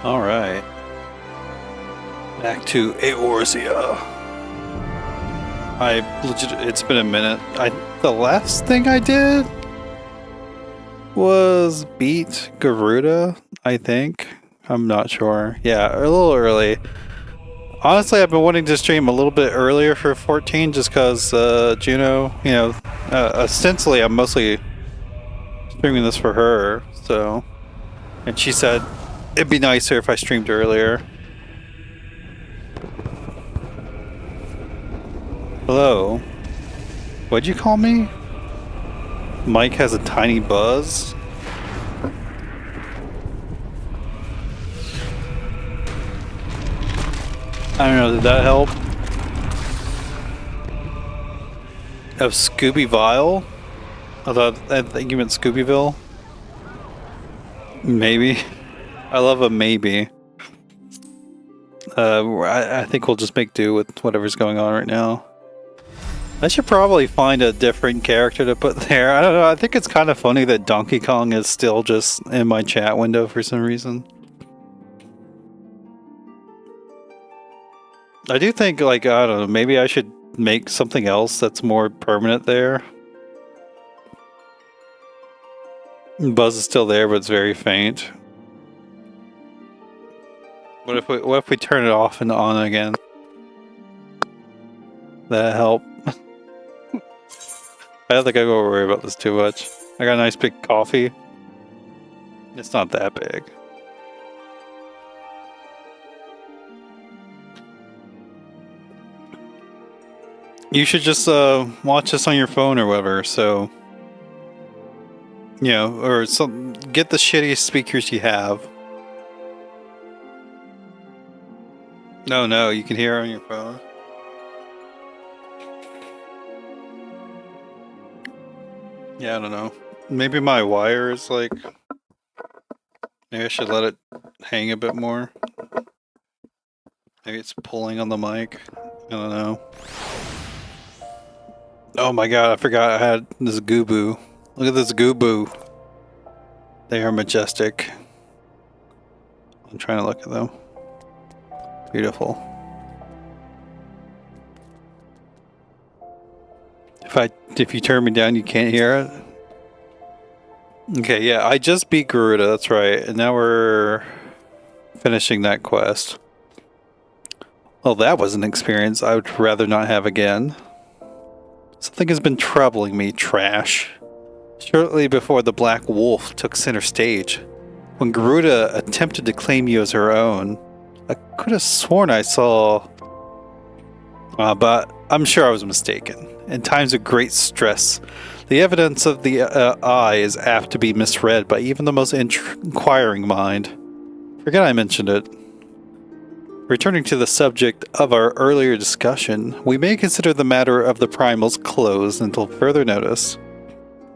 Alright. Back to Eorzea. It's been a minute. The last thing I did was beat Garuda, I think. I'm not sure. Yeah, a little early. Honestly, I've been wanting to stream a little bit earlier for 14 just because Juno, ostensibly I'm mostly streaming this for her, so. And she said it'd be nicer if I streamed earlier. Hello. What'd you call me? Mike has a tiny buzz. I don't know, did that help? Of Scooby Vile? I think you meant Scoobyville? Maybe. I love a maybe. I think we'll just make do with whatever's going on right now. I should probably find a different character to put there. I don't know, I think it's kind of funny that Donkey Kong is still just in my chat window for some reason. I do think, like, I don't know, maybe I should make something else that's more permanent there. Buzz is still there, but it's very faint. What if we turn it off and on again? That'll help. I don't think I gotta worry about this too much. I got a nice big coffee. It's not that big. You should just watch this on your phone or whatever, so... You know, or get the shittiest speakers you have. No, you can hear it on your phone. Yeah, I don't know. Maybe my wire is like... Maybe I should let it hang a bit more. Maybe it's pulling on the mic. I don't know. Oh my god, I forgot I had this Gooboo. Look at this Gooboo. They are majestic. I'm trying to look at them. Beautiful. If you turn me down, you can't hear it? Okay, yeah, I just beat Garuda, that's right. And now we're finishing that quest. Well, that was an experience I would rather not have again. Something has been troubling me, trash. Shortly before the Black Wolf took center stage, when Garuda attempted to claim you as her own, I could have sworn I saw... but I'm sure I was mistaken. In times of great stress, the evidence of the eye is apt to be misread by even the most inquiring mind. Forget I mentioned it. Returning to the subject of our earlier discussion, we may consider the matter of the primals closed until further notice.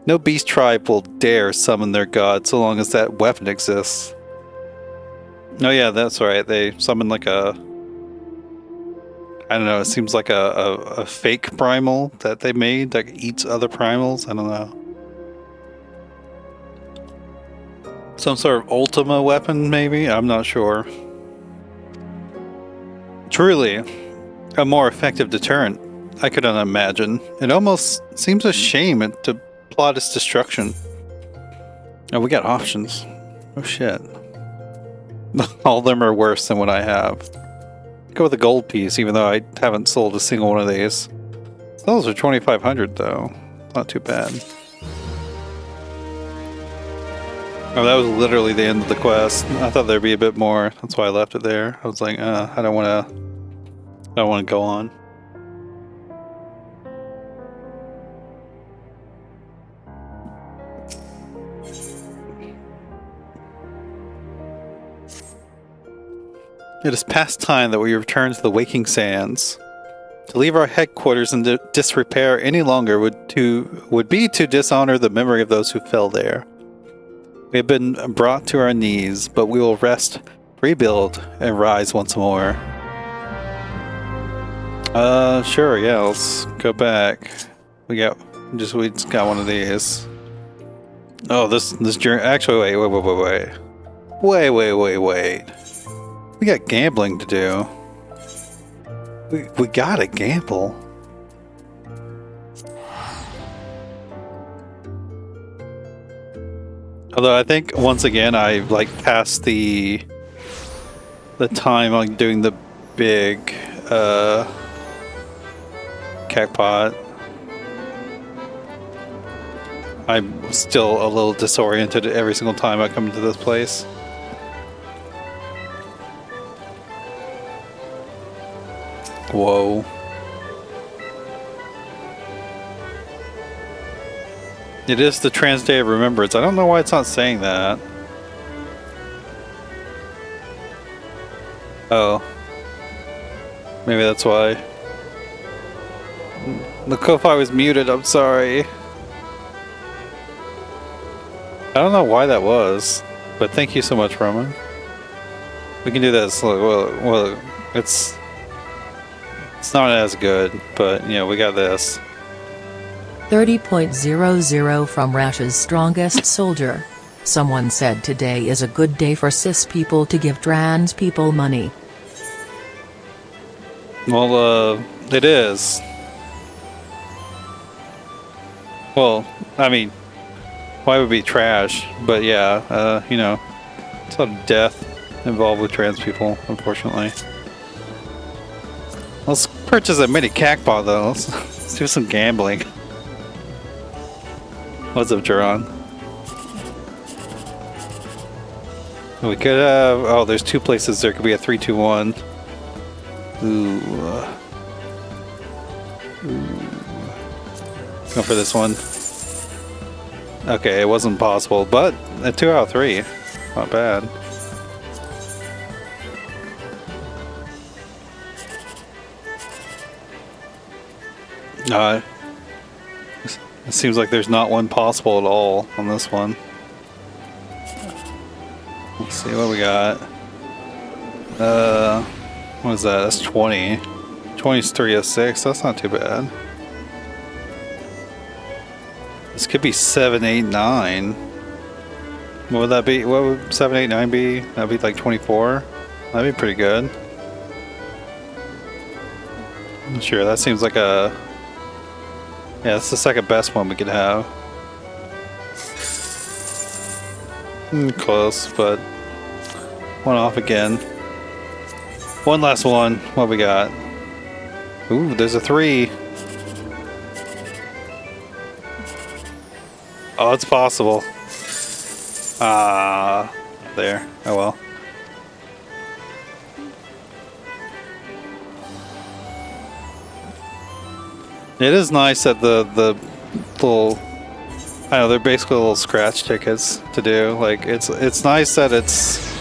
No beast tribe will dare summon their god so long as that weapon exists. Oh yeah, that's right. They summon like a... I don't know, it seems like a fake primal that they made that eats other primals. I don't know. Some sort of Ultima weapon, maybe? I'm not sure. Truly, a more effective deterrent, I could not imagine. It almost seems a shame to plot its destruction. Oh, we got options. Oh shit. All of them are worse than what I have. Go with the gold piece, even though I haven't sold a single one of these. Those are 2,500 though. Not too bad. Oh, that was literally the end of the quest. I thought there'd be a bit more. That's why I left it there. I was like, I don't want to go on. It is past time that we return to the Waking Sands. To leave our headquarters in disrepair any longer would be to dishonor the memory of those who fell there. We have been brought to our knees, but we will rest, rebuild, and rise once more. Sure, yeah, let's go back. We just got one of these. Oh, this journey. Actually, wait. Wait. We got gambling to do. We gotta gamble. Although I think once again I like passed the time on doing the big cacpot. I'm still a little disoriented every single time I come to this place. Whoa. It is the Trans Day of Remembrance. I don't know why it's not saying that. Oh. Maybe that's why. The Ko-Fi was muted, I'm sorry. I don't know why that was, but thank you so much, Roman. We can do this. Well, it's not as good, but, you know, we got this. 30.00 from Rash's Strongest Soldier. Someone said today is a good day for cis people to give trans people money. Well, it is. Well, I mean, why would it be trash? But yeah, you know, it's a lot of death involved with trans people, unfortunately. Let's purchase a mini cacpot though. Let's do some gambling. What's up, Jaron? We could have... Oh, there's two places there could be a 3-2-1. Ooh. Go for this one. Okay, it wasn't possible, but a 2 out of 3. Not bad. It seems like there's not one possible at all on this one. Let's see what we got. What is that? That's 20. 20's 306. That's not too bad. This could be 7, 8, 9. What would that be? What would 7, 8, 9 be? That'd be like 24. That'd be pretty good. Sure, that seems like a... Yeah, that's the second best one we could have. Close, but one off again. One last one. What we got? Ooh, there's a 3. Oh, it's possible. There. Oh well. It is nice that the little, I know, they're basically little scratch tickets to do. Like it's nice that it's,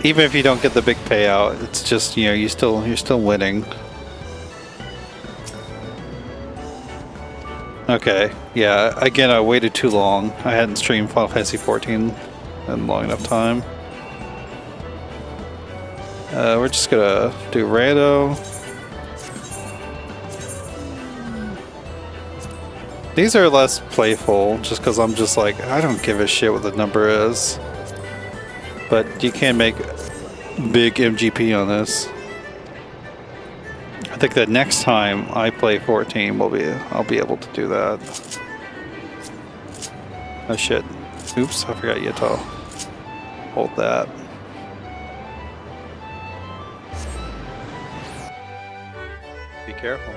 even if you don't get the big payout, it's just, you know, you're still winning. Okay, yeah. Again, I waited too long. I hadn't streamed Final Fantasy XIV in long enough time. We're just gonna do rando. These are less playful, just because I'm just like, I don't give a shit what the number is. But you can make big MGP on this. I think that next time I play 14, I'll be able to do that. Oh shit! Oops, I forgot you to hold that. Be careful.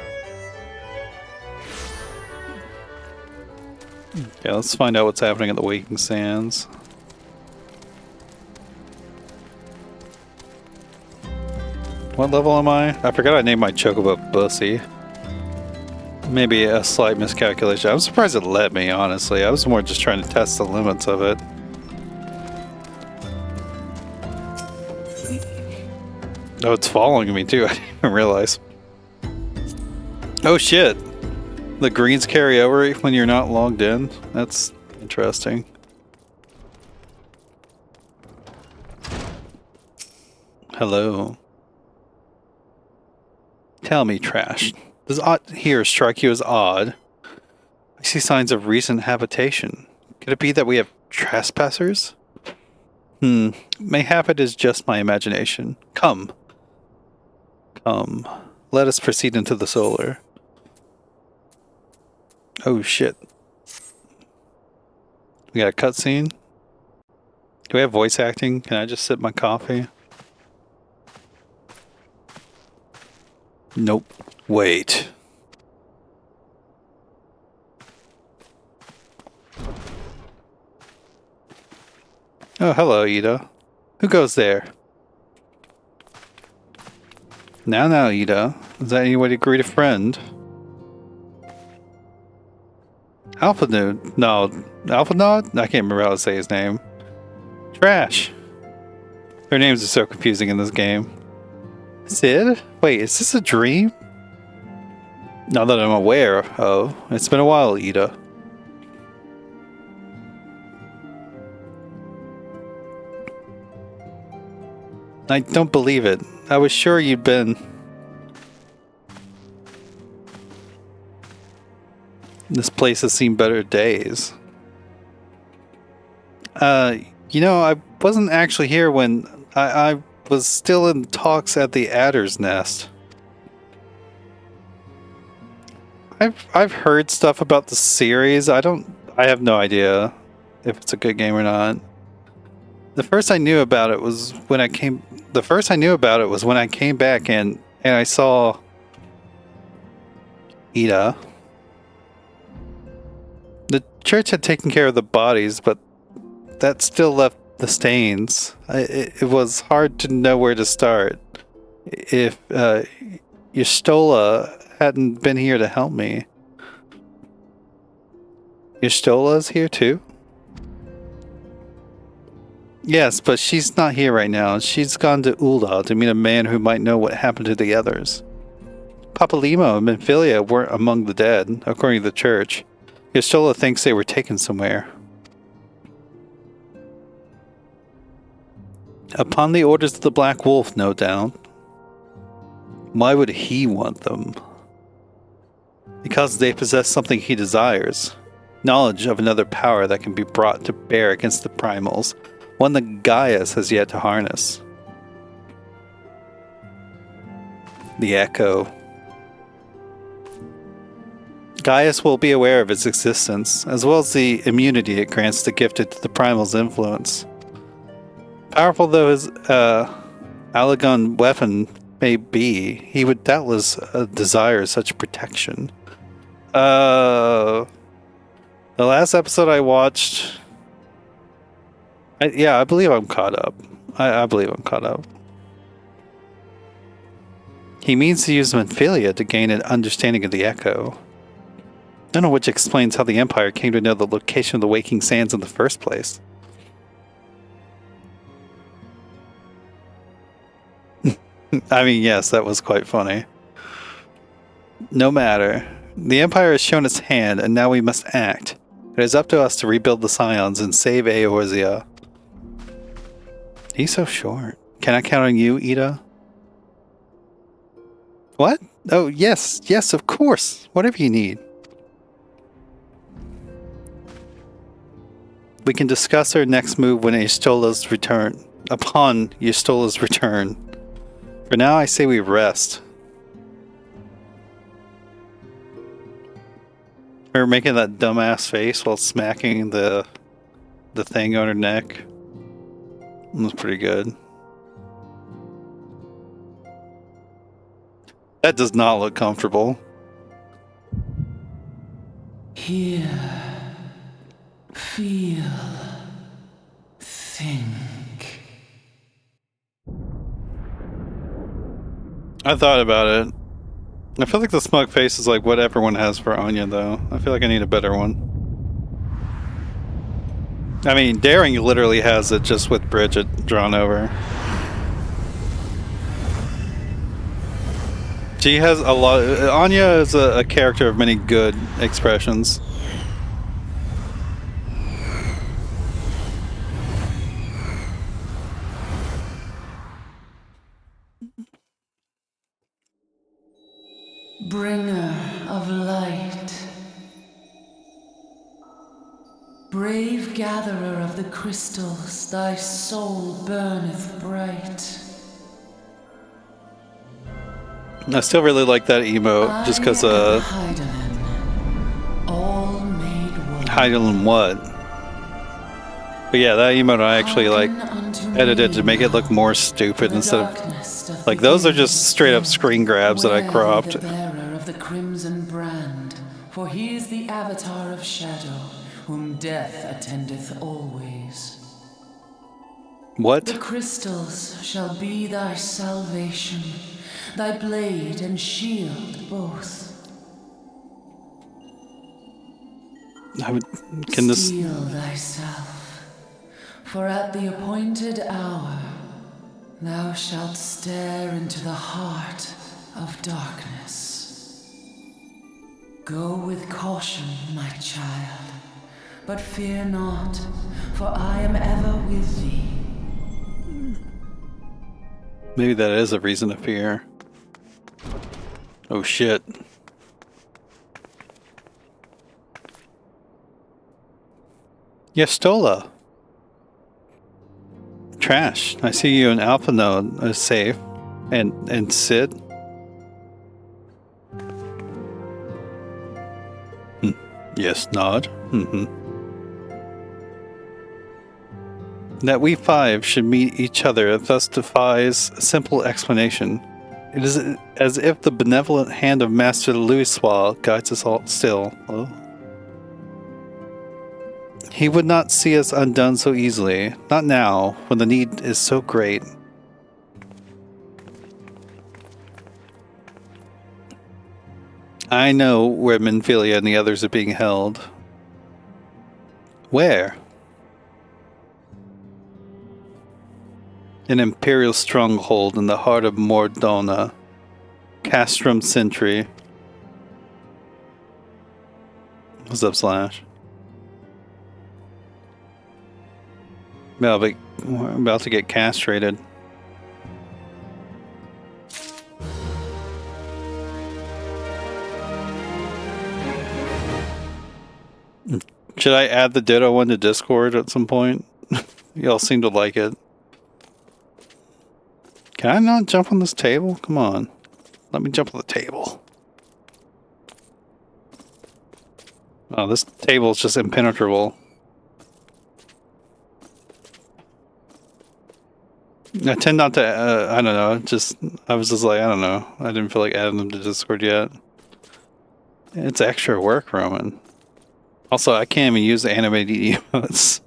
Yeah, let's find out what's happening at the Waking Sands. What level am I? I forgot I named my chocobo Bussy. Maybe a slight miscalculation. I'm surprised it let me, honestly. I was more just trying to test the limits of it. Oh, it's following me too. I didn't even realize. Oh shit! The greens carry over when you're not logged in? That's interesting. Hello. Tell me, trash. Does odd here strike you as odd? I see signs of recent habitation. Could it be that we have trespassers? Mayhap it is just my imagination. Come. Come. Let us proceed into the solar. Oh shit. We got a cutscene? Do we have voice acting? Can I just sip my coffee? Nope. Wait. Oh, hello, Ida. Who goes there? Now, Ida. Is that any way to greet a friend? Alpha Nude. No, Alpha Nod? I can't remember how to say his name. Trash. Their names are so confusing in this game. Sid? Wait, is this a dream? Not that I'm aware of. It's been a while, Ida. I don't believe it. I was sure you'd been... This place has seen better days. You know, I wasn't actually here when I was still in talks at the Adder's Nest. I've heard stuff about the series. I have no idea if it's a good game or not. The first I knew about it was when I came back and I saw Ida. The church had taken care of the bodies, but that still left the stains. It was hard to know where to start. If Yustola hadn't been here to help me. Yustola's here too? Yes, but she's not here right now. She's gone to OUTTA to meet a man who might know what happened to the others. Papalimo and Menphilia weren't among the dead, according to the church. Yustola thinks they were taken somewhere. Upon the orders of the Black Wolf, no doubt. Why would he want them? Because they possess something he desires. Knowledge of another power that can be brought to bear against the primals. One that Gaius has yet to harness. The Echo. Gaius will be aware of its existence, as well as the immunity it grants the gifted to the primal's influence. Powerful though his Alagon weapon may be, he would doubtless desire such protection. The last episode I watched... I believe I'm caught up. I believe I'm caught up. He means to use Menphilia to gain an understanding of the Echo. None of which explains how the Empire came to know the location of the Waking Sands in the first place. I mean, yes, that was quite funny. No matter. The Empire has shown its hand, and now we must act. It is up to us to rebuild the Scions and save Eorzea. He's so short. Can I count on you, Ida? What? Oh, yes, of course. Whatever you need. We can discuss our next move when Ystola's return. Upon Ystola's return. For now, I say we rest. Her making that dumbass face while smacking the thing on her neck. That's pretty good. That does not look comfortable. Hear, feel, think. I thought about it. I feel like the smug face is like what everyone has for Anya, though. I feel like I need a better one. I mean, Daring literally has it just with Bridget drawn over. She has a lot. Anya is a character of many good expressions. Bringer of light. Brave gatherer of the crystals thy soul burneth bright. I still really like that emote, just because Heidelin, all made one. Heidelin what? But yeah, that emote I actually like edited to make it look more stupid instead of like those are just straight up screen grabs that I cropped. The bearer of the crimson brand, for he is the avatar of shadow, whom death attendeth always. What? The crystals shall be thy salvation, thy blade and shield both. Can this? Steel thyself, for at the appointed hour thou shalt stare into the heart of darkness. Go with caution, my child, but fear not, for I am ever with thee. Maybe that is a reason to fear. Oh shit. Yestola. Trash. I see you in Alpha Node as safe. And Sid. Yes, nod. That we five should meet each other thus defies a simple explanation. It is as if the benevolent hand of Master Louisoix guides us all still. Oh. He would not see us undone so easily, not now, when the need is so great. I know where Minfilia and the others are being held. Where? An imperial stronghold in the heart of Mordona. Castrum Sentry. What's up, Slash? We're about to get castrated. Should I add the Ditto one to Discord at some point? Y'all seem to like it. Can I not jump on this table? Come on. Let me jump on the table. Oh, this table is just impenetrable. I tend not to, I don't know, I was just like, I don't know. I didn't feel like adding them to Discord yet. It's extra work, Roman. Also, I can't even use the animated emotes.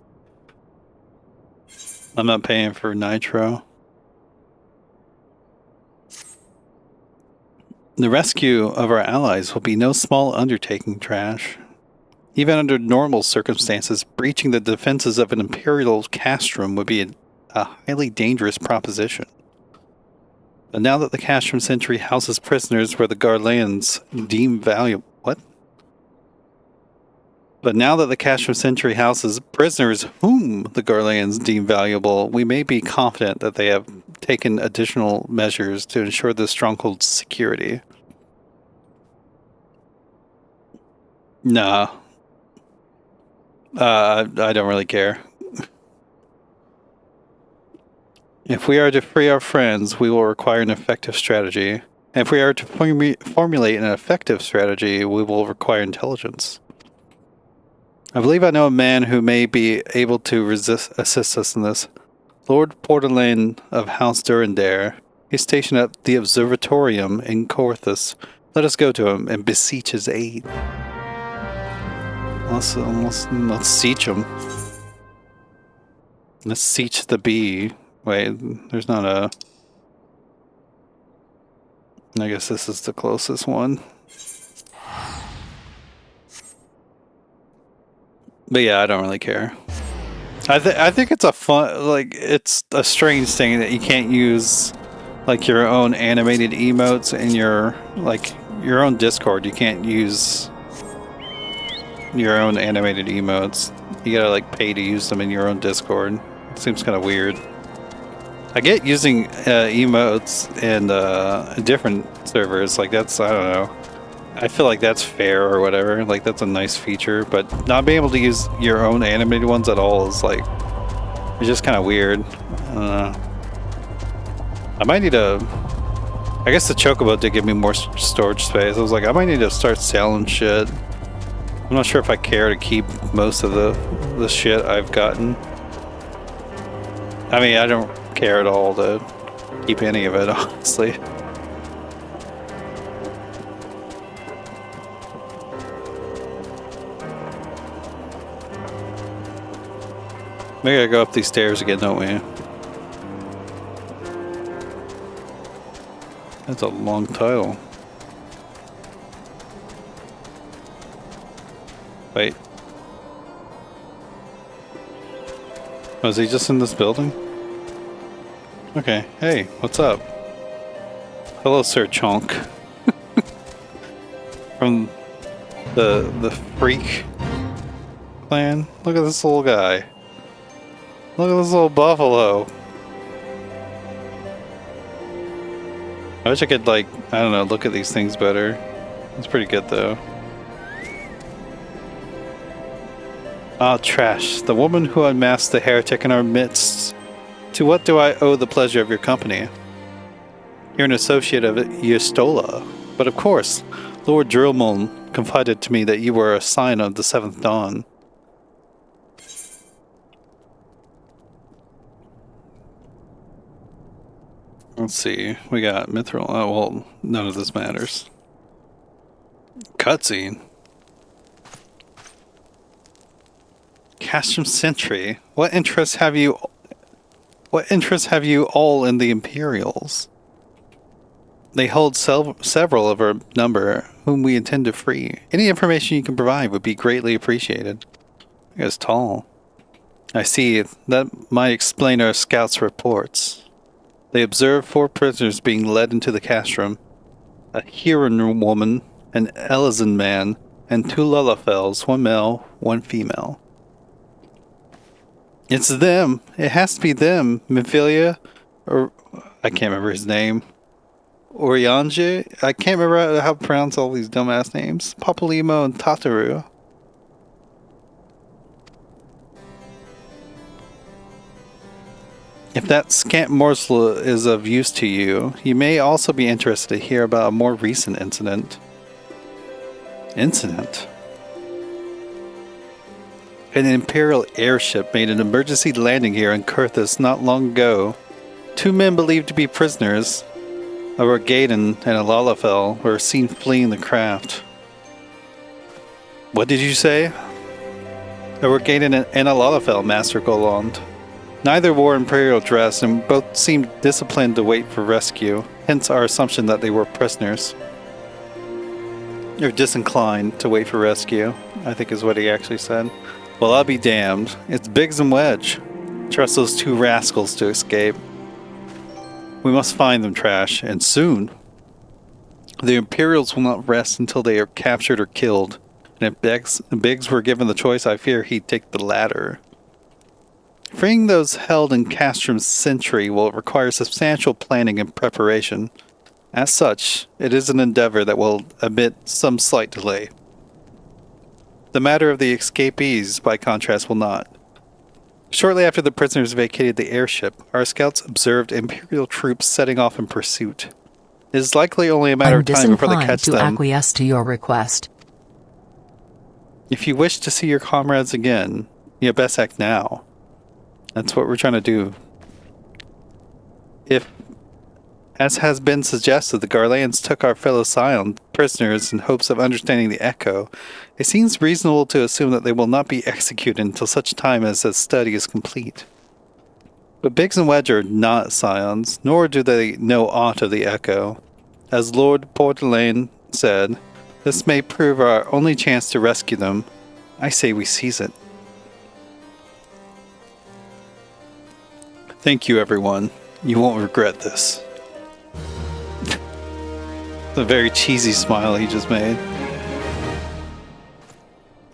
I'm not paying for Nitro. The rescue of our allies will be no small undertaking, Trash. Even under normal circumstances, breaching the defenses of an Imperial castrum would be a highly dangerous proposition. But now that the Castrum Sentry houses prisoners where the Garleans deem valuable... What? But now that the Castrum Sentry houses prisoners whom the Garleans deem valuable, we may be confident that they have taken additional measures to ensure the stronghold's security. Nah. I don't really care. If we are to free our friends, we will require an effective strategy. If we are to formulate an effective strategy, we will require intelligence. I believe I know a man who may be able to assist us in this. Lord Portelaine of House Durandare. He's stationed at the Observatorium in Corthus. Let us go to him and beseech his aid. Let's siege him. Let's siege the bee. Wait, there's not a... I guess this is the closest one. But yeah, I don't really care. I think it's a fun, like, it's a strange thing that you can't use, like, your own animated emotes in your, like, your own Discord. You can't use your own animated emotes. You gotta, like, pay to use them in your own Discord. It seems kind of weird. I get using emotes in different servers, like, that's, I don't know. I feel like that's fair or whatever, like that's a nice feature, but not being able to use your own animated ones at all is like, It's just kind of weird. I might need to... I guess the chocobo did give me more storage space. I was like, I might need to start selling shit. I'm not sure if I care to keep most of the shit I've gotten. I mean, I don't care at all to keep any of it, honestly. We gotta go up these stairs again, don't we? That's a long title. Wait. Was he just in this building? Okay. Hey, what's up? Hello, Sir Chonk. From the Freak clan. Look at this little guy. Look at this little buffalo. I wish I could, like, I don't know, look at these things better. It's pretty good, though. Ah, trash. The woman who unmasked the heretic in our midst. To what do I owe the pleasure of your company? You're an associate of Yestola. But of course, Lord Drillmon confided to me that you were a sign of the Seventh Dawn. Let's see. We got Mithril. Oh, well, none of this matters. Cutscene. Castrum Sentry. What interests have you all in the Imperials? They hold several of our number, whom we intend to free. Any information you can provide would be greatly appreciated. I guess tall. I see. That might explain our scouts' reports. They observed 4 prisoners being led into the castrum. A Huron woman, an Elizan man, and 2 Lullafels, 1 male, 1 female. It's them. It has to be them. Memphilia, or I can't remember his name. Oriange? I can't remember how to pronounce all these dumbass names. Papalymo and Tataru. If that scant morsel is of use to you, you may also be interested to hear about a more recent incident. Incident? An Imperial airship made an emergency landing here in Kurthus not long ago. 2 men believed to be prisoners, a Rogadan and a Lalafell, were seen fleeing the craft. What did you say? A Rogadan and a Lalafell, Master Goland. Neither wore Imperial dress and both seemed disciplined to wait for rescue, hence our assumption that they were prisoners. Or disinclined to wait for rescue, I think is what he actually said. Well, I'll be damned. It's Biggs and Wedge. Trust those 2 rascals to escape. We must find them, Trash, and soon. The Imperials will not rest until they are captured or killed, and if Biggs were given the choice, I fear he'd take the latter. Freeing those held in Castrum Sentry will require substantial planning and preparation. As such, it is an endeavor that will admit some slight delay. The matter of the escapees, by contrast, will not. Shortly after the prisoners vacated the airship, our scouts observed Imperial troops setting off in pursuit. It is likely only a matter of time before they catch them. I'm disinclined to acquiesce to your request. If you wish to see your comrades again, you best act now. That's what we're trying to do. If, as has been suggested, the Garleans took our fellow Scion prisoners in hopes of understanding the Echo, it seems reasonable to assume that they will not be executed until such time as the study is complete. But Biggs and Wedge are not Scions, nor do they know aught of the Echo. As Lord Portelaine said, this may prove our only chance to rescue them. I say we seize it. Thank you, everyone. You won't regret this. The very cheesy smile he just made.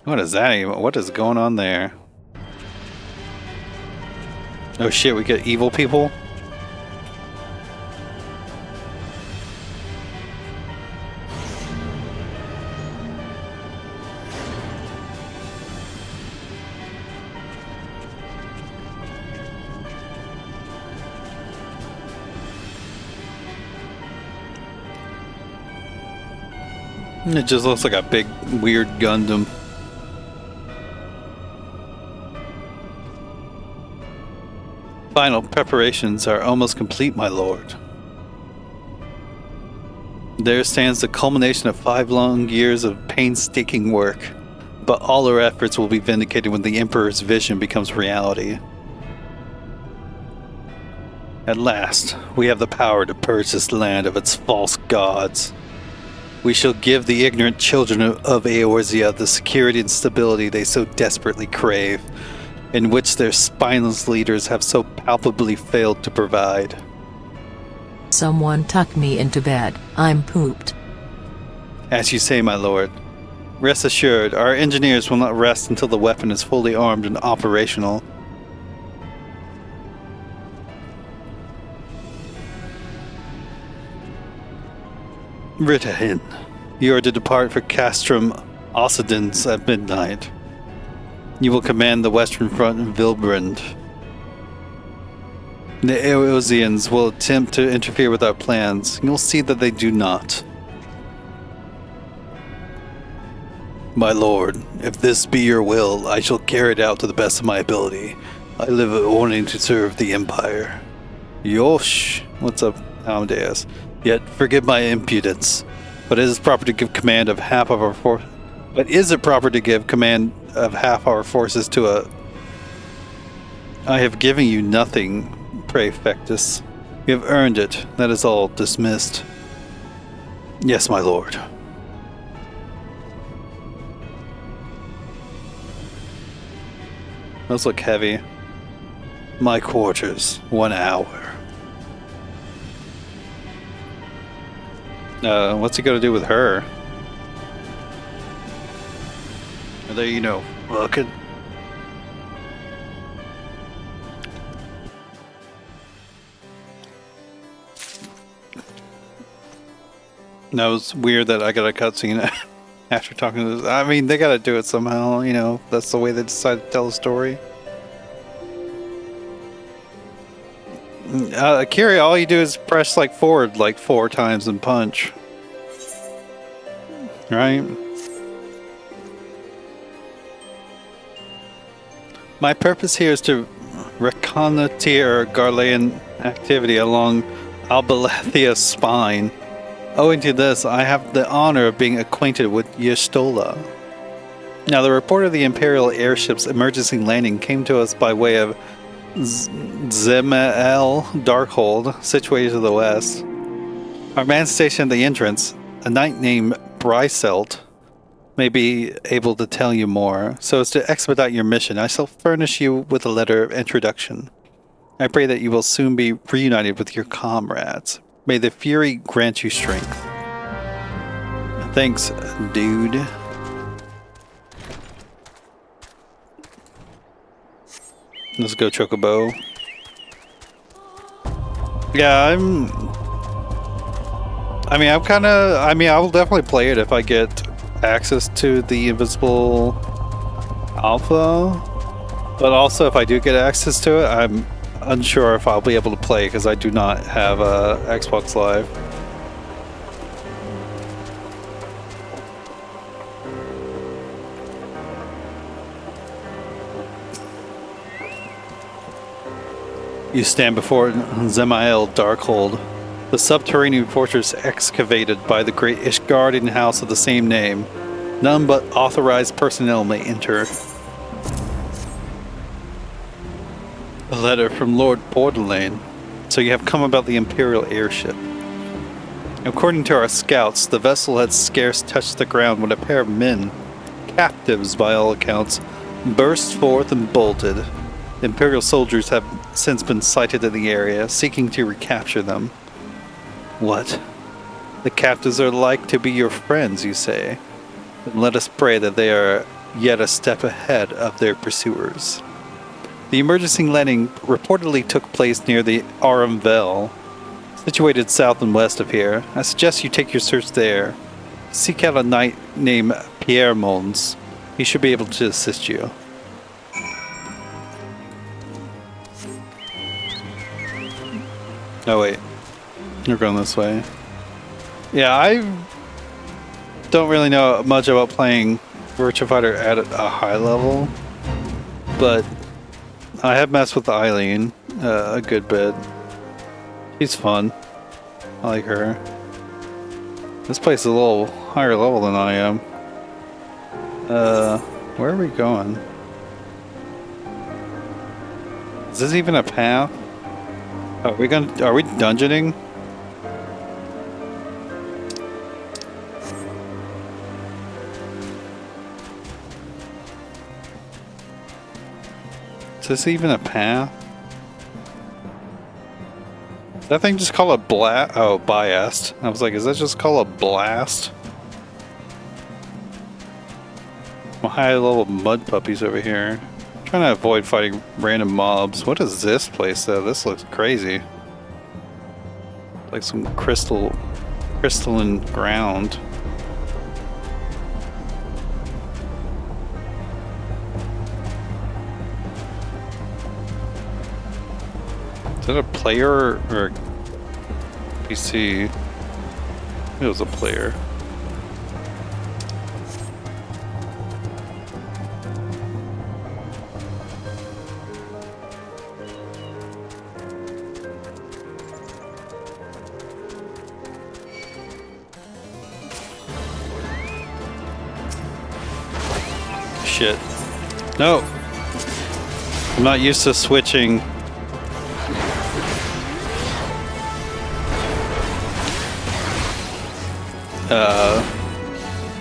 What is that even? What is going on there? Oh shit, we get evil people? It just looks like a big, weird Gundam. Final preparations are almost complete, my lord. There stands the culmination of 5 long years of painstaking work, but all our efforts will be vindicated when the Emperor's vision becomes reality. At last, we have the power to purge this land of its false gods. We shall give the ignorant children of Eorzea the security and stability they so desperately crave, in which their spineless leaders have so palpably failed to provide. Someone tuck me into bed, I'm pooped. As you say, my lord. Rest assured, our engineers will not rest until the weapon is fully armed and operational. Ritahin, you are to depart for Castrum Occidens at midnight. You will command the western front in Vilbrand. The Eorzeans will attempt to interfere with our plans. You'll see that they do not. My lord, if this be your will, I shall carry it out to the best of my ability. I live wanting to serve the Empire. Yosh! What's up, Amadeus? Yet, forgive my impudence, but is it proper to give command of half of our forces to a... I have given you nothing, Praefectus. You have earned it. That is all. Dismissed. Yes, my lord. Those look heavy. My quarters. 1 hour. What's he gonna do with her? Are they, fucking? No, it's weird that I got a cutscene after talking to this. I mean, they gotta do it somehow, that's the way they decide to tell the story. Kiri, all you do is press forward 4 times and punch. Right? My purpose here is to reconnoiter Garlean activity along Albalathea's spine. Owing to this, I have the honor of being acquainted with Y'shtola. Now, the report of the Imperial airship's emergency landing came to us by way of Zemael Darkhold, situated to the west. Our man stationed at the entrance, a knight named Bryselt, may be able to tell you more. So as to expedite your mission, I shall furnish you with a letter of introduction. I pray that you will soon be reunited with your comrades. May the Fury grant you strength. Thanks, dude. Let's go, Chocobo. Yeah, I will definitely play it if I get access to the Invisible Alpha. But also, if I do get access to it, I'm unsure if I'll be able to play because I do not have Xbox Live. You stand before Zemael Darkhold, the subterranean fortress excavated by the great Ishgardian house of the same name. None but authorized personnel may enter. A letter from Lord Bordelane. So you have come about the Imperial airship. According to our scouts, the vessel had scarce touched the ground when a pair of men, captives by all accounts, burst forth and bolted. Imperial soldiers have since been sighted in the area, seeking to recapture them. What? The captives are like to be your friends, you say? Then let us pray that they are yet a step ahead of their pursuers. The emergency landing reportedly took place near the Aramvel, situated south and west of here. I suggest you take your search there. Seek out a knight named Pierre Mons. He should be able to assist you. Oh wait, you're going this way. Yeah, don't really know much about playing Virtua Fighter at a high level, but I have messed with Eileen a good bit. She's fun. I like her. This place is a little higher level than I am. Where are we going? Is this even a path? Are we dungeoning? Is this even a path? Is that thing just called a blast? Oh, biased. I was like, is that just called a blast? Some high level mud puppies over here. I'm trying to avoid fighting random mobs. What is this place though? This looks crazy. Like some crystalline ground. Is that a player or a PC? It was a player. Shit. No! I'm not used to switching.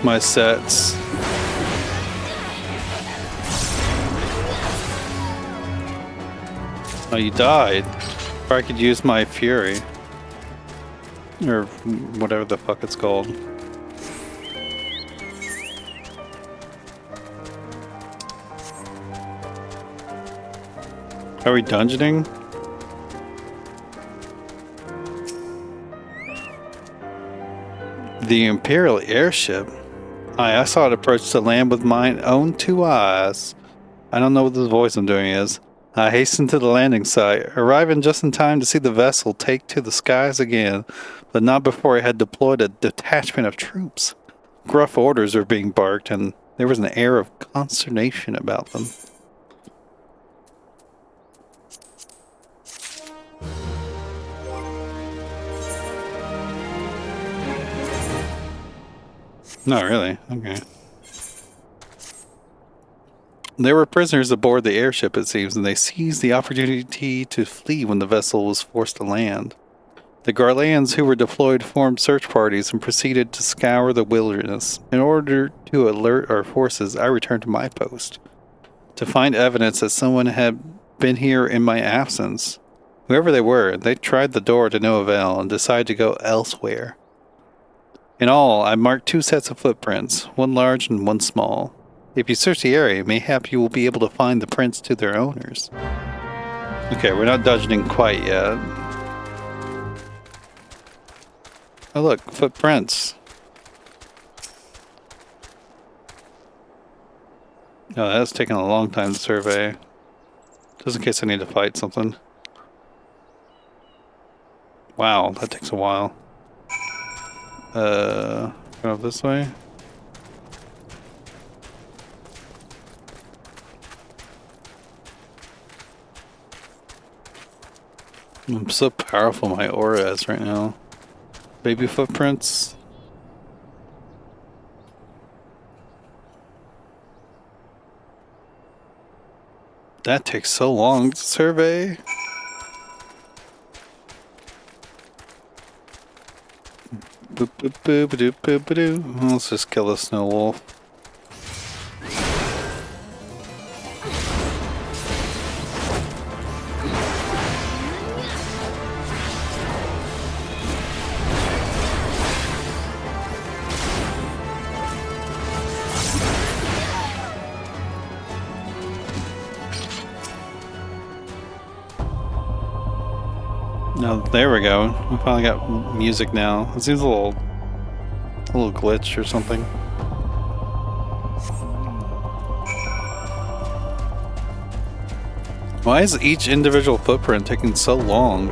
My sets. Oh, you died. Or I could use my fury. Or whatever the fuck it's called. Are we dungeoning? The Imperial airship. I saw it approach the land with mine own 2 eyes. I don't know what this voice I'm doing is. I hastened to the landing site, arriving just in time to see the vessel take to the skies again, but not before it had deployed a detachment of troops. Gruff orders were being barked, and there was an air of consternation about them. Not really. Okay. There were prisoners aboard the airship, it seems, and they seized the opportunity to flee when the vessel was forced to land. The Garleans who were deployed formed search parties and proceeded to scour the wilderness. In order to alert our forces, I returned to my post to find evidence that someone had been here in my absence. Whoever they were, they tried the door to no avail and decided to go elsewhere. In all, I marked 2 sets of footprints, one large and one small. If you search the area, mayhap you will be able to find the prints to their owners. Okay, we're not dungeoning quite yet. Oh look, footprints. Oh, that's taking a long time to survey. Just in case I need to fight something. Wow, that takes a while. Go this way. I'm so powerful my aura is right now. Baby footprints. That takes so long to survey. Boop boop boop boop boop boop. Let's just kill the snow wolf. No, there we go. We finally got music now. It seems a little glitch or something. Why is each individual footprint taking so long?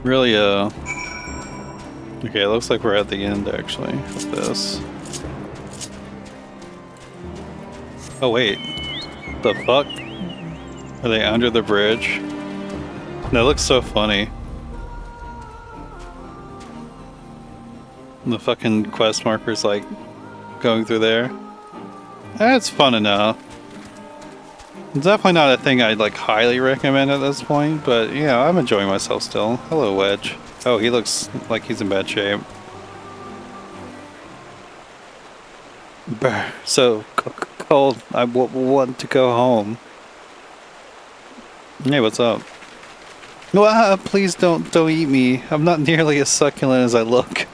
Really, okay, it looks like we're at the end, actually, of this. Oh, wait. The fuck? Are they under the bridge? That looks so funny. The fucking quest marker's like going through there. It's fun enough. It's definitely not a thing I'd like highly recommend at this point, but yeah, I'm enjoying myself still. Hello, Wedge. Oh, he looks like he's in bad shape. Brr, so cold. I want to go home. Hey, what's up? Well, please don't eat me. I'm not nearly as succulent as I look.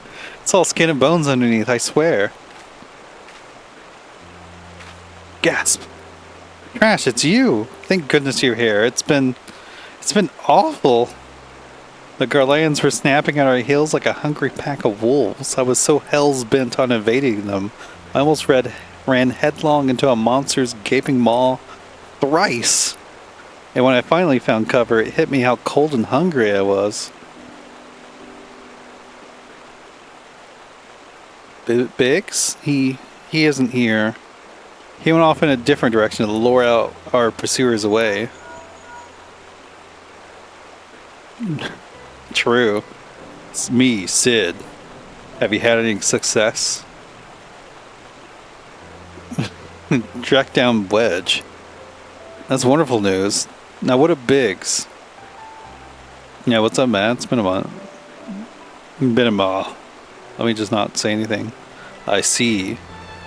It's all skin and bones underneath, I swear. Gasp. Trash, it's you. Thank goodness you're here. It's been awful. The Garleans were snapping at our heels like a hungry pack of wolves. I was so hell's bent on evading them. I almost ran headlong into a monster's gaping maw thrice. And when I finally found cover, it hit me how cold and hungry I was. Biggs? He isn't here. He went off in a different direction to lure out our pursuers away. True. It's me, Sid. Have you had any success? Track down Wedge. That's wonderful news. Now what of Biggs? Yeah, what's up, man? It's been a month. Been a while. Let me just not say anything. I see.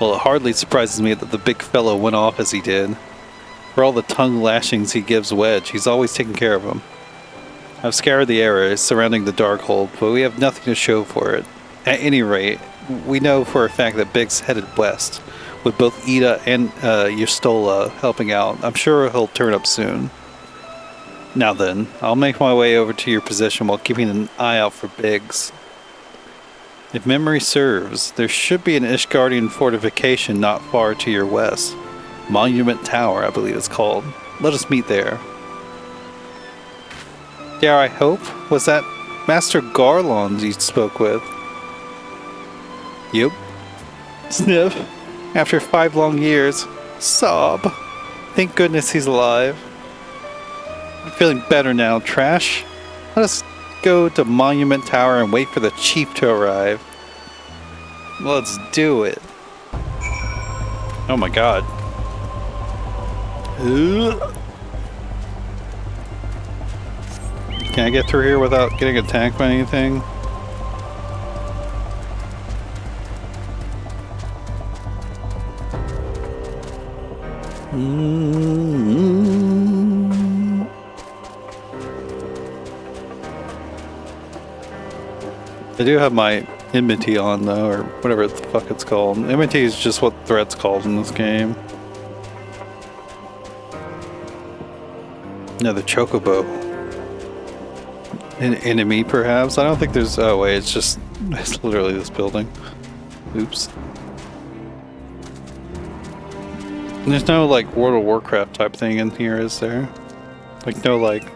Well, it hardly surprises me that the big fellow went off as he did. For all the tongue lashings he gives Wedge, he's always taken care of him. I've scoured the area surrounding the Darkhold, but we have nothing to show for it. At any rate, we know for a fact that Biggs headed west, with both OUTTA and Yustola helping out. I'm sure he'll turn up soon. Now then, I'll make my way over to your position while keeping an eye out for Biggs. If memory serves, there should be an Ishgardian fortification not far to your west. Monument Tower, I believe it's called. Let us meet there. Dare I hope? Was that Master Garland you spoke with? Yep. Sniff. After 5 long years. Sob. Thank goodness he's alive. I'm feeling better now, Trash. Let us go to Monument Tower and wait for the chief to arrive. Let's do it. Oh my god. Can I get through here without getting attacked by anything? I do have my enmity on though, or whatever the fuck it's called. Enmity is just what threat's called in this game. Another chocobo. An enemy perhaps? I don't think there's, oh wait, it's literally this building. Oops. There's no like World of Warcraft type thing in here, is there? Like no like,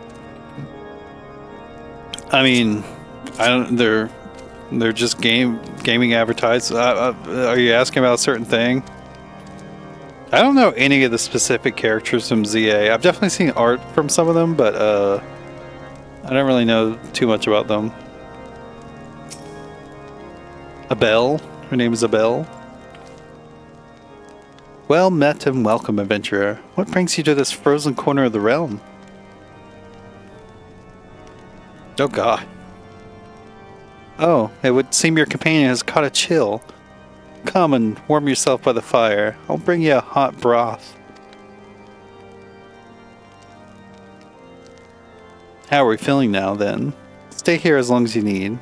I mean, they're just gaming advertised. Are you asking about a certain thing? I don't know any of the specific characters from ZA. I've definitely seen art from some of them, but I don't really know too much about them. Abel? Her name is Abel. Well met and welcome, adventurer. What brings you to this frozen corner of the realm? Oh god. Oh, it would seem your companion has caught a chill. Come and warm yourself by the fire. I'll bring you a hot broth. How are we feeling now, then? Stay here as long as you need.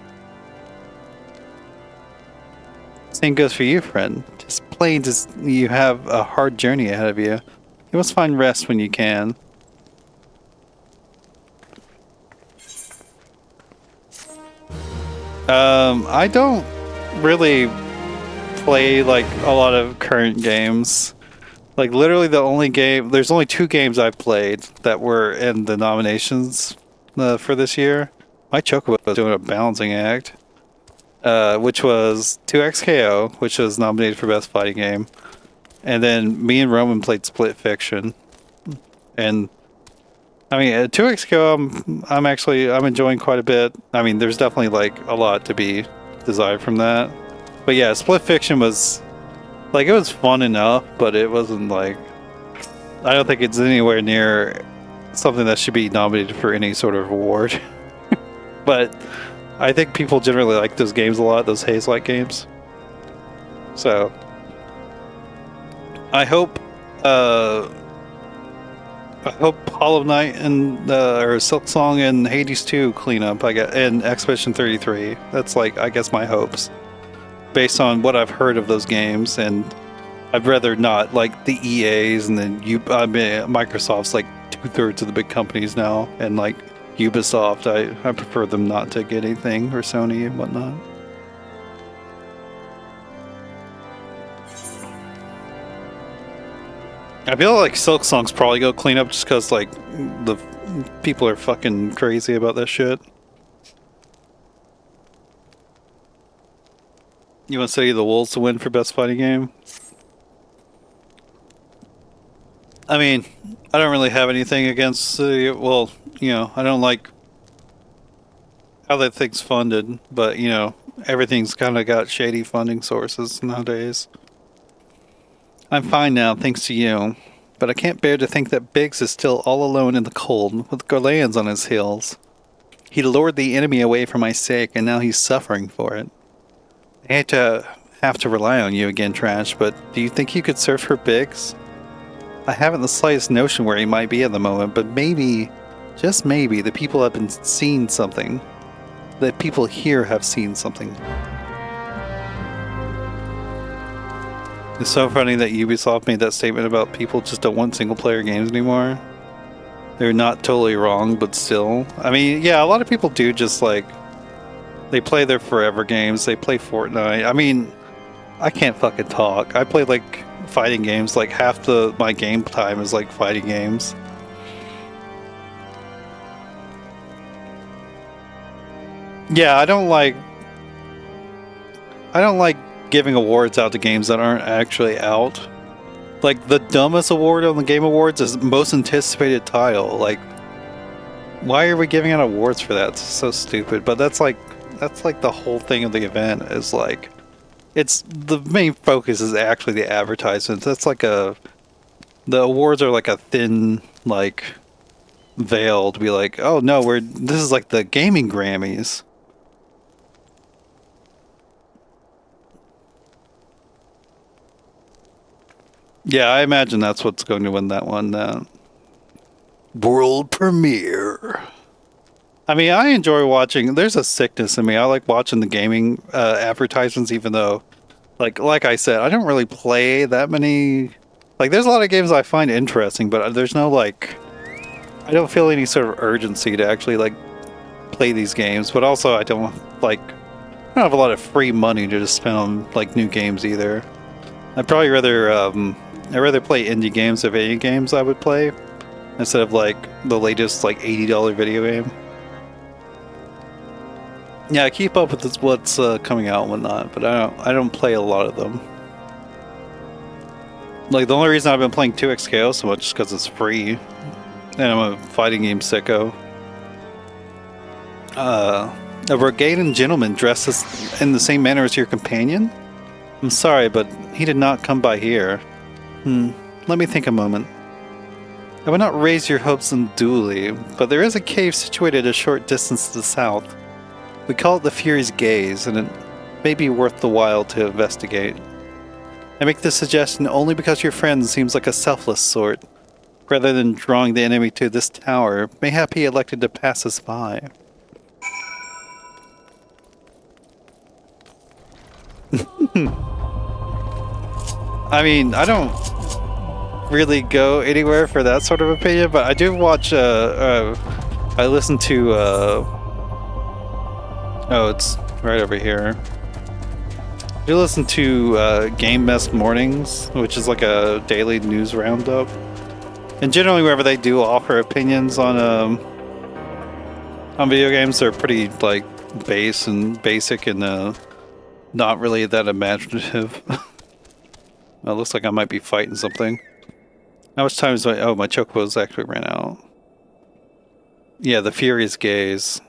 Same goes for you, friend. Just plain as you have a hard journey ahead of you. You must find rest when you can. I don't really play like a lot of current games. Like literally the only game, there's only 2 games I've played that were in the nominations for this year. My Chocobo was doing a balancing act, which was 2XKO, which was nominated for Best Fighting Game. And then me and Roman played Split Fiction. And I mean, 2XKO, I'm enjoying quite a bit. I mean, there's definitely like a lot to be desired from that. But yeah, Split Fiction was like, it was fun enough, but it wasn't like, I don't think it's anywhere near something that should be nominated for any sort of award. But I think people generally like those games a lot, those Haze-like games. So I hope Hollow Knight and or Silk Song and Hades 2 clean up, I guess, and Expedition 33. That's like, I guess, my hopes, based on what I've heard of those games. And I'd rather not, like the EAs and then Microsoft's like 2/3 of the big companies now, and like Ubisoft, I prefer them not to get anything, or Sony and whatnot. I feel like Silk Song's probably go clean up just because like the people are fucking crazy about that shit. You want City of the Wolves to win for Best Fighting Game? I mean, I don't really have anything against well, you know, I don't like how that thing's funded, but you know, everything's kind of got shady funding sources nowadays. I'm fine now, thanks to you, but I can't bear to think that Biggs is still all alone in the cold, with Gorleans on his heels. He lured the enemy away for my sake, and now he's suffering for it. I hate to have to rely on you again, Trash, but do you think you could search for Biggs? I haven't the slightest notion where he might be at the moment, but maybe, just maybe, the people have been seeing something. The people here have seen something. It's so funny that Ubisoft made that statement about people just don't want single-player games anymore. They're not totally wrong, but still. I mean, yeah, a lot of people do just like, they play their forever games. They play Fortnite. I mean, I can't fucking talk. I play like fighting games. Like half my game time is like fighting games. Yeah, I don't like giving awards out to games that aren't actually out. Like the dumbest award on the Game Awards is most anticipated title. Like, why are we giving out awards for that? It's so stupid. But that's like the whole thing of the event is like, it's the main focus is actually the advertisements. That's like the awards are like a thin like veil to be like, oh no, this is like the gaming Grammys. Yeah, I imagine that's what's going to win that one. World premiere. I mean, I enjoy watching. There's a sickness in me. I like watching the gaming advertisements, even though, like I said, I don't really play that many. Like, there's a lot of games I find interesting, but there's no like, I don't feel any sort of urgency to actually like play these games. But also, I don't have a lot of free money to just spend on like new games either. I'd probably rather play indie games of any games I would play instead of like the latest like $80 video game. Yeah, I keep up with what's coming out and whatnot, but I don't play a lot of them. Like, the only reason I've been playing 2XKO so much is because it's free, and I'm a fighting game sicko. A Rogadan gentleman dressed in the same manner as your companion? I'm sorry, but he did not come by here. Let me think a moment. I would not raise your hopes unduly, but there is a cave situated a short distance to the south. We call it the Fury's Gaze, and it may be worth the while to investigate. I make this suggestion only because your friend seems like a selfless sort. Rather than drawing the enemy to this tower, mayhap he elected to pass us by. I mean, I don't really go anywhere for that sort of opinion, but I do watch, I listen to, oh, it's right over here. You listen to Game Mess Mornings, which is like a daily news roundup. And generally, wherever they do offer opinions on video games, they're pretty like base and basic and not really that imaginative. Well, it looks like I might be fighting something. How much time is my... Oh, my chocobos actually ran out. Yeah, the Furious Gaze.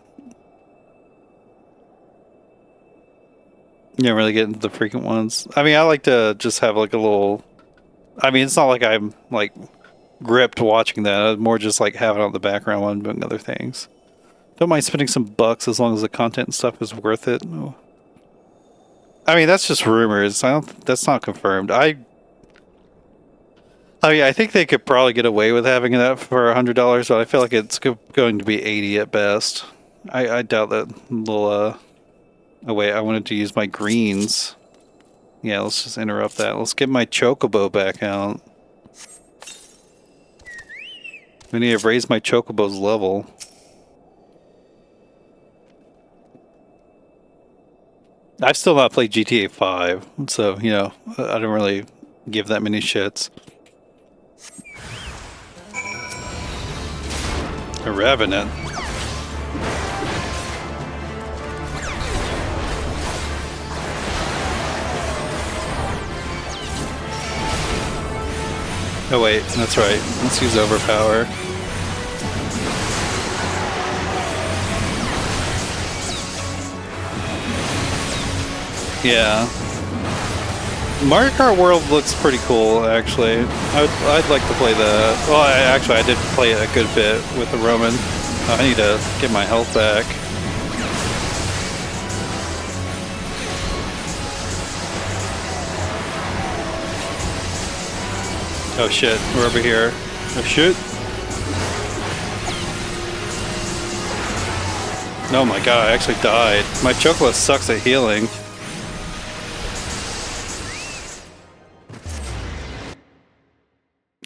You don't really get into the frequent ones. I mean, I like to just have like a little... I mean, it's not like I'm like gripped watching that. I more just like have it on the background while I'm doing other things. Don't mind spending some bucks as long as the content and stuff is worth it. Oh. I mean, that's just rumors. That's not confirmed. I mean, I think they could probably get away with having that for $100, but I feel like it's going to be 80 at best. I doubt that little. Oh wait, I wanted to use my greens. Yeah, let's just interrupt that. Let's get my chocobo back out. We need to raise my chocobo's level. I've still not played GTA 5, so, you know, I don't really give that many shits. A Revenant. Oh wait, that's right. Let's use Overpower. Yeah. Mario Kart World looks pretty cool, actually. I'd like to play that. Well, I did play it a good bit with the Roman. I need to get my health back. Oh shit, we're over here. Oh shit. Oh my god, I actually died. My chocolate sucks at healing.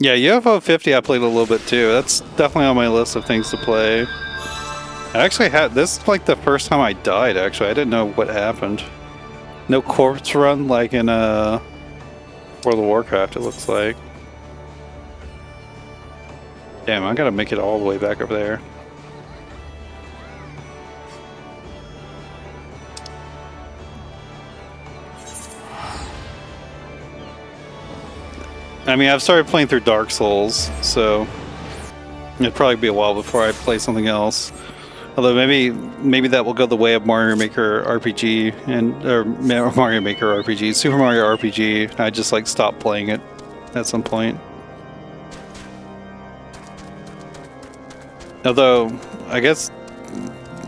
Yeah, UFO 50 I played a little bit too. That's definitely on my list of things to play. I actually had this is like the first time I died, actually. I didn't know what happened. No corpse run like in World of Warcraft, it looks like. Damn, I gotta make it all the way back over there. I mean, I've started playing through Dark Souls, so it'd probably be a while before I play something else. Although maybe that will go the way of Mario Maker RPG or Mario Maker RPG, Super Mario RPG. I just like stop playing it at some point. Although I guess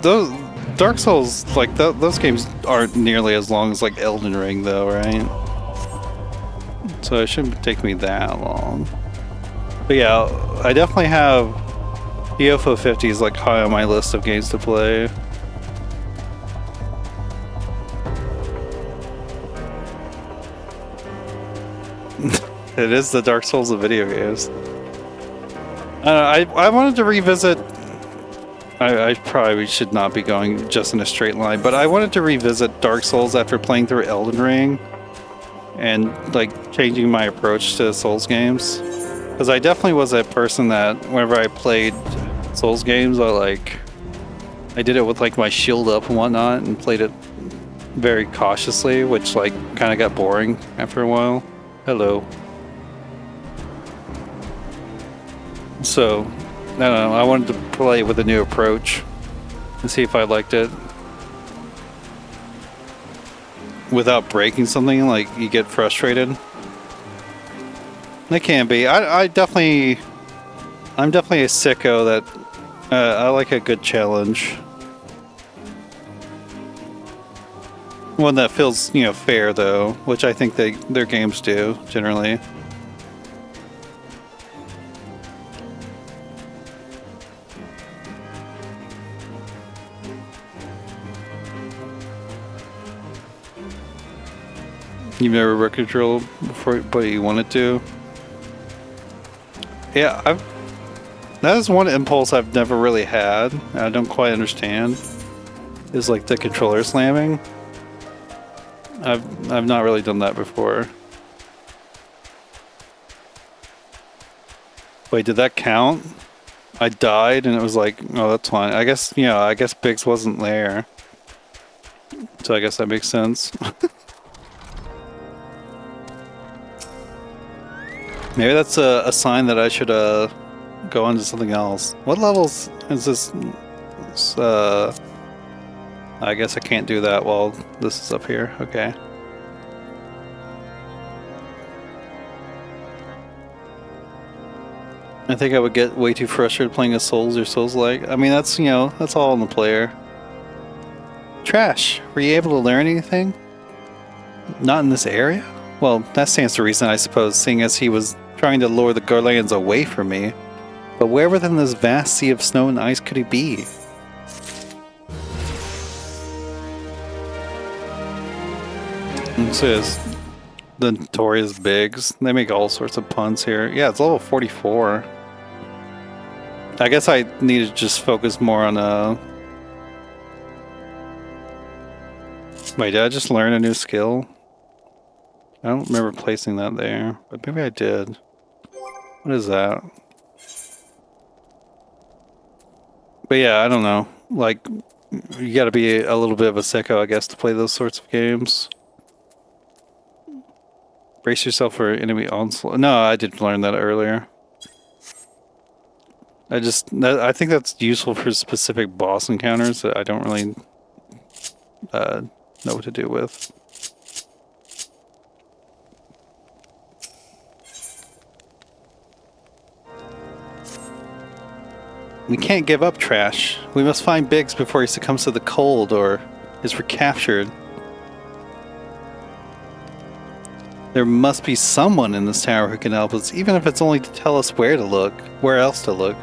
those Dark Souls, like those games aren't nearly as long as like Elden Ring, though, right? So it shouldn't take me that long. But yeah, I definitely have UFO 50 is like high on my list of games to play. It is the Dark Souls of video games. I wanted to revisit. I probably should not be going just in a straight line, but I wanted to revisit Dark Souls after playing through Elden Ring. And like changing my approach to Souls games, because I definitely was a person that whenever I played Souls games, I did it with like my shield up and whatnot, and played it very cautiously, which like kind of got boring after a while. Hello. So I don't know. I wanted to play with a new approach and see if I liked it. Without breaking something, like you get frustrated. It can be. I'm definitely a sicko that I like a good challenge. One that feels, you know, fair though, which I think their games do generally. You've never wrecked control before, but you wanted to. Yeah, that is one impulse I've never really had. I don't quite understand. Is like the controller slamming. I've not really done that before. Wait, did that count? I died and it was like, oh, that's fine. I guess, you know, I guess Biggs wasn't there. So I guess that makes sense. Maybe that's a sign that I should go on to something else. What levels is this? I guess I can't do that while this is up here. Okay. I think I would get way too frustrated playing a Souls or Souls-like. I mean, that's, you know, that's all on the player. Trash. Were you able to learn anything? Not in this area? Well, that stands to reason, I suppose, seeing as he was trying to lure the Garleans away from me. But where within this vast sea of snow and ice could he be? So it's the notorious Biggs. They make all sorts of puns here. Yeah, it's level 44. I guess I need to just focus more on Wait, did I just learn a new skill? I don't remember placing that there, but maybe I did. What is that? But yeah, I don't know. Like, you gotta be a little bit of a sicko, I guess, to play those sorts of games. Brace yourself for enemy onslaught. No, I did learn that earlier. I think that's useful for specific boss encounters that I don't really know what to do with. We can't give up, Trash. We must find Biggs before he succumbs to the cold or is recaptured. There must be someone in this tower who can help us, even if it's only to tell us where to look, where else to look.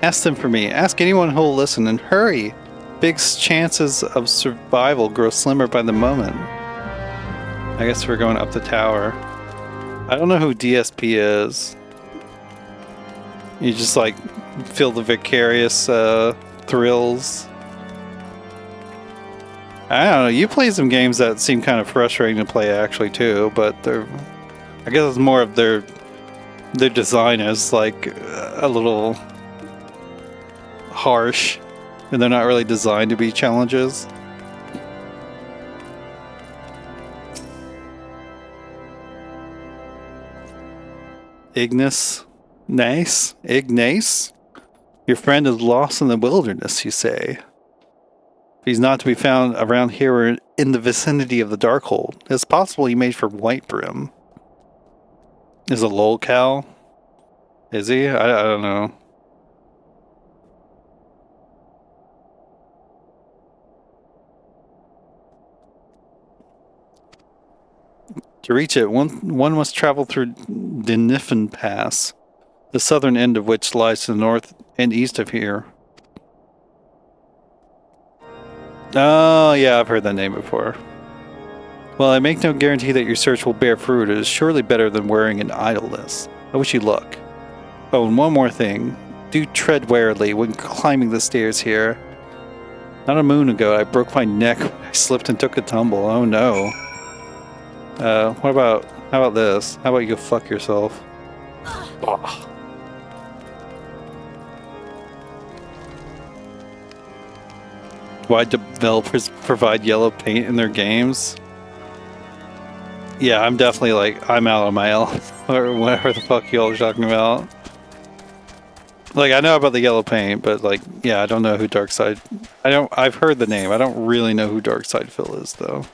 Ask them for me. Ask anyone who will listen, and hurry! Biggs' chances of survival grow slimmer by the moment. I guess we're going up the tower. I don't know who DSP is. You just like feel the vicarious thrills. I don't know. You play some games that seem kind of frustrating to play actually too, but I guess it's more of their design is like a little harsh, and they're not really designed to be challenges. Ignis? Nice? Ignace? Your friend is lost in the wilderness, you say? If he's not to be found around here or in the vicinity of the Darkhold, it's possible he made for Whitebrim. Is a lolcow? Is he? I don't know. To reach it, one must travel through Denifin Pass, the southern end of which lies to the north and east of here. Oh, yeah, I've heard that name before. Well, I make no guarantee that your search will bear fruit. It is surely better than wearing in idleness. I wish you luck. Oh, and one more thing. Do tread warily when climbing the stairs here. Not a moon ago, I broke my neck when I slipped and took a tumble. Oh no. How about this? How about you go fuck yourself? Oh. Why developers provide yellow paint in their games? Yeah, I'm definitely like, I'm out on my L. Or whatever the fuck y'all are talking about. Like, I know about the yellow paint, but like, yeah, I don't know who Darkside... I've heard the name. I don't really know who Darkside Phil is, though.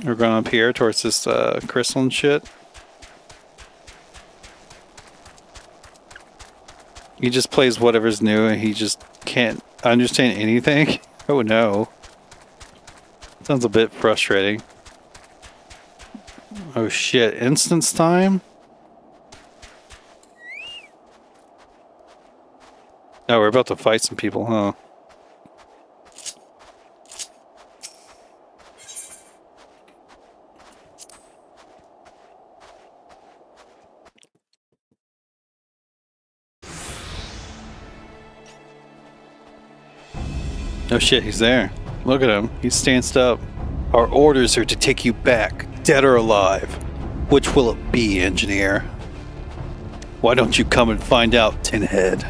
We're going up here towards this crystalline shit. He just plays whatever's new and he just can't understand anything? Oh no. Sounds a bit frustrating. Oh shit, instance time? Oh, we're about to fight some people, huh? Oh shit, he's there. Look at him. He's stanced up. Our orders are to take you back, dead or alive. Which will it be, engineer? Why don't you come and find out, Tinhead?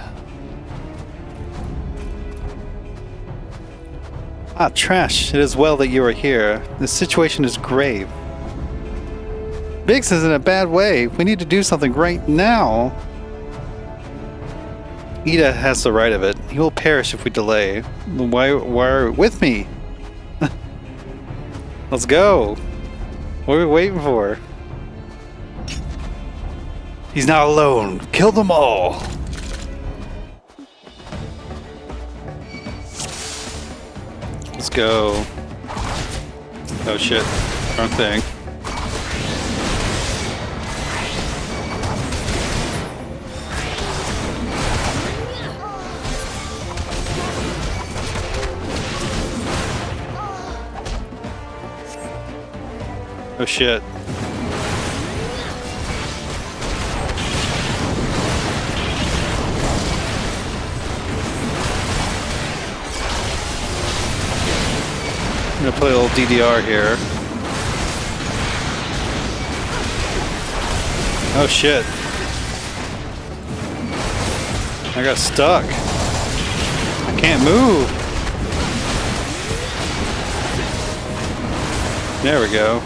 Ah, Trash, it is well that you are here. The situation is grave. Biggs is in a bad way. We need to do something right now. OUTTA has the right of it. He will perish if we delay. Why with me? Let's go. What are we waiting for? He's not alone. Kill them all. Let's go. Oh shit. Wrong thing. Oh shit. I'm gonna play a little DDR here. Oh shit. I got stuck. I can't move. There we go.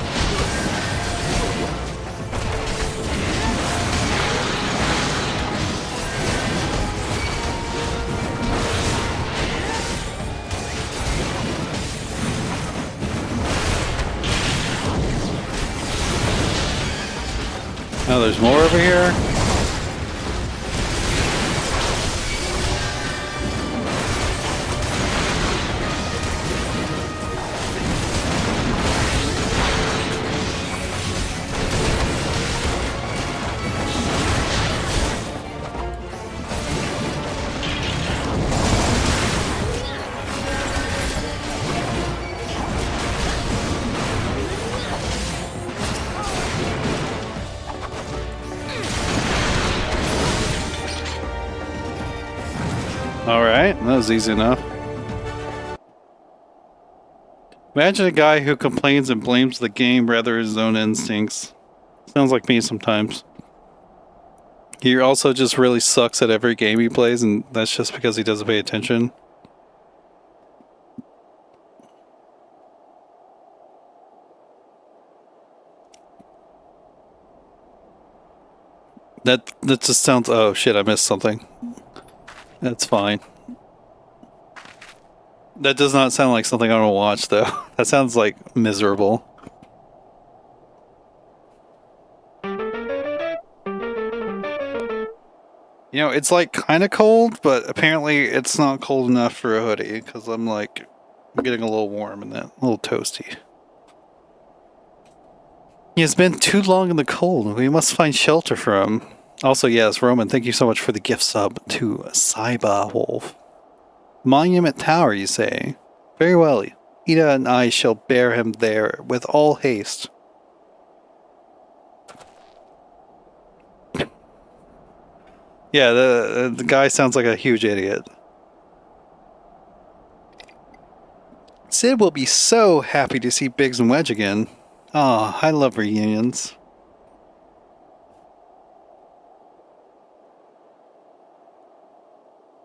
Oh, there's more over here? Alright, that was easy enough. Imagine a guy who complains and blames the game rather than his own instincts. Sounds like me sometimes. He also just really sucks at every game he plays, and that's just because he doesn't pay attention. That just sounds... Oh shit, I missed something. That's fine. That does not sound like something I want to watch, though. That sounds like miserable. You know, it's like kind of cold, but apparently it's not cold enough for a hoodie, because I'm getting a little warm and that, a little toasty. He has been too long in the cold. We must find shelter for him. Also, yes, Roman, thank you so much for the gift sub to Saiba Wolf. Monument Tower, you say? Very well. OUTTA and I shall bear him there with all haste. Yeah, the guy sounds like a huge idiot. Sid will be so happy to see Biggs and Wedge again. Ah, I love reunions.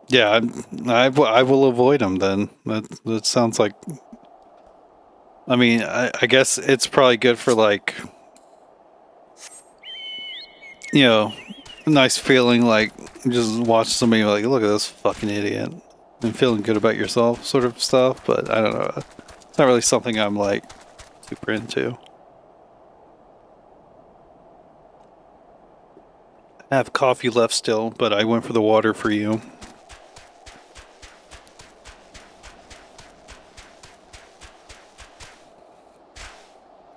Yeah, I will avoid him then. That sounds like... I mean, I guess it's probably good for, like... You know, a nice feeling, like, just watch somebody like, look at this fucking idiot. And feeling good about yourself sort of stuff, but I don't know. It's not really something I'm, like, super into. I have coffee left still, but I went for the water for you.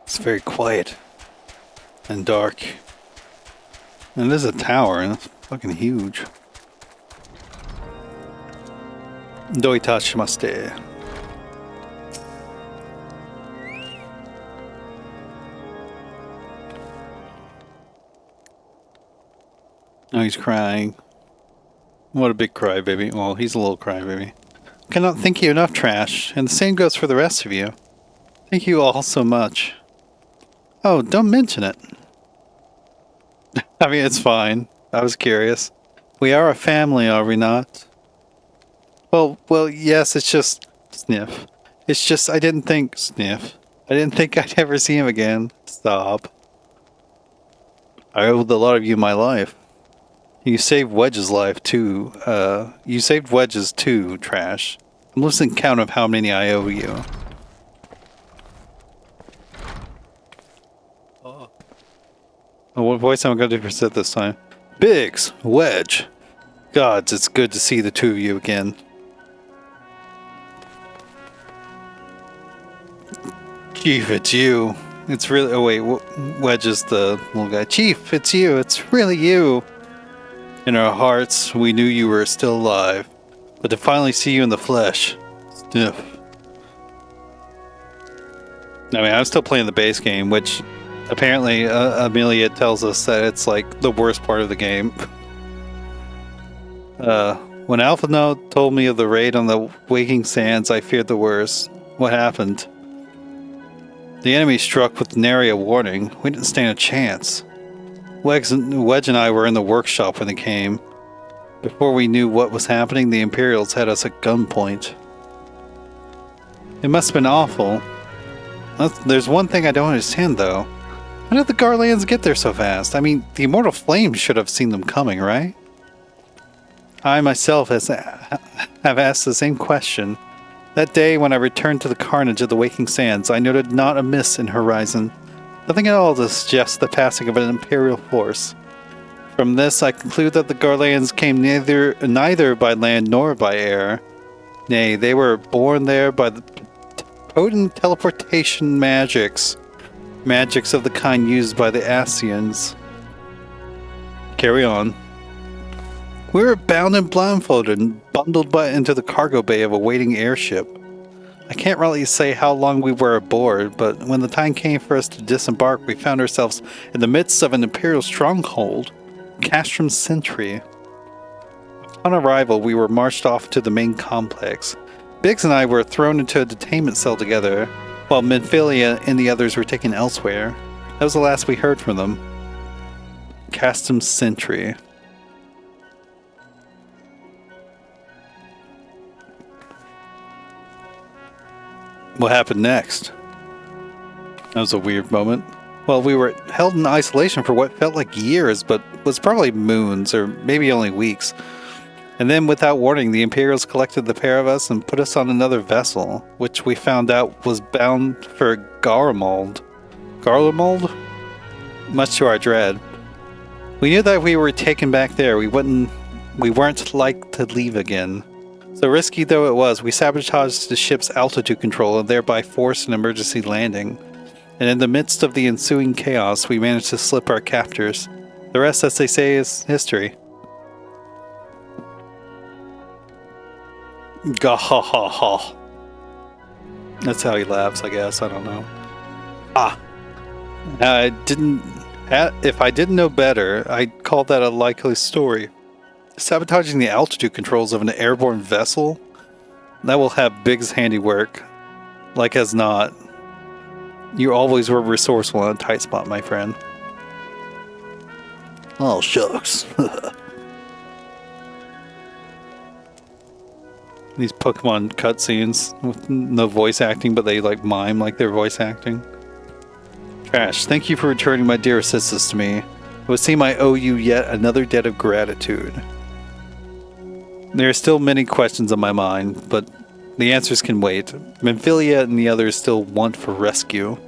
It's very quiet and dark. And it is a tower, and it's fucking huge. Doitashimaste. Oh, he's crying. What a big crybaby. Well, he's a little crybaby. Cannot thank you enough, Trash. And the same goes for the rest of you. Thank you all so much. Oh, don't mention it. I mean, it's fine. I was curious. We are a family, are we not? Well, yes, it's just... Sniff. It's just, I didn't think... Sniff. I didn't think I'd ever see him again. Stop. I owed a lot of you my life. You saved Wedge's life, too. You saved Wedge's, too, Trash. I'm losing count of how many I owe you. Oh, what voice am I going to do for Sid this time? Biggs, Wedge. Gods, it's good to see the two of you again. Chief, it's you. It's really... Oh, wait. Wedge is the little guy. Chief, it's you. It's really you. In our hearts, we knew you were still alive. But to finally see you in the flesh... Sniff. I mean, I'm still playing the base game, which apparently Amelia tells us that it's like the worst part of the game. When Alpha Note told me of the raid on the Waking Sands, I feared the worst. What happened? The enemy struck with nary a warning. We didn't stand a chance. Wedge and I were in the workshop when they came. Before we knew what was happening, the Imperials had us at gunpoint. It must have been awful. There's one thing I don't understand, though. How did the Garlands get there so fast? I mean, the Immortal Flame should have seen them coming, right? I myself have asked the same question. That day, when I returned to the carnage of the Waking Sands, I noted not a miss in horizon. Nothing at all to suggest the passing of an Imperial force. From this, I conclude that the Garlands came neither by land nor by air. Nay, they were born there by the potent teleportation magics. Magics of the kind used by the Asians. Carry on. We were bound and blindfolded and bundled into the cargo bay of a waiting airship. I can't really say how long we were aboard, but when the time came for us to disembark, we found ourselves in the midst of an Imperial stronghold, Castrum Sentry. Upon arrival, we were marched off to the main complex. Biggs and I were thrown into a detainment cell together, while Minfilia and the others were taken elsewhere. That was the last we heard from them. Castrum Sentry. What happened next? That was a weird moment. Well, we were held in isolation for what felt like years, but was probably moons, or maybe only weeks. And then, without warning, the Imperials collected the pair of us and put us on another vessel, which we found out was bound for Garlemald. Garlemald? Much to our dread. We knew that if we were taken back there, we weren't like to leave again. So risky though it was, we sabotaged the ship's altitude control and thereby forced an emergency landing. And in the midst of the ensuing chaos, we managed to slip our captors. The rest, as they say, is history. Gahahaha. That's how he laughs, I guess. I don't know. If I didn't know better, I'd call that a likely story. Sabotaging the altitude controls of an airborne vessel? That will have Biggs' handiwork. Like as not. You always were resourceful in a tight spot, my friend. Oh, shucks. These Pokemon cutscenes with no voice acting, but they like mime like they're voice acting. Trash, thank you for returning my dear assistance to me. It would seem I owe you yet another debt of gratitude. There are still many questions on my mind, but the answers can wait. Minfilia and the others still want for rescue.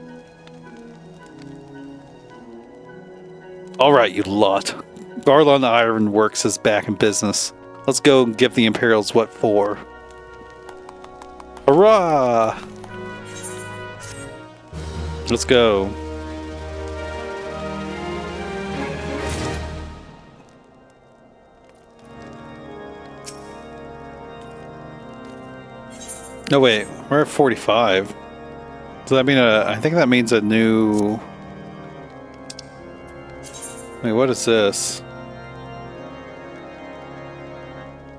Alright, you lot. Garland Ironworks is back in business. Let's go and give the Imperials what for. Hurrah! Let's go. No, wait. We're at 45. Does that mean I think that means a new... Wait, what is this?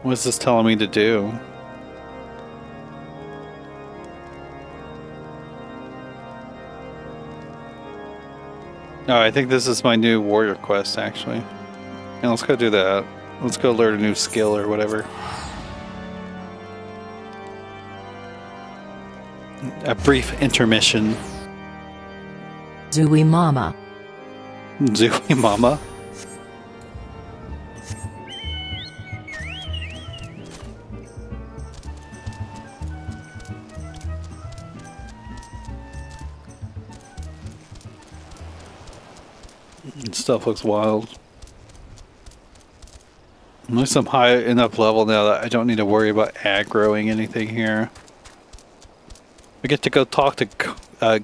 What is this telling me to do? Oh, I think this is my new warrior quest, actually. And let's go do that. Let's go learn a new skill or whatever. A brief intermission. Zooey Mama. Zooey Mama. Stuff looks wild. At least I'm high enough level now that I don't need to worry about aggroing anything here. We get to go talk to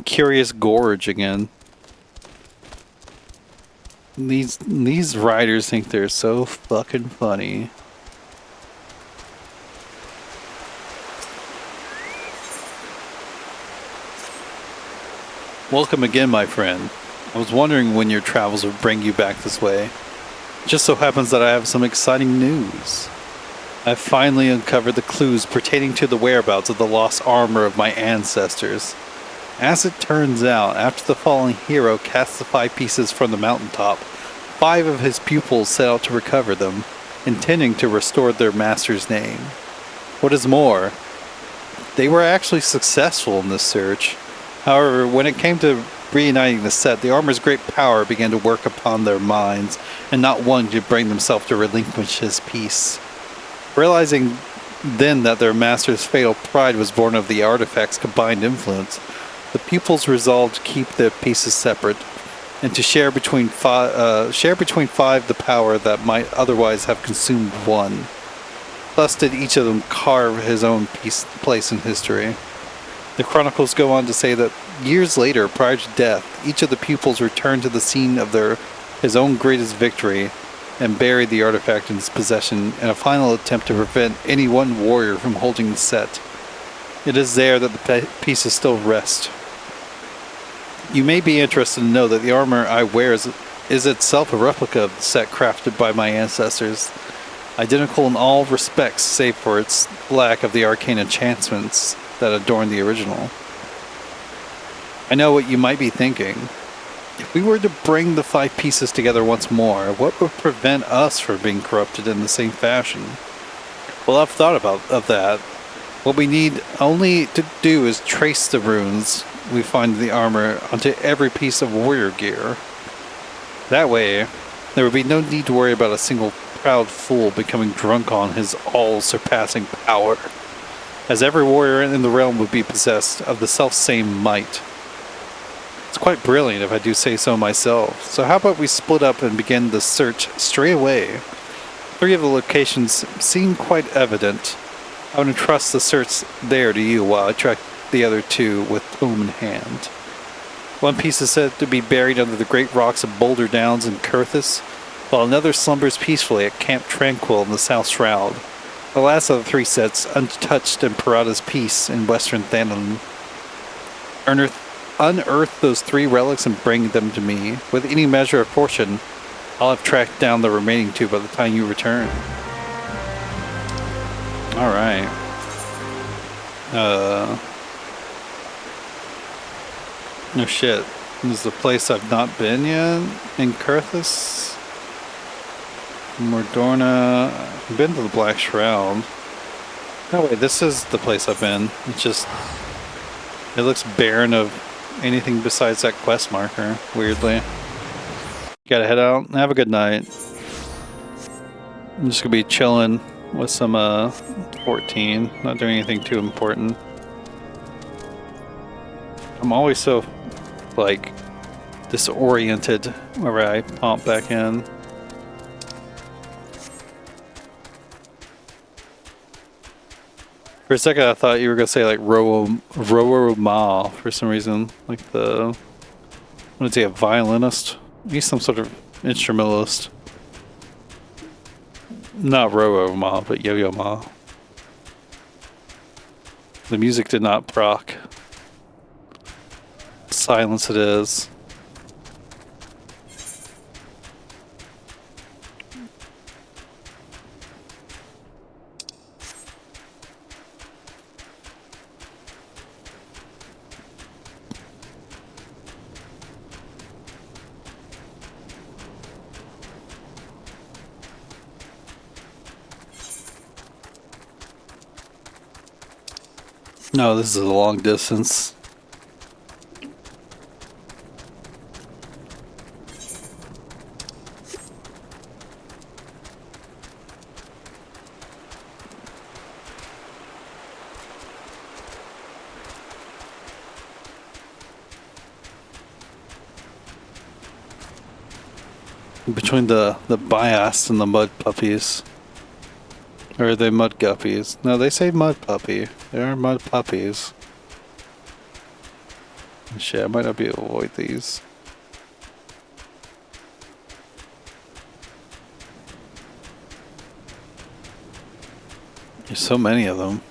Curious Gorge again. These riders think they're so fucking funny. Welcome again, my friend. I was wondering when your travels would bring you back this way. It just so happens that I have some exciting news. I've finally uncovered the clues pertaining to the whereabouts of the lost armor of my ancestors. As it turns out, after the fallen hero cast the 5 pieces from the mountaintop, 5 of his pupils set out to recover them, intending to restore their master's name. What is more, they were actually successful in this search. However, when it came to reuniting the set, the armor's great power began to work upon their minds, and not one could bring themselves to relinquish his piece. Realizing then that their master's fatal pride was born of the artifact's combined influence, the pupils resolved to keep their pieces separate, and to share between 5 the power that might otherwise have consumed one. Thus did each of them carve his own place in history. The chronicles go on to say that years later, prior to death, each of the pupils returned to the scene of his own greatest victory and buried the artifact in his possession in a final attempt to prevent any one warrior from holding the set. It is there that the pieces still rest. You may be interested to know that the armor I wear is itself a replica of the set crafted by my ancestors, identical in all respects save for its lack of the arcane enchantments that adorn the original. I know what you might be thinking. If we were to bring the 5 pieces together once more, what would prevent us from being corrupted in the same fashion? Well, I've thought of that. What we need only to do is trace the runes we find in the armor onto every piece of warrior gear. That way, there would be no need to worry about a single proud fool becoming drunk on his all-surpassing power, as every warrior in the realm would be possessed of the self-same might. It's quite brilliant if I do say so myself, so how about we split up and begin the search straight away? 3 of the locations seem quite evident. I would entrust the search there to you while I track the other 2 with tome in hand. One piece is said to be buried under the great rocks of Boulder Downs in Kurthis, while another slumbers peacefully at Camp Tranquil in the South Shroud. The last of the 3 sets untouched in Parada's Peace in western Thanon. Unearth those 3 relics and bring them to me. With any measure of fortune, I'll have tracked down the remaining 2 by the time you return. Alright. No shit. This is a place I've not been yet in Kurthis. Mordorna. I've been to the Black Shroud. No, wait, this is the place I've been. It's just, it looks barren of anything besides that quest marker, weirdly. Gotta head out. Have a good night. I'm just gonna be chilling with some 14. Not doing anything too important. I'm always so, like, disoriented whenever I pump back in. For a second, I thought you were gonna say like Roma for some reason, like the, what is he, a violinist? He's some sort of instrumentalist. Not Roma, but Yo-Yo Ma. The music did not proc. Silence it is. No, this is a long distance. Between the bias and the mud puppies. Or are they mud guppies? No, they say mud puppy. They are mud puppies. Shit, I might not be able to avoid these. There's so many of them.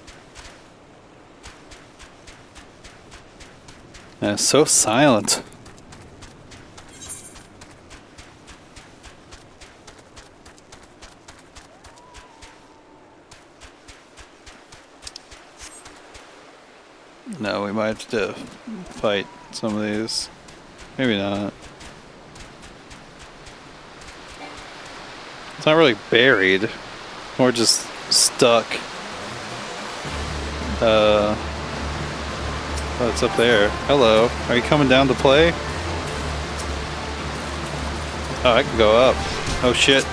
And it's so silent. No, we might have to fight some of these. Maybe not. It's not really buried. More just stuck. Oh, it's up there. Hello. Are you coming down to play? Oh, I can go up. Oh shit.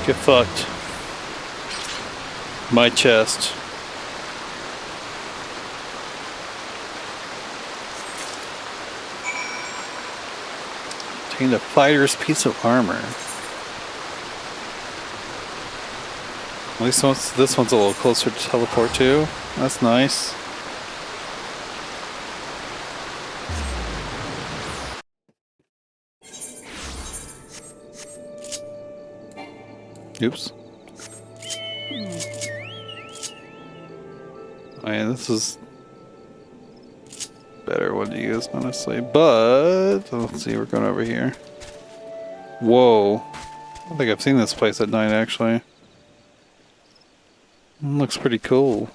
Get fucked. My chest. Obtained a fighter's piece of armor. At least this one's a little closer to teleport to. That's nice. Oops. I mean, this is a better one to use, honestly. But let's see, we're going over here. Whoa. I don't think I've seen this place at night, actually. Looks pretty cool.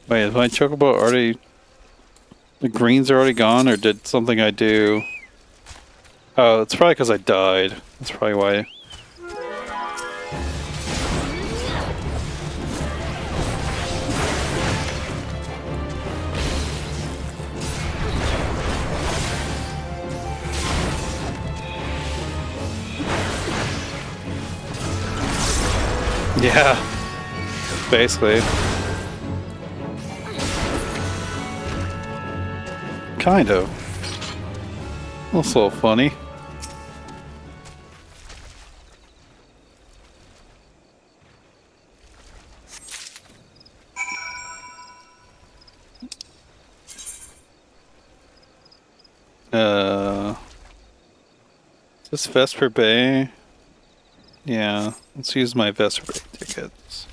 Wait, is my chocobo already... The greens are already gone, or did something I do... Oh, it's probably because I died. That's probably why. Yeah. Basically. Kind of. That's a little funny. Is this Vesper Bay? Yeah, let's use my Vesper Bay tickets.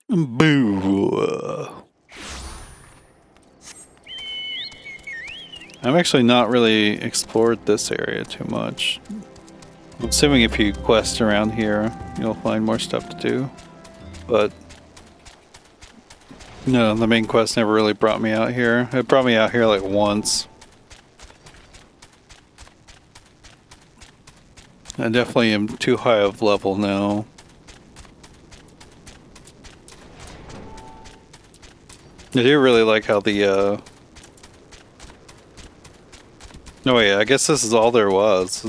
Boo! I've actually not really explored this area too much. I'm assuming if you quest around here, you'll find more stuff to do. But no, the main quest never really brought me out here. It brought me out here like once. I definitely am too high of level now. I do really like how the no wait, I guess this is all there was.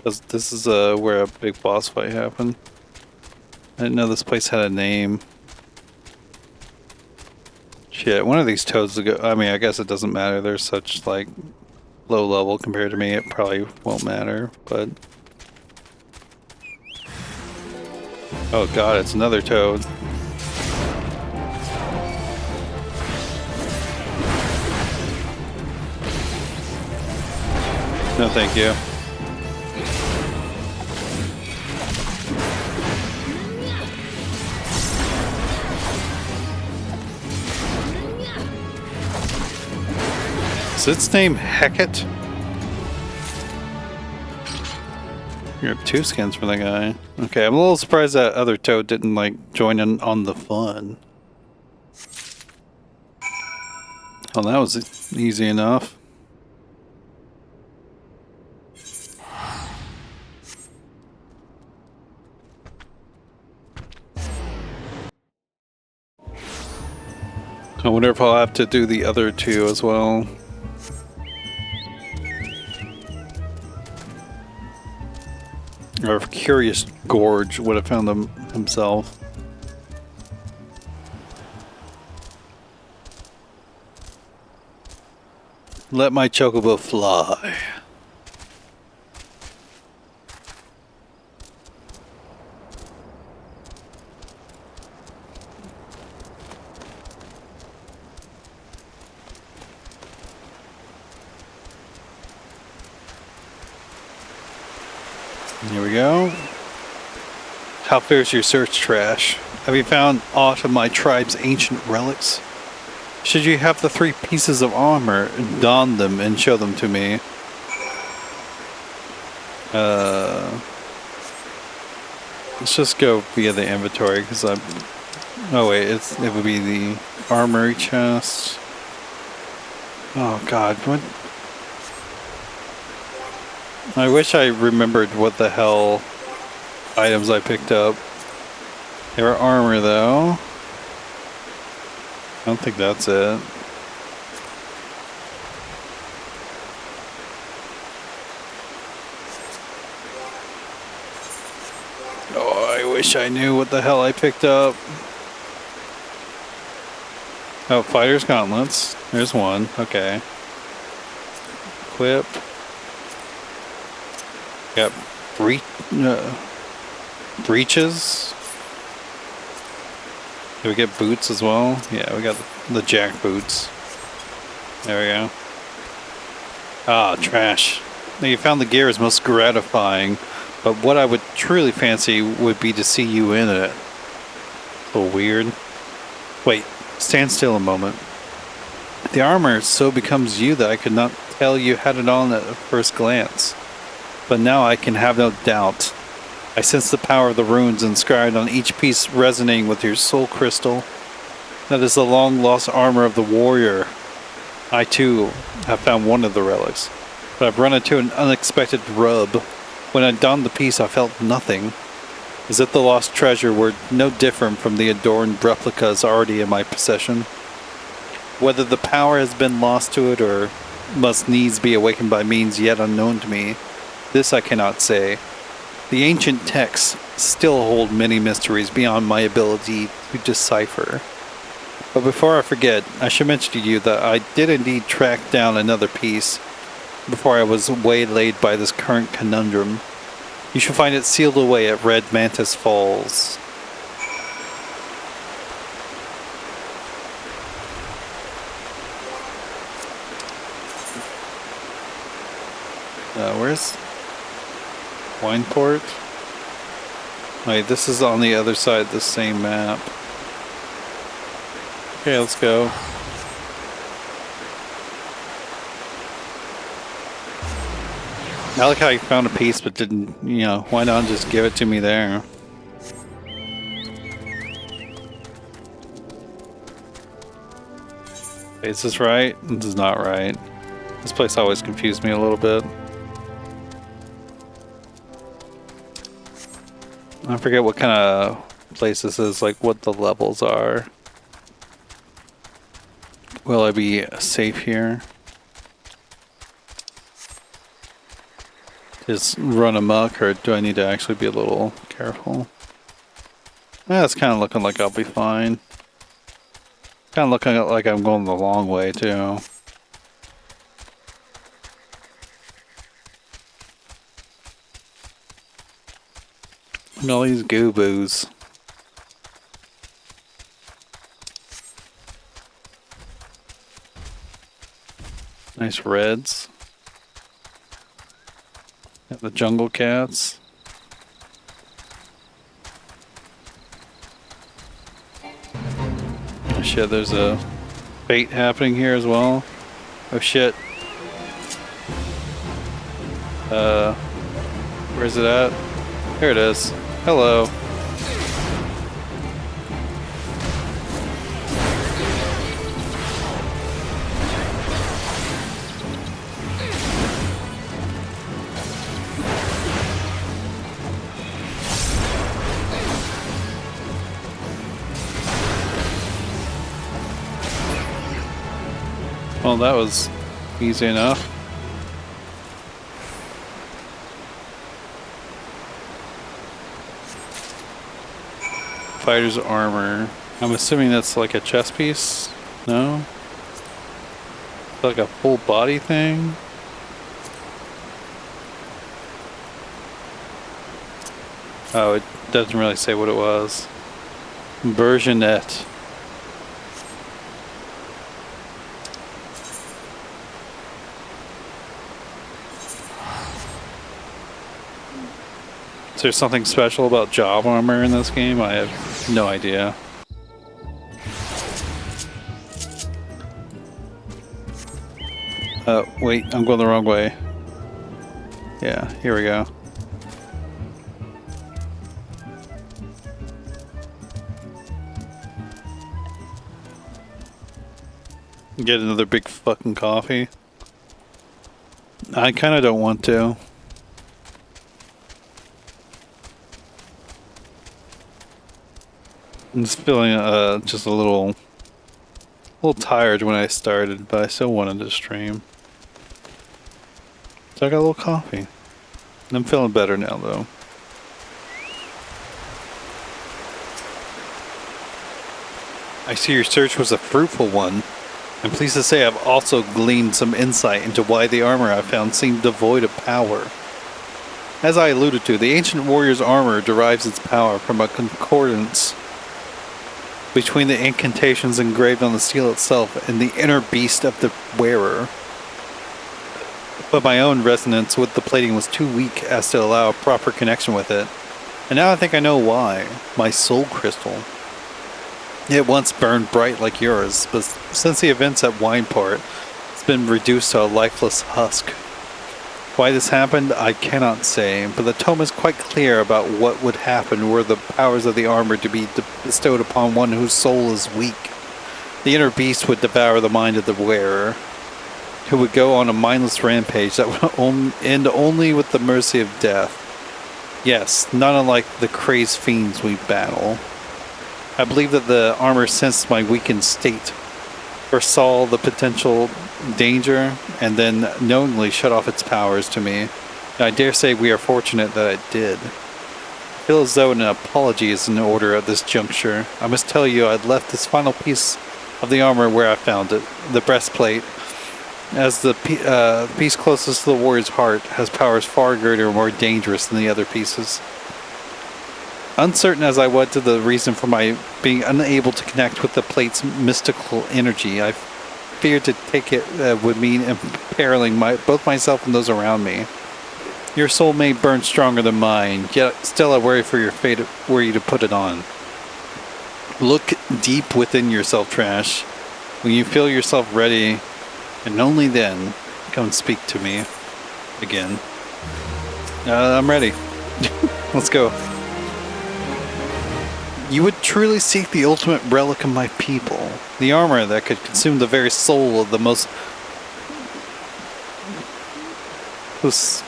This is where a big boss fight happened. I didn't know this place had a name. Shit, one of these toads will go. I mean, I guess it doesn't matter. They're such like low level compared to me. It probably won't matter, but Oh god, it's another toad. No, thank you. Is its name Hecate? You have 2 skins for the guy. Okay, I'm a little surprised that other toad didn't like join in on the fun. Oh, that was easy enough. I wonder if I'll have to do the other 2 as well. Or if Curious Gorge would have found them himself. Let my chocobo fly. Here we go. How fares your search, Trash? Have you found aught of my tribe's ancient relics? Should you have the 3 pieces of armor, don them and show them to me. Let's just go via the inventory because I'm. Oh wait, it would be the armory chest. Oh god, what? I wish I remembered what the hell items I picked up. They were armor though. I don't think that's it. Oh, I wish I knew what the hell I picked up. Oh, Fighter's Gauntlets. There's one. Okay. Equip. Got breeches. Did we get boots as well? Yeah, we got the jack boots. There we go. Ah, Trash. Now you found the gear is most gratifying, but what I would truly fancy would be to see you in it. A little weird. Wait, stand still a moment. The armor so becomes you that I could not tell you had it on at first glance. But now I can have no doubt. I sense the power of the runes inscribed on each piece resonating with your soul crystal. That is the long-lost armor of the warrior. I, too, have found one of the relics, but I've run into an unexpected rub. When I donned the piece, I felt nothing. As if the lost treasure were no different from the adorned replicas already in my possession. Whether the power has been lost to it or must needs be awakened by means yet unknown to me, this I cannot say. The ancient texts still hold many mysteries beyond my ability to decipher. But before I forget, I should mention to you that I did indeed track down another piece before I was waylaid by this current conundrum. You should find it sealed away at Red Mantis Falls. Where's Wineport? Wait, this is on the other side of the same map. Okay, let's go. I like how you found a piece but didn't, you know, why not just give it to me there? Is this right? This is not right. This place always confused me a little bit. I forget what kind of place this is, like what the levels are. Will I be safe here? Just run amok, or do I need to actually be a little careful? Yeah, it's kind of looking like I'll be fine. Kind of looking like I'm going the long way too. Look at all these goo-boos. Nice reds. Got the jungle cats. Oh shit, there's a fate happening here as well. Oh shit. Where's it at? Here it is. Hello. Well, that was easy enough. Fighter's armor. I'm assuming that's like a chest piece? No? Like a full body thing? Oh, it doesn't really say what it was. Versionette. Is there something special about job armor in this game? I have no idea. Wait, I'm going the wrong way. Yeah, here we go. Get another big fucking coffee. I kind of don't want to. I'm just feeling just a little tired when I started, but I still wanted to stream. So I got a little coffee. I'm feeling better now, though. I see your search was a fruitful one. I'm pleased to say I've also gleaned some insight into why the armor I found seemed devoid of power. As I alluded to, the ancient warrior's armor derives its power from a concordance between the incantations engraved on the steel itself and the inner beast of the wearer. But my own resonance with the plating was too weak as to allow a proper connection with it. And now I think I know why. My soul crystal. It once burned bright like yours, but since the events at Wineport, it's been reduced to a lifeless husk. Why this happened, I cannot say, but the tome is quite clear about what would happen were the powers of the armor to be bestowed upon one whose soul is weak. The inner beast would devour the mind of the wearer, who would go on a mindless rampage that would end only with the mercy of death. Yes, not unlike the crazed fiends we battle. I believe that the armor sensed my weakened state, foresaw the potential danger, and then knowingly shut off its powers to me. I dare say we are fortunate that it did. I feel as though an apology is in order at this juncture. I must tell you I'd left this final piece of the armor where I found it, the breastplate, as the piece closest to the warrior's heart has powers far greater and more dangerous than the other pieces. Uncertain as I was to the reason for my being unable to connect with the plate's mystical energy, I feared to take it would mean imperiling both myself and those around me. Your soul may burn stronger than mine, yet still I worry for your fate were you to put it on. Look deep within yourself, Trash. When you feel yourself ready, and only then, come speak to me again. I'm ready. Let's go. You would truly seek the ultimate relic of my people, the armor that could consume the very soul of the most puissant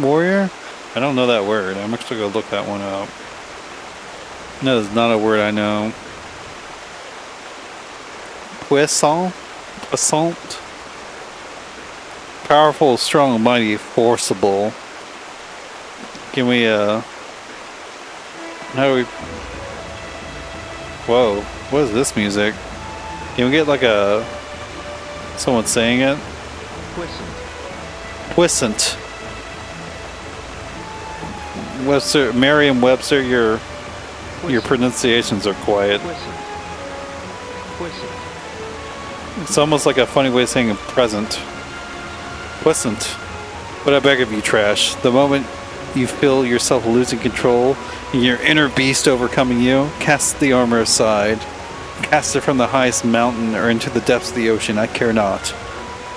warrior? I don't know that word. I'm actually going to look that one up. No, it's not a word I know. Puissant? Powerful, strong, mighty, forcible. Can we, how do we... Whoa, what is this music? Can we get like someone saying it? Puissant. Webster, Merriam-Webster, your pronunciations are quiet. It's almost like a funny way of saying present. Pleasant. But I beg of you, Trash, the moment you feel yourself losing control and your inner beast overcoming you, cast the armor aside. Cast it from the highest mountain or into the depths of the ocean, I care not.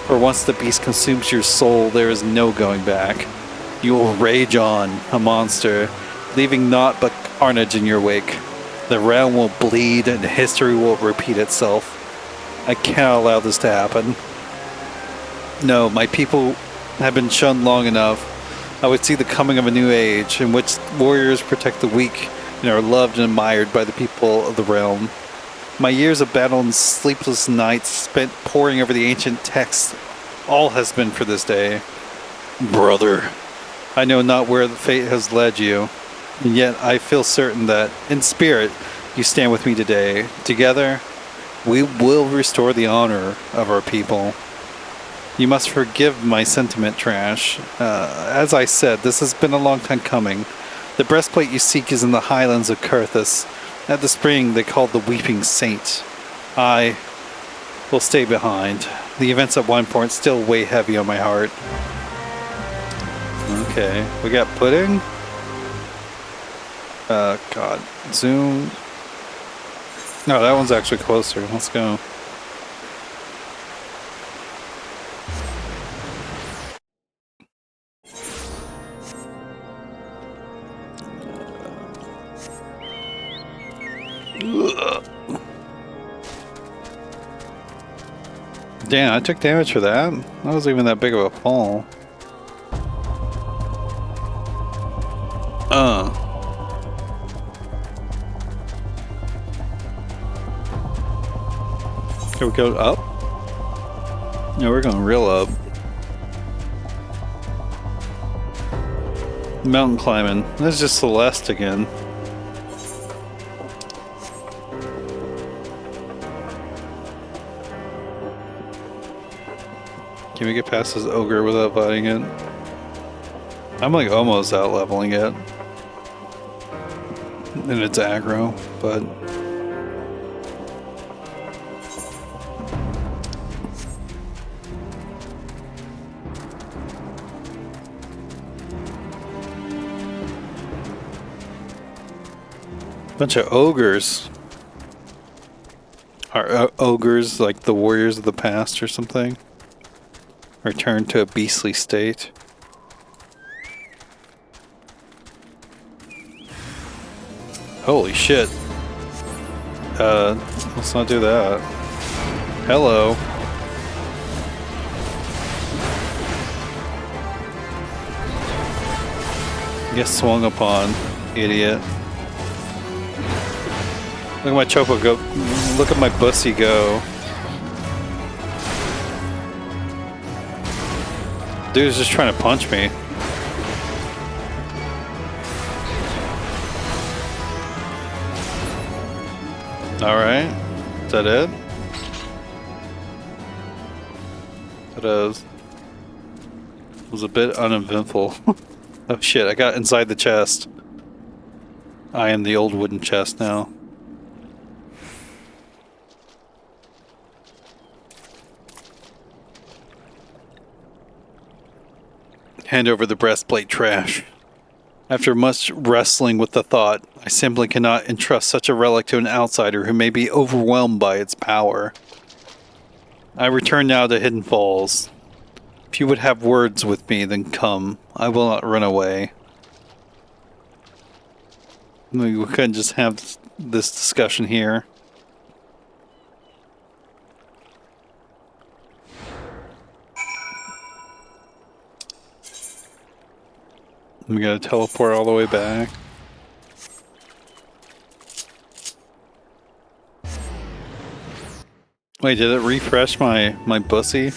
For once the beast consumes your soul, there is no going back. You will rage on, a monster, leaving naught but carnage in your wake. The realm will bleed and history will repeat itself. I cannot allow this to happen. No, my people have been shunned long enough. I would see the coming of a new age in which warriors protect the weak and are loved and admired by the people of the realm. My years of battle and sleepless nights spent poring over the ancient texts, all has been for this day. Brother, I know not where the fate has led you, and yet I feel certain that, in spirit, you stand with me today. Together, we will restore the honor of our people. You must forgive my sentiment, Trash. As I said, this has been a long time coming. The breastplate you seek is in the highlands of Kurthus. At the spring they called the Weeping Saint. I will stay behind. The events at Wineport still weigh heavy on my heart. Okay, we got pudding? God. Zoom. No, that one's actually closer. Let's go. Damn, I took damage for that. That wasn't even that big of a fall. Can we go up? No, we're going real up. Mountain climbing. This is just Celeste again. Can we get past this ogre without fighting it? I'm like almost out leveling it. And it's aggro, but... bunch of ogres. Are ogres like the warriors of the past or something? Return to a beastly state. Holy shit. Let's not do that. Hello. Get swung upon, idiot. Look at my Chopo go. Look at my bussy go. Dude's just trying to punch me. Alright. Is that it? It is. It was a bit uneventful. Oh shit, I got inside the chest. I am the old wooden chest now. Hand over the breastplate, Trash. After much wrestling with the thought, I simply cannot entrust such a relic to an outsider who may be overwhelmed by its power. I return now to Hidden Falls. If you would have words with me, then come. I will not run away. We couldn't just have this discussion here. We gotta teleport all the way back. Wait, did it refresh my bussy?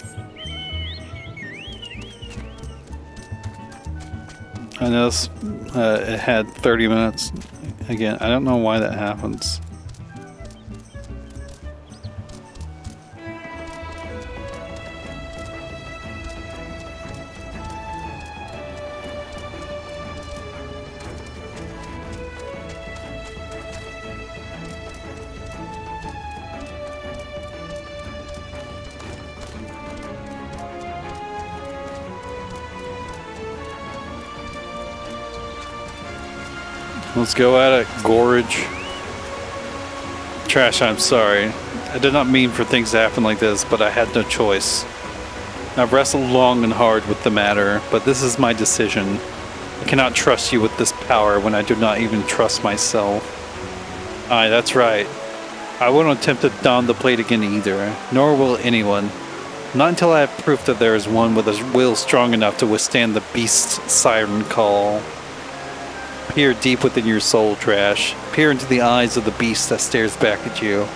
I noticed it had 30 minutes. Again, I don't know why that happens. Let's go at it, Gorge. Trash, I'm sorry. I did not mean for things to happen like this, but I had no choice. I've wrestled long and hard with the matter, but this is my decision. I cannot trust you with this power when I do not even trust myself. Aye, that's right. I won't attempt to don the blade again either, nor will anyone. Not until I have proof that there is one with a will strong enough to withstand the beast's siren call. Peer deep within your soul, Trash. Peer into the eyes of the beast that stares back at you.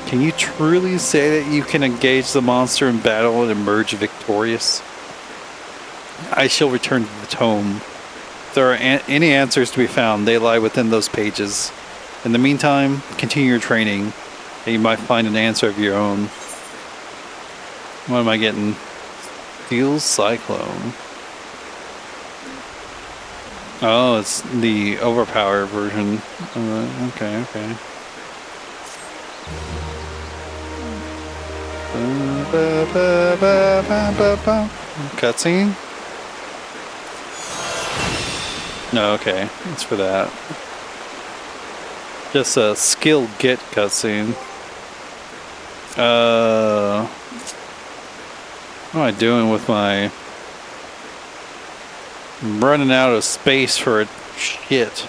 Can you truly say that you can engage the monster in battle and emerge victorious? I shall return to the tome. If there are any answers to be found, they lie within those pages. In the meantime, continue your training, and you might find an answer of your own. What am I getting? Steel Cyclone. Oh, it's the overpowered version. Okay. Cutscene? No, okay. It's for that. Just a skill get cutscene. What am I doing with my... I'm running out of space for a shit.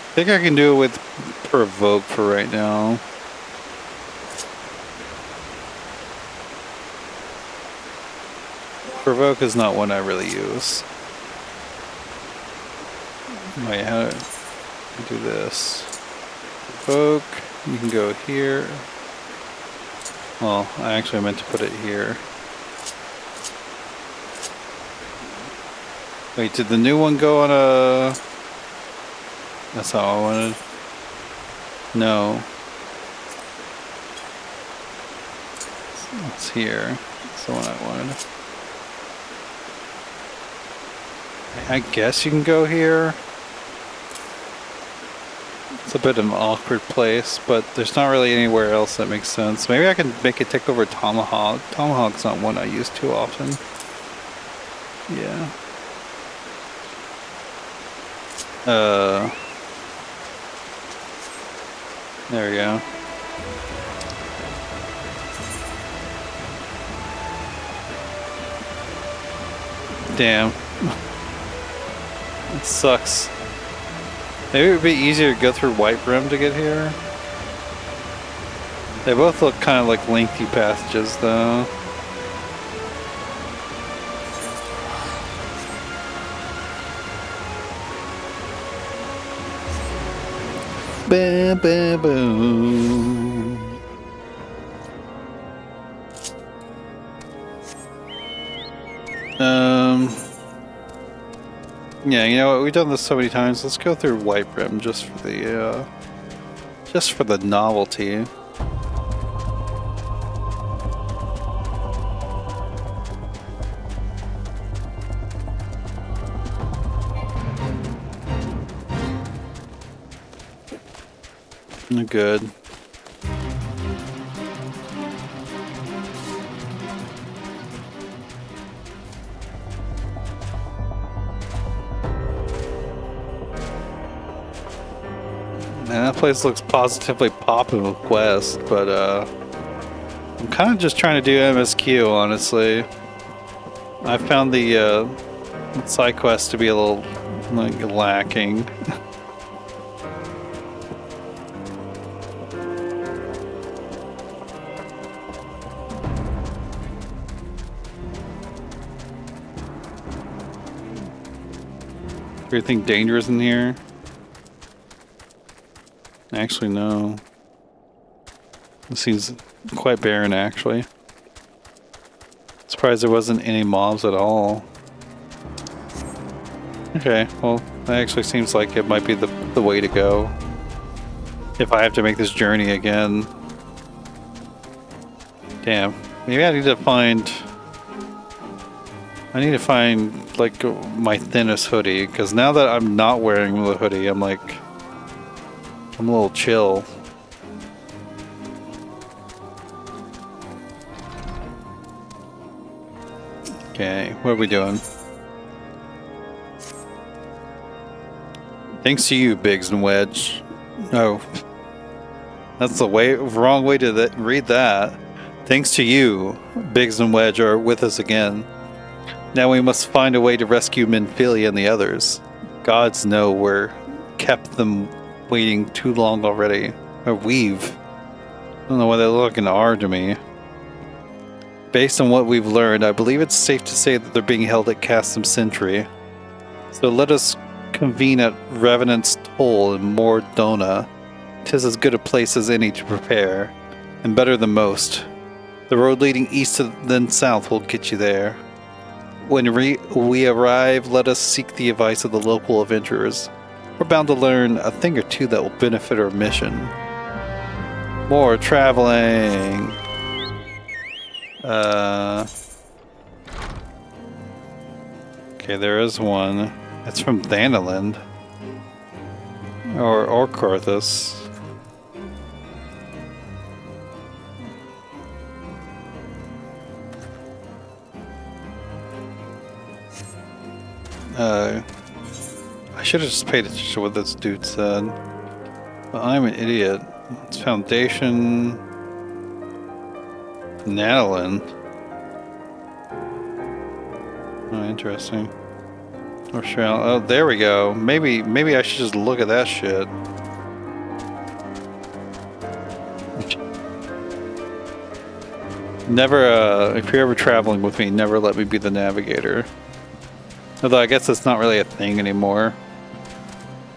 I think I can do it with Provoke for right now. Provoke is not one I really use. Wait, how do I do this? Provoke, you can go here. Well, I actually meant to put it here. Wait, did the new one go on a... That's how I wanted. No. It's here. That's the one I wanted. I guess you can go here. It's a bit of an awkward place, but there's not really anywhere else that makes sense. Maybe I can make it take over Tomahawk. Tomahawk's not one I use too often. Yeah. There we go. Damn. It sucks. Maybe it would be easier to go through White Rim to get here. They both look kind of like lengthy passages, though. Ba ba boom. Yeah, you know what? We've done this so many times. Let's go through White Rim just for the novelty. Good. Man, that place looks positively popping with quests, but I'm kind of just trying to do MSQ, honestly. I found the side quest to be a little like lacking. Anything dangerous in here? Actually, no. It seems quite barren, actually. Surprised there wasn't any mobs at all. Okay, well, that actually seems like it might be the way to go. If I have to make this journey again. Damn. Maybe I need to find... like my thinnest hoodie, because now that I'm not wearing the hoodie, I'm a little chill. Okay, what are we doing? Thanks to you, Biggs and Wedge. Oh, that's the wrong way to read that. Thanks to you, Biggs and Wedge are with us again. Now we must find a way to rescue Minfilia and the others. Gods know we're kept them waiting too long already. Or we've. I don't know why they look like an R to me. Based on what we've learned, I believe it's safe to say that they're being held at Castum Sentry. So let us convene at Revenant's Toll in Mordona. 'Tis as good a place as any to prepare, and better than most. The road leading east then south will get you there. When we arrive, let us seek the advice of the local adventurers. We're bound to learn a thing or two that will benefit our mission. More traveling. Okay, there is one. It's from Thanaland. Or Carthus. I should have just paid attention to what this dude said. But I'm an idiot. It's Foundation... Natalan. Oh, interesting. Or shall? Oh, there we go. Maybe I should just look at that shit. Never, if you're ever traveling with me, never let me be the navigator. Although I guess that's not really a thing anymore.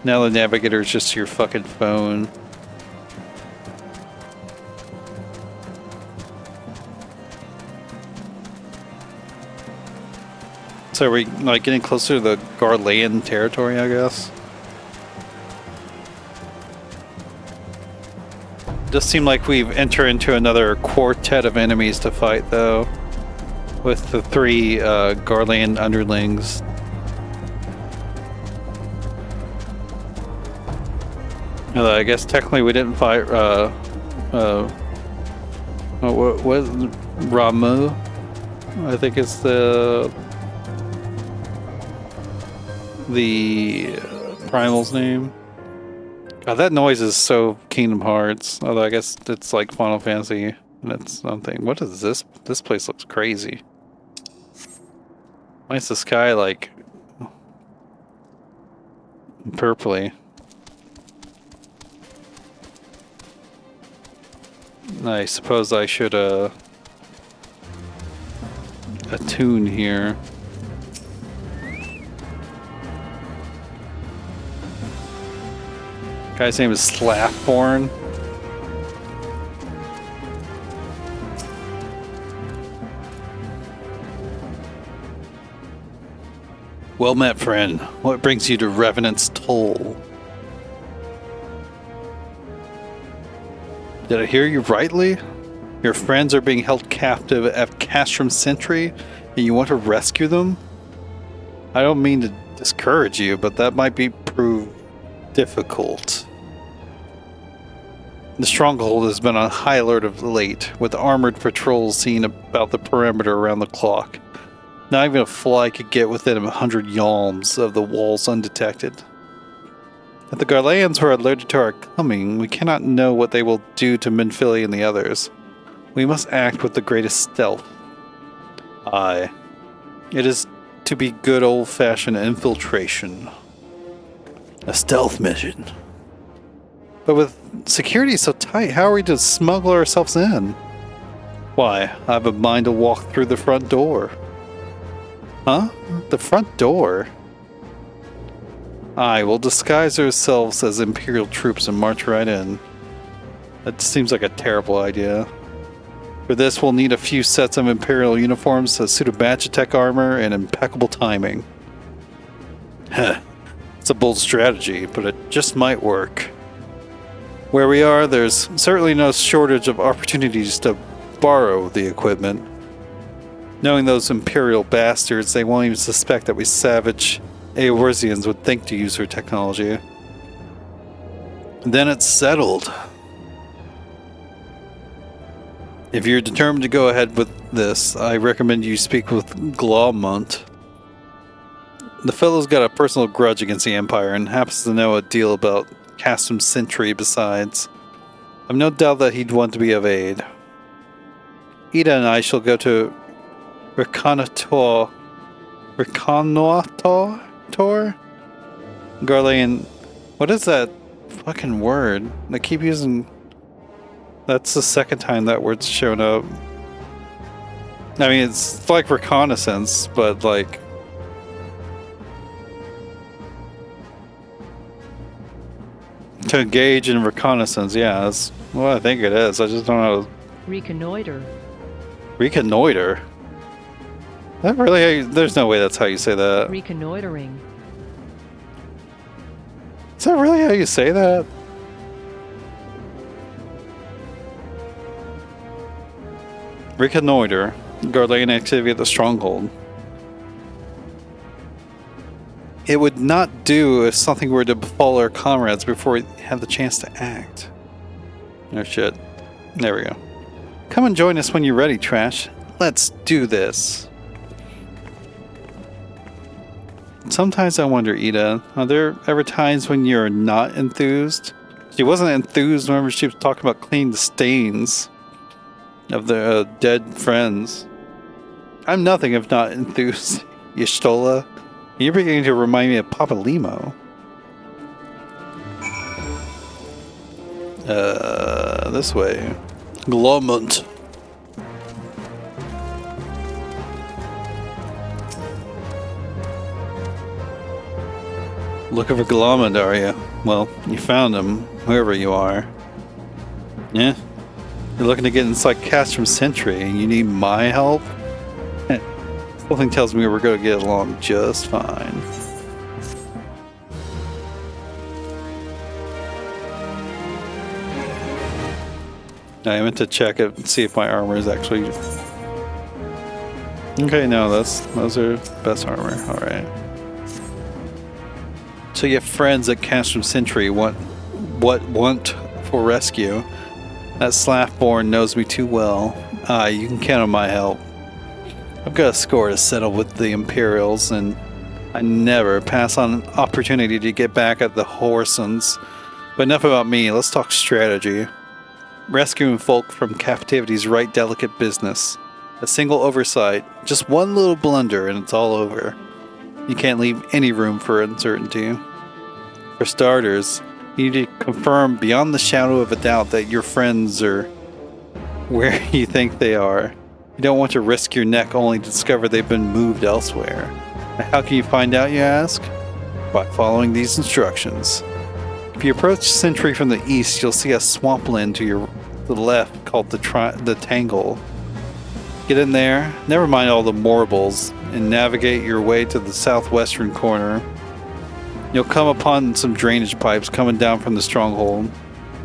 Now the navigator is just your fucking phone. So are we like getting closer to the Garlean territory, I guess? It does seem like we've entered into another quartet of enemies to fight, though. With the three Garlean underlings. Although I guess technically we didn't fight what Ramu? I think it's the primal's name. God, that noise is so Kingdom Hearts. Although I guess it's like Final Fantasy, and it's something. What is this? This place looks crazy. Why is the sky like purpley? I suppose I should attune here. Guy's name is Slathborn. Well met, friend. What brings you to Revenant's Toll? Did I hear you rightly? Your friends are being held captive at Castrum Sentry, and you want to rescue them? I don't mean to discourage you, but that might prove difficult. The stronghold has been on high alert of late, with armored patrols seen about the perimeter around the clock. Not even a fly could get within 100 yalms of the walls undetected. If the Garleans were alerted to our coming, we cannot know what they will do to Minfilia and the others. We must act with the greatest stealth. Aye. It is to be good old-fashioned infiltration. A stealth mission. But with security so tight, how are we to smuggle ourselves in? Why, I have a mind to walk through the front door. Huh? The front door? Aye, we'll disguise ourselves as Imperial troops and march right in. That seems like a terrible idea. For this, we'll need a few sets of Imperial uniforms, a suit of Magitech armor, and impeccable timing. Heh. It's a bold strategy, but it just might work. Where we are, there's certainly no shortage of opportunities to borrow the equipment. Knowing those Imperial bastards, they won't even suspect that we savage Eorzeans would think to use her technology. And then it's settled. If you're determined to go ahead with this, I recommend you speak with Glaucont. The fellow's got a personal grudge against the Empire and happens to know a deal about Custom Sentry besides. I've no doubt that he'd want to be of aid. Ida and I shall go to Reconnoitre. Garlean. What is that fucking word? I keep using. That's the second time that word's shown up. I mean, it's like reconnaissance, but like. To engage in reconnaissance, yeah, that's what I think it is. I just don't know. Reconnoiter. Reconnoiter? Is that really how you, there's no way that's how you say that. Reconnoitering. Is that really how you say that? Reconnoiter. Garlean activity at the stronghold. It would not do if something were to befall our comrades before we have the chance to act. Oh shit. There we go. Come and join us when you're ready, Trash. Let's do this. Sometimes I wonder, Ida, are there ever times when you're not enthused? She wasn't enthused whenever she was talking about cleaning the stains of the dead friends. I'm nothing if not enthused, Y'shtola. You're beginning to remind me of Papa Limo. This way. Glaucont. Looking for Glaucont, are you? Well, you found him, whoever you are. Yeah? You're looking to get inside Custom Sentry and you need my help? Something tells me we're going to get along just fine. I meant to check it and see if my armor is actually... Okay, no, those are best armor. Alright. So you have friends at Custom Sentry want for rescue. That Slaffborn knows me too well. You can count on my help. I've got a score to settle with the Imperials, and I never pass on an opportunity to get back at the Horsons. But enough about me, let's talk strategy. Rescuing folk from captivity is right delicate business. A single oversight, just one little blunder and it's all over. You can't leave any room for uncertainty. For starters, you need to confirm beyond the shadow of a doubt that your friends are where you think they are. You don't want to risk your neck only to discover they've been moved elsewhere. How can you find out, you ask? By following these instructions. If you approach Sentry from the east, you'll see a swampland to the left called the Tangle. Get in there, never mind all the morables, and navigate your way to the southwestern corner. You'll come upon some drainage pipes coming down from the stronghold.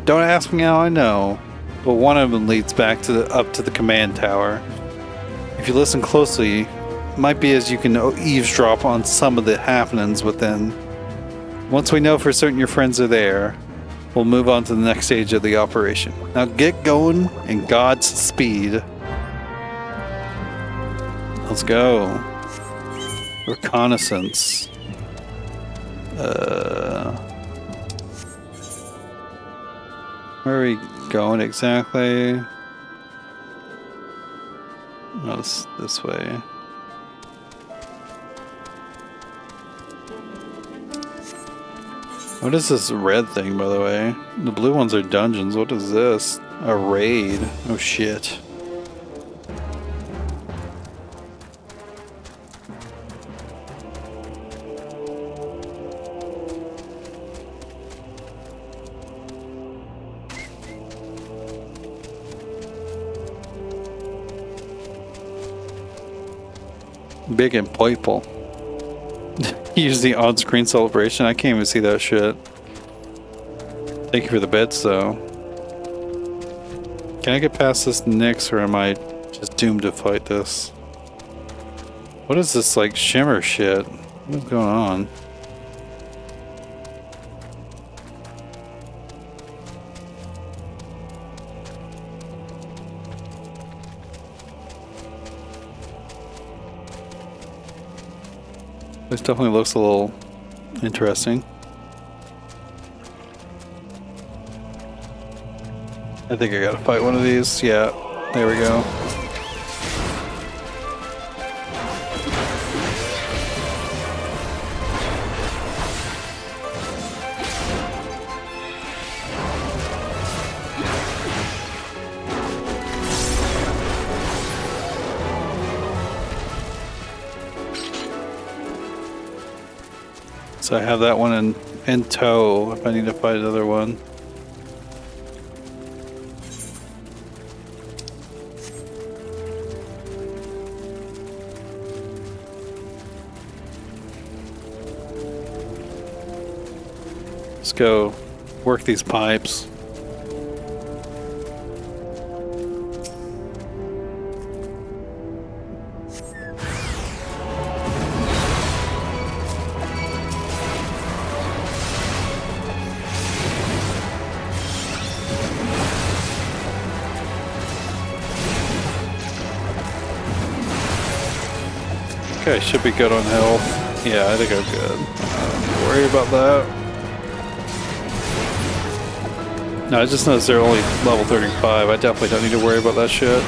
Don't ask me how I know, but one of them leads back up to the command tower. If you listen closely, it might be as you can eavesdrop on some of the happenings within. Once we know for certain your friends are there, we'll move on to the next stage of the operation. Now get going in God's speed. Let's go. Reconnaissance. Where are we going exactly? No, it's this way. What is this red thing, by the way? The blue ones are dungeons. What is this? A raid. Oh shit. Big and purple. Use the on-screen celebration. I can't even see that shit. Thank you for the bits, though. Can I get past this next, or am I just doomed to fight this? What is this, like, shimmer shit? What's going on? This definitely looks a little interesting. I think I gotta fight one of these. Yeah, there we go. So I have that one in tow if I need to fight another one. Let's go work these pipes. Okay, should be good on health. Yeah, I think I'm good. Don't worry about that. No, I just noticed they're only level 35. I definitely don't need to worry about that shit.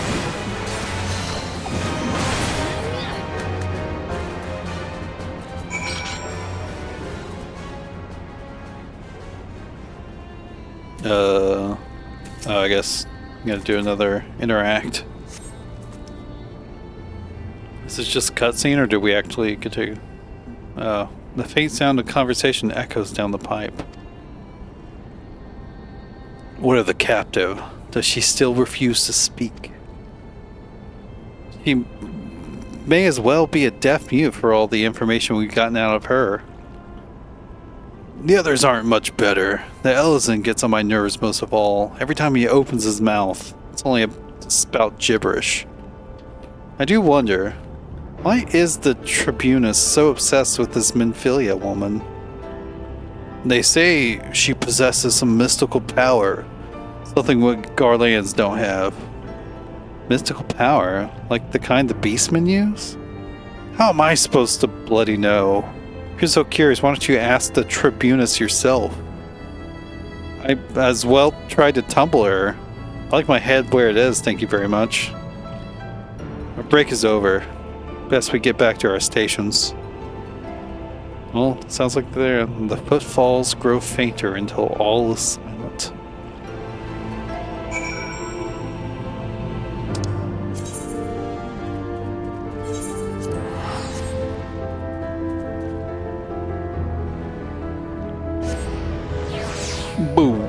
Oh, I guess I'm gonna do another interact. Is this just cutscene, or do we actually get to... the faint sound of conversation echoes down the pipe. What of the captive? Does she still refuse to speak? She may as well be a deaf mute for all the information we've gotten out of her. The others aren't much better. The Ellison gets on my nerves most of all. Every time he opens his mouth, it's only a spout gibberish. I do wonder, why is the Tribunus so obsessed with this Minfilia woman? They say she possesses some mystical power, something what Garleans don't have. Mystical power? Like the kind the beastmen use? How am I supposed to bloody know? If you're so curious, why don't you ask the Tribunus yourself? I as well tried to tumble her. I like my head where it is, thank you very much. Our break is over. Best we get back to our stations. Well, sounds like the footfalls grow fainter until all is silent. Boo.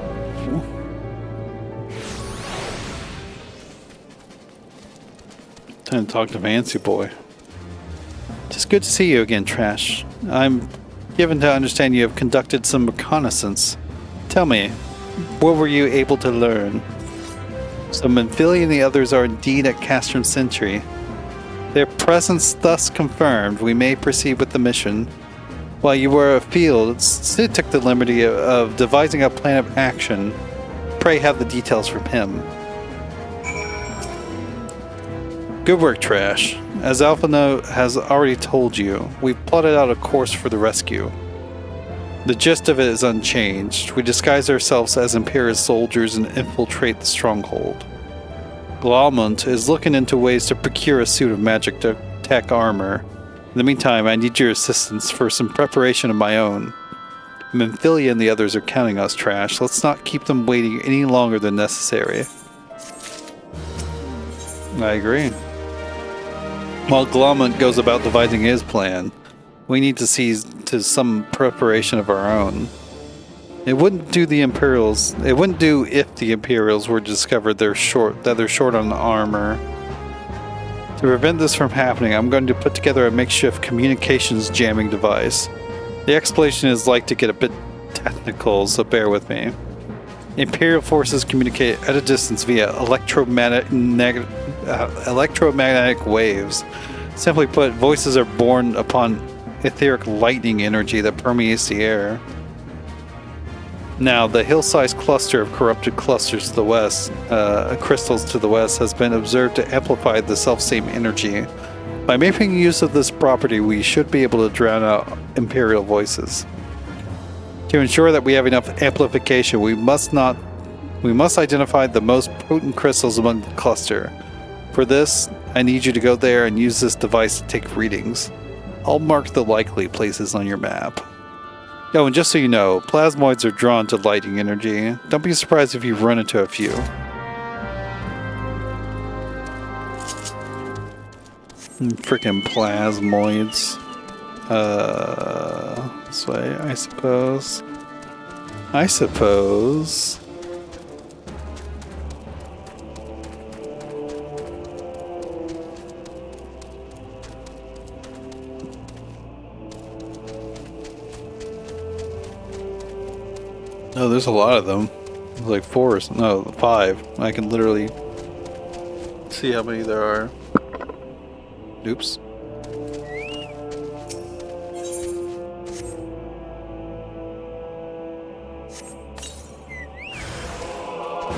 Time to talk to Fancy Boy. Just good to see you again, Trash. I'm given to understand you have conducted some reconnaissance. Tell me, what were you able to learn? So Minfilia and the others are indeed at Castrum Sentry. Their presence thus confirmed, we may proceed with the mission. While you were afield, Sid took the liberty of devising a plan of action. Pray have the details from him. Good work, Trash. As Alphano has already told you, we've plotted out a course for the rescue. The gist of it is unchanged. We disguise ourselves as Imperial soldiers and infiltrate the stronghold. Glaumont is looking into ways to procure a suit of magic tech armor. In the meantime, I need your assistance for some preparation of my own. Minfilia and the others are counting us, Trash. Let's not keep them waiting any longer than necessary. I agree. While Glaumont goes about devising his plan, we need to see to some preparation of our own. It wouldn't do if the Imperials were discovered they're short on armor. To prevent this from happening, I'm going to put together a makeshift communications jamming device. The explanation is like to get a bit technical, so bear with me. Imperial forces communicate at a distance via electromagnetic waves. Simply put, voices are born upon etheric lightning energy that permeates the air. Now, the hill-sized cluster of corrupted clusters to the west, crystals to the west, has been observed to amplify the self-same energy. By making use of this property, we should be able to drown out Imperial voices. To ensure that we have enough amplification, we must identify the most potent crystals among the cluster. For this, I need you to go there and use this device to take readings. I'll mark the likely places on your map. Oh, and just so you know, plasmoids are drawn to lighting energy. Don't be surprised if you run into a few. Freaking plasmoids. This way, I suppose. Oh, there's a lot of them. There's like 5. I can literally see how many there are. Oops.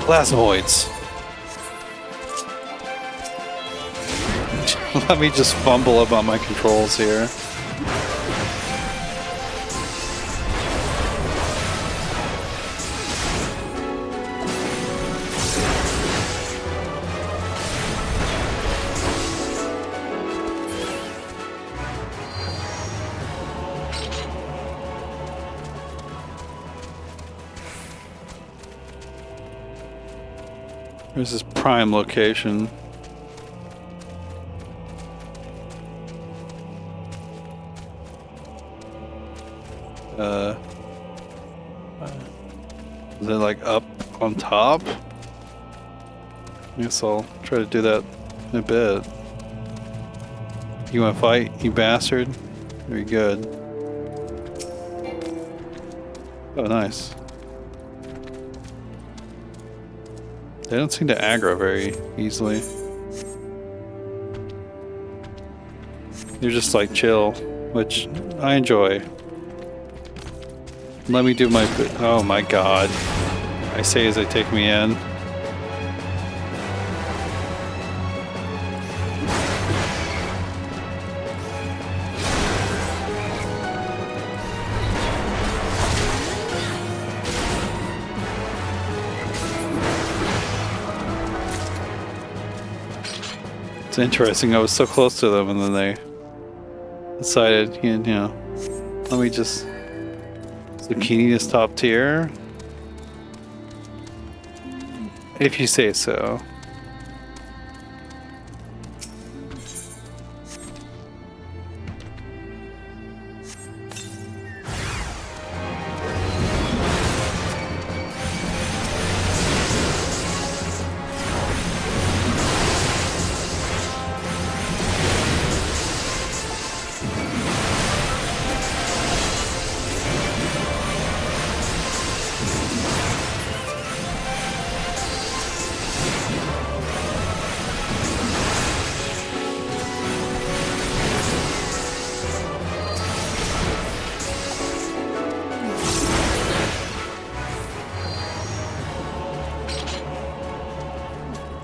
Plasmoids. Let me just fumble about my controls here. There's this prime location. Is it like up on top? I guess I'll try to do that in a bit. You wanna fight, you bastard? Very good. Oh, nice. They don't seem to aggro very easily. They're just like chill, which I enjoy. Let me do my... Oh my god. I say as they take me in. It's interesting, I was so close to them and then they decided, you know, let me just... Zucchini is top tier? If you say so.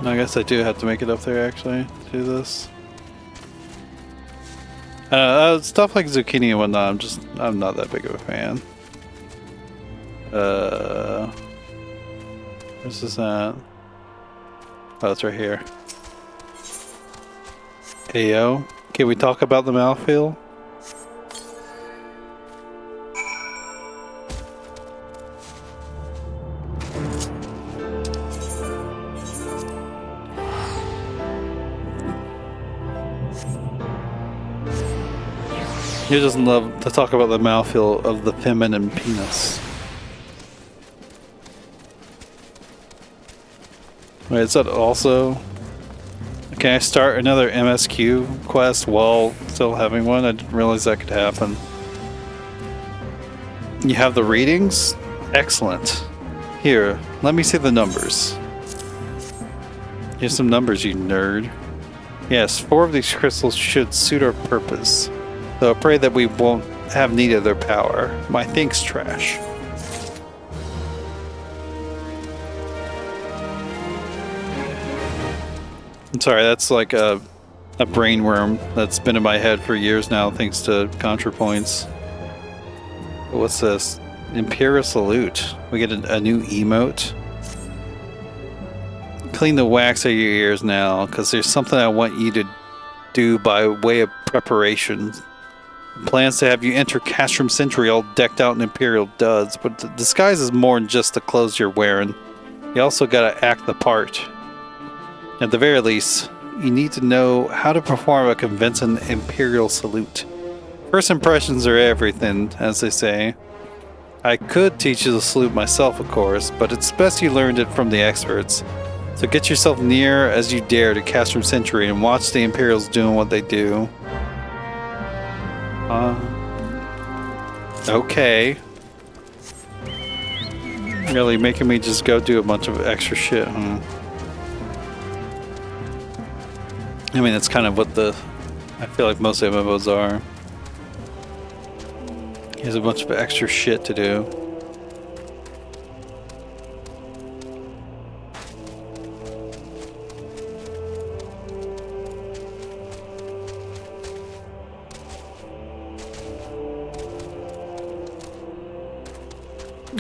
I guess I do have to make it up there actually to do this. Stuff like zucchini and whatnot, I'm not that big of a fan. Where's this at? Oh, it's right here. Ayo. Can we talk about the mouthfeel? He doesn't love to talk about the mouthfeel of the feminine penis. Wait, is that also... Can I start another MSQ quest while still having one? I didn't realize that could happen. You have the readings? Excellent. Here, let me see the numbers. Here's some numbers, you nerd. Yes, 4 of these crystals should suit our purpose. Though I pray that we won't have need of their power. My thanks, trash. I'm sorry, that's like a a brain worm that's been in my head for years now thanks to ContraPoints. What's this? Imperial Salute. We get a new emote. Clean the wax out of your ears now, because there's something I want you to do by way of preparation. Plans to have you enter Castrum Century all decked out in Imperial duds, but the disguise is more than just the clothes you're wearing. You also gotta act the part. At the very least, you need to know how to perform a convincing Imperial salute. First impressions are everything, as they say. I could teach you the salute myself, of course, but it's best you learned it from the experts. So get yourself near as you dare to Castrum Century and watch the Imperials doing what they do. Okay. Really making me just go do a bunch of extra shit, huh? I mean, that's kind of what I feel like most MMOs are. Here's a bunch of extra shit to do.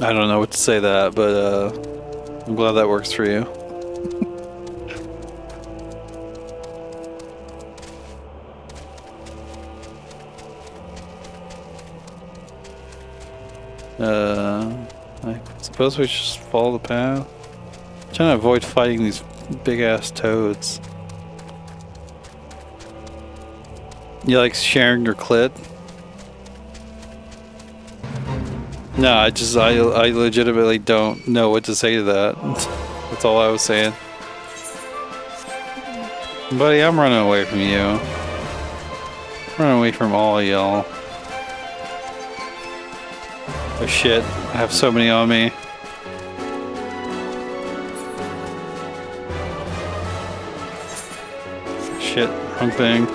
I don't know what to say that, but I'm glad that works for you. I suppose we should just follow the path. I'm trying to avoid fighting these big ass toads. You like sharing your clit? No, I legitimately don't know what to say to that. That's all I was saying. Buddy, I'm running away from you. I'm running away from all y'all. Oh shit, I have so many on me. Shit, wrong thing.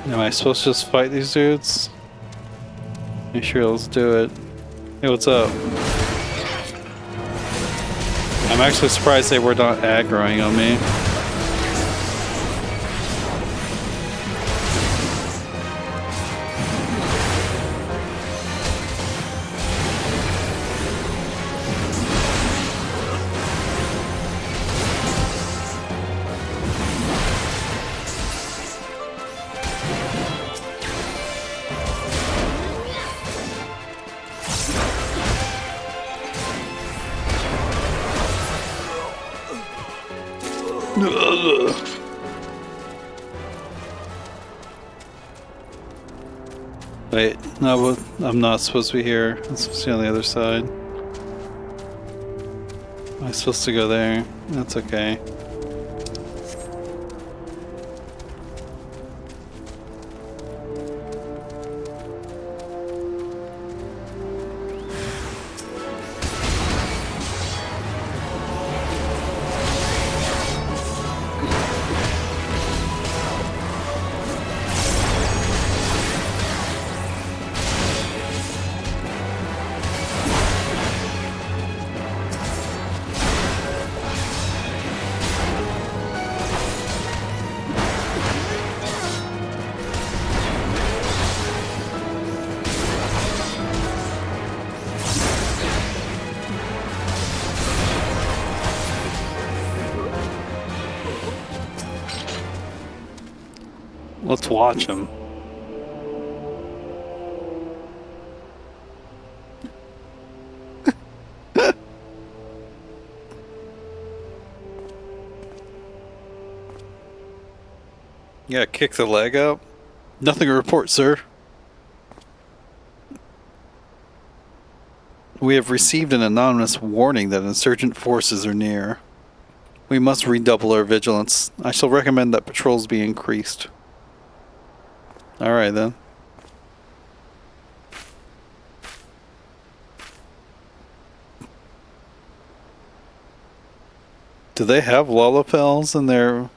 Am I supposed to just fight these dudes? Yeah, sure, let's do it. Hey, what's up? I'm actually surprised they were not aggroing on me. Wait, no, I'm not supposed to be here. I'm supposed to be on the other side. Am I supposed to go there? That's okay. Let's watch him. Yeah, kick the leg up. Nothing to report, sir. We have received an anonymous warning that insurgent forces are near. We must redouble our vigilance. I shall recommend that patrols be increased. Alright then. Do they have Lullapels in their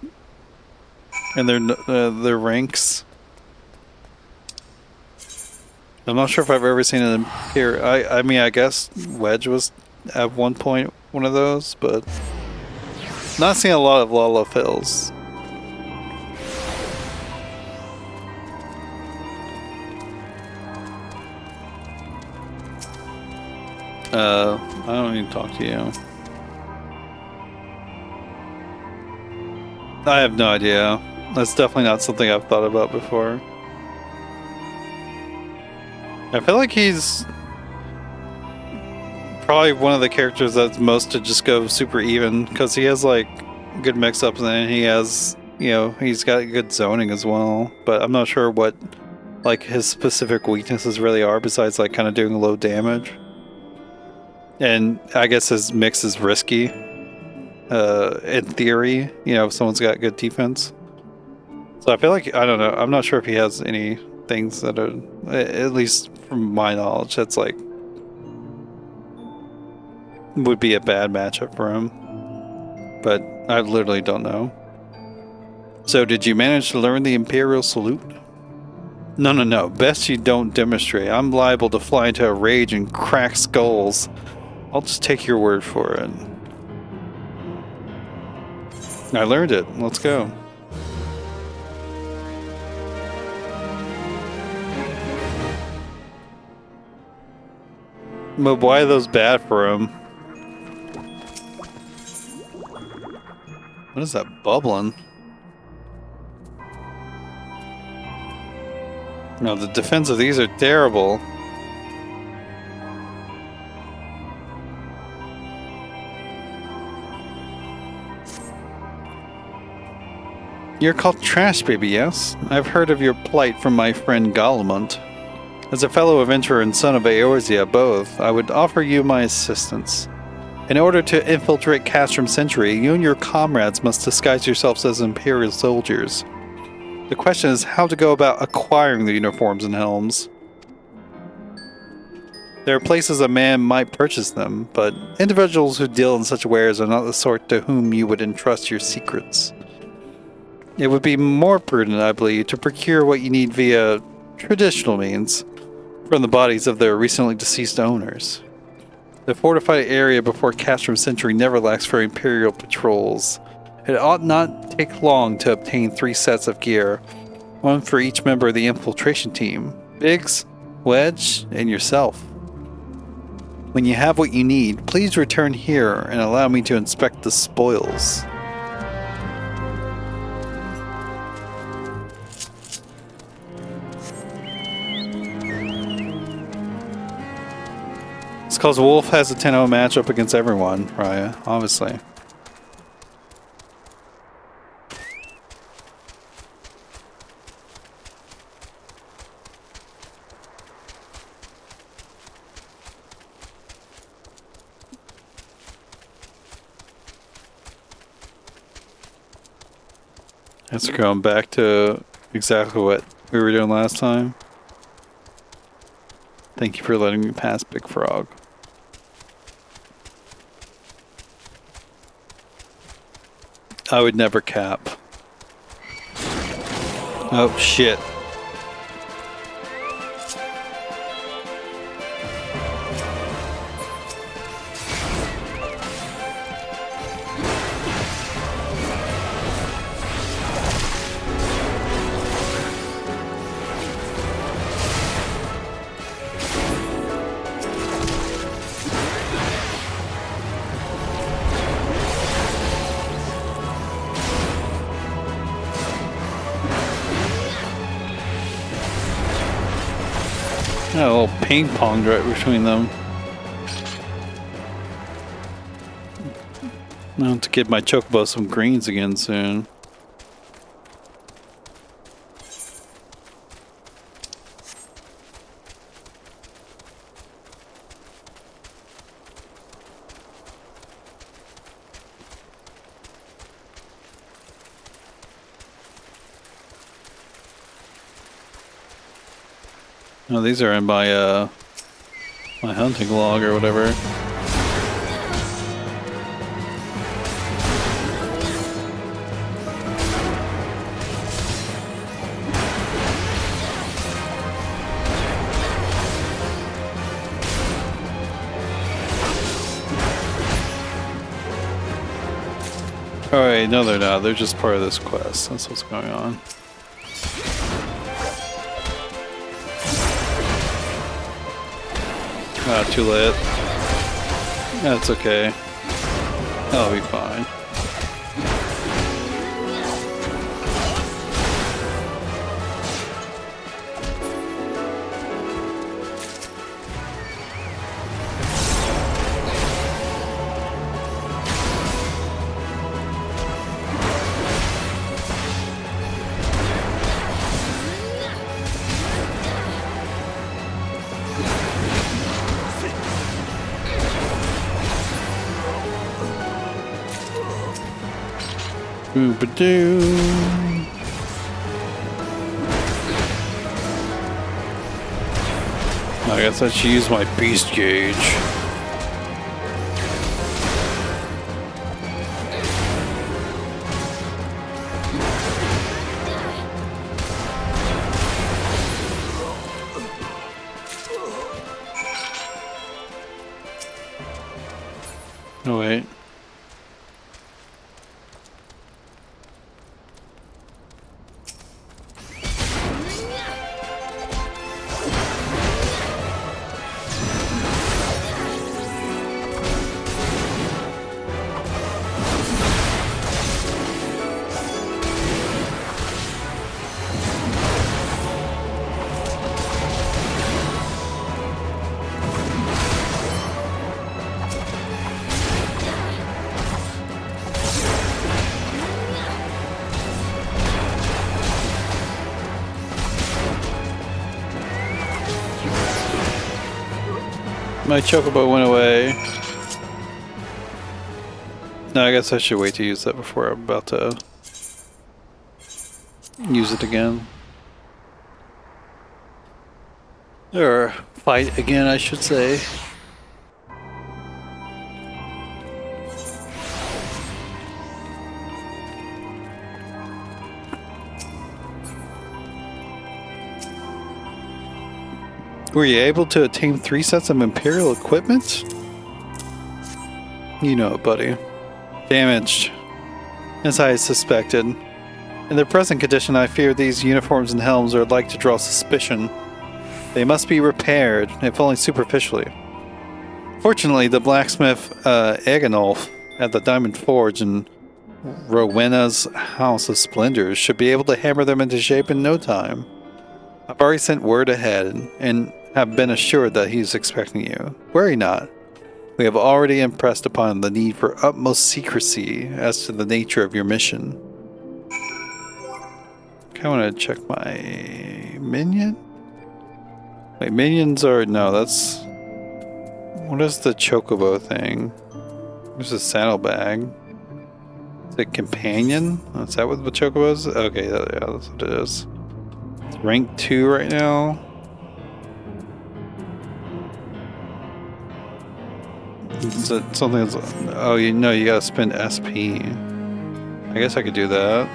ranks? I'm not sure if I've ever seen an here. I mean, I guess Wedge was at one point one of those, but not seeing a lot of Lullapels. I don't need to talk to you. I have no idea. That's definitely not something I've thought about before. I feel like he's probably one of the characters that's most to just go super even, because he has like good mix-ups and then he has, you know, he's got good zoning as well. But I'm not sure what like his specific weaknesses really are besides like kind of doing low damage. And I guess his mix is risky. In theory, you know, if someone's got good defense. So I feel like, I don't know, I'm not sure if he has any things that are, at least from my knowledge, that's like, would be a bad matchup for him. But I literally don't know. So did you manage to learn the Imperial Salute? No. Best you don't demonstrate. I'm liable to fly into a rage and crack skulls. I'll just take your word for it. I learned it. Let's go. But why are those bad for him? What is that bubbling? No, the defense of these are terrible. You're called Trash Baby, yes? I've heard of your plight from my friend Galamont. As a fellow adventurer and son of Eorzea both, I would offer you my assistance. In order to infiltrate Castrum Century, you and your comrades must disguise yourselves as Imperial soldiers. The question is how to go about acquiring the uniforms and helms. There are places a man might purchase them, but individuals who deal in such wares are not the sort to whom you would entrust your secrets. It would be more prudent, I believe, to procure what you need via traditional means from the bodies of their recently deceased owners. The fortified area before Castrum Century never lacks for Imperial patrols. It ought not take long to obtain 3 sets of gear, one for each member of the infiltration team, Biggs, Wedge, and yourself. When you have what you need, please return here and allow me to inspect the spoils. It's because Wolf has a 10-0 matchup against everyone, Raya, obviously. That's going back to exactly what we were doing last time. Thank you for letting me pass, Big Frog. I would never cap. Oh, shit. Yeah, a little ping pong right between them. I'll have to give my chocobo some greens again soon. No, these are in my my hunting log or whatever. Wait, no they're not. They're just part of this quest. That's what's going on. Ah, too late. That's okay. That'll be fine. Boop-a-doo. I guess I should use my beast gauge. Oh wait. My chocobo went away. No, I guess I should wait to use that before I'm about to use it again. Or fight again, I should say. Were you able to attain 3 sets of Imperial equipment? You know it, buddy. Damaged, as I suspected. In their present condition, I fear these uniforms and helms are like to draw suspicion. They must be repaired, if only superficially. Fortunately, the blacksmith Eganolf at the Diamond Forge in Rowena's House of Splendors should be able to hammer them into shape in no time. I've already sent word ahead and have been assured that he's expecting you. Worry not. We have already impressed upon the need for utmost secrecy as to the nature of your mission. Okay, I want to check my minion. Wait, minions are... No, that's... What is the chocobo thing? There's a saddlebag. Is it companion? Is that what the chocobo is? Okay, yeah, that's what it is. It's rank 2 right now. Is it something that's... Oh, you know, you gotta spend SP. I guess I could do that.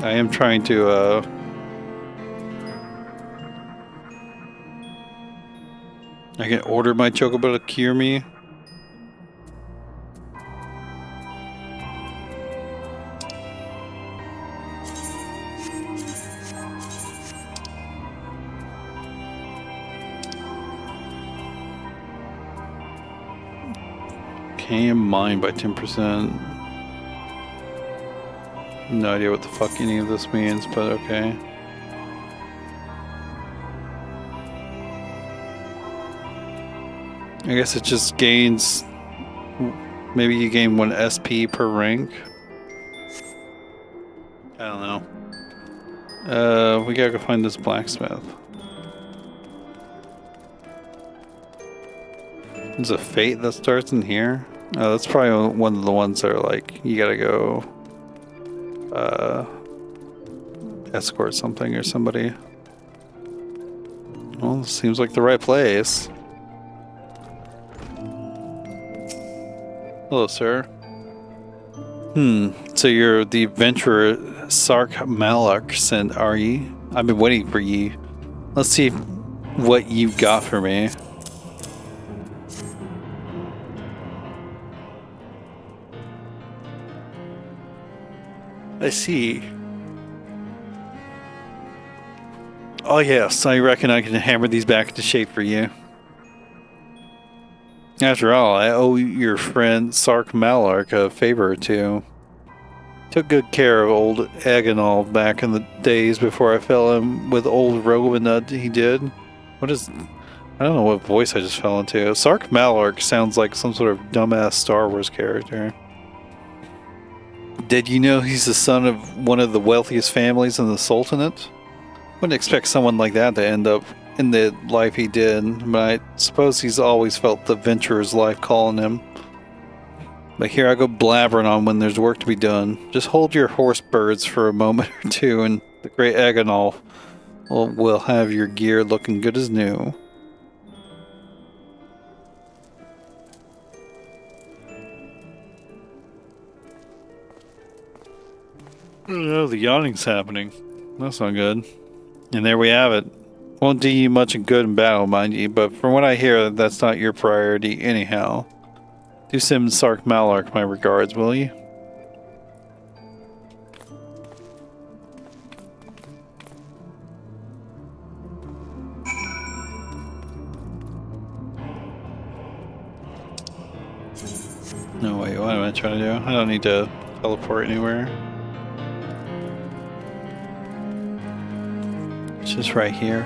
I am trying to, I can order my chocobo to cure me. Can mine by 10%. No idea what the fuck any of this means, but okay. I guess it just gains... Maybe you gain 1 SP per rank. I don't know. We gotta go find this blacksmith. There's a fate that starts in here. Oh, that's probably one of the ones that are like, you gotta go escort something or somebody. Well, seems like the right place. Hello, sir. So you're the adventurer Sark Malak, are ye? I've been waiting for ye. Let's see what you've got for me. I see. Oh yes, I reckon I can hammer these back into shape for you. After all, I owe your friend Sark Malark a favor or two. Took good care of old Agonal back in the days before I fell in with old Romanut he did. What is... I don't know what voice I just fell into. Sark Malark sounds like some sort of dumbass Star Wars character. Did you know he's the son of one of the wealthiest families in the Sultanate? Wouldn't expect someone like that to end up in the life he did, but I suppose he's always felt the venturer's life calling him. But here I go blabbering on when there's work to be done. Just hold your horse birds for a moment or two, and the great Agonal will have your gear looking good as new. Oh, the yawning's happening. That's not good. And there we have it. Won't do you much good in battle, mind you, but from what I hear, that's not your priority anyhow. Do send Sark Malark my regards, will you? No, wait, what am I trying to do? I don't need to teleport anywhere. It's just right here.